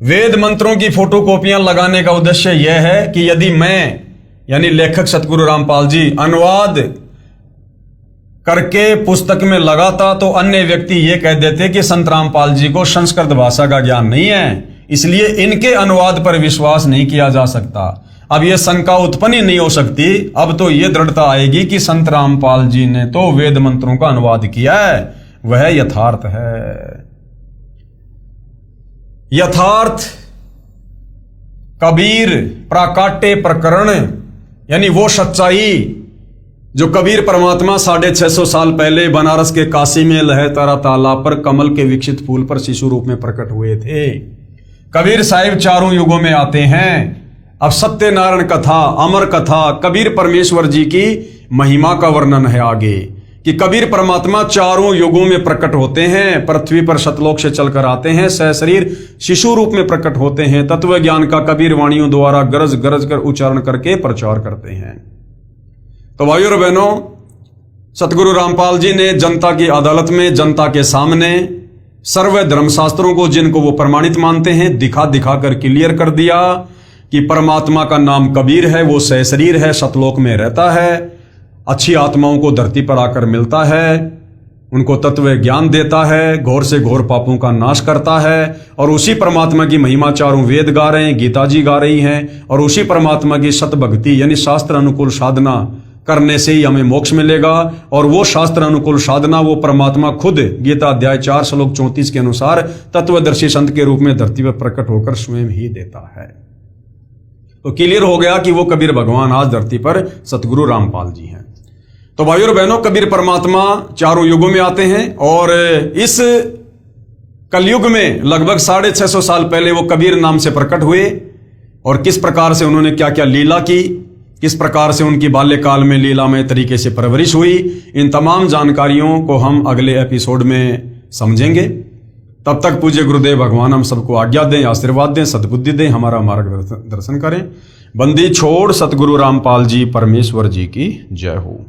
A: वेद मंत्रों की फोटोकॉपियां लगाने का उद्देश्य यह है कि यदि मैं यानी लेखक सतगुरु रामपाल जी अनुवाद करके पुस्तक में लगाता तो अन्य व्यक्ति ये कह देते कि संत रामपाल जी को संस्कृत भाषा का ज्ञान नहीं है, इसलिए इनके अनुवाद पर विश्वास नहीं किया जा सकता। अब यह शंका उत्पन्न ही नहीं हो सकती, अब तो यह दृढ़ता आएगी कि संत रामपाल जी ने तो वेद मंत्रों का अनुवाद किया है, वह यथार्थ है। यथार्थ कबीर प्राकाट्य प्रकरण यानी वो सच्चाई जो कबीर परमात्मा 650 साल पहले बनारस के काशी में लहतारा तालाब पर कमल के विकसित फूल पर शिशु रूप में प्रकट हुए थे। कबीर साहिब चारों युगों में आते हैं। अब सत्यनारायण कथा, अमर कथा, कबीर परमेश्वर जी की महिमा का वर्णन है आगे कि कबीर परमात्मा चारों युगों में प्रकट होते हैं, पृथ्वी पर सतलोक से चलकर आते हैं, सहशरीर शिशु रूप में प्रकट होते हैं, तत्व ज्ञान का कबीर वाणियों द्वारा गरज गरज कर उच्चारण करके प्रचार करते हैं। तो भाइयों और बहनों, सतगुरु रामपाल जी ने जनता की अदालत में, जनता के सामने सर्व धर्मशास्त्रों को जिनको वो प्रमाणित मानते हैं दिखा दिखा कर क्लियर कर दिया कि परमात्मा का नाम कबीर है, वो सहशरीर है, सतलोक में रहता है, अच्छी आत्माओं को धरती पर आकर मिलता है, उनको तत्व ज्ञान देता है, घोर से घोर पापों का नाश करता है। और उसी परमात्मा की महिमा चारों वेद गा रहे हैं, गीता जी गा रही हैं, और उसी परमात्मा की सत भक्ति यानी शास्त्र अनुकूल साधना करने से ही हमें मोक्ष मिलेगा। और वो शास्त्र अनुकूल साधना वो परमात्मा खुद गीता अध्याय 4 श्लोक 34 के अनुसार तत्वदर्शी संत के रूप में धरती पर प्रकट होकर स्वयं ही देता है। तो क्लियर हो गया कि वो कबीर भगवान आज धरती पर सतगुरु रामपाल जी हैं। तो भाइयों और बहनों, कबीर परमात्मा चारों युगों में आते हैं और इस कलयुग में लगभग 650 साल पहले वो कबीर नाम से प्रकट हुए। और किस प्रकार से उन्होंने क्या क्या लीला की, किस प्रकार से उनकी बाल्यकाल में लीलामय तरीके से परवरिश हुई, इन तमाम जानकारियों को हम अगले एपिसोड में समझेंगे। तब तक पूज्य गुरुदेव भगवान हम सबको आज्ञा दें, आशीर्वाद दें, सद्बुद्धि दें, हमारा मार्गदर्शन करें। बंदी छोड़ सतगुरु रामपाल जी परमेश्वर जी की जय हो।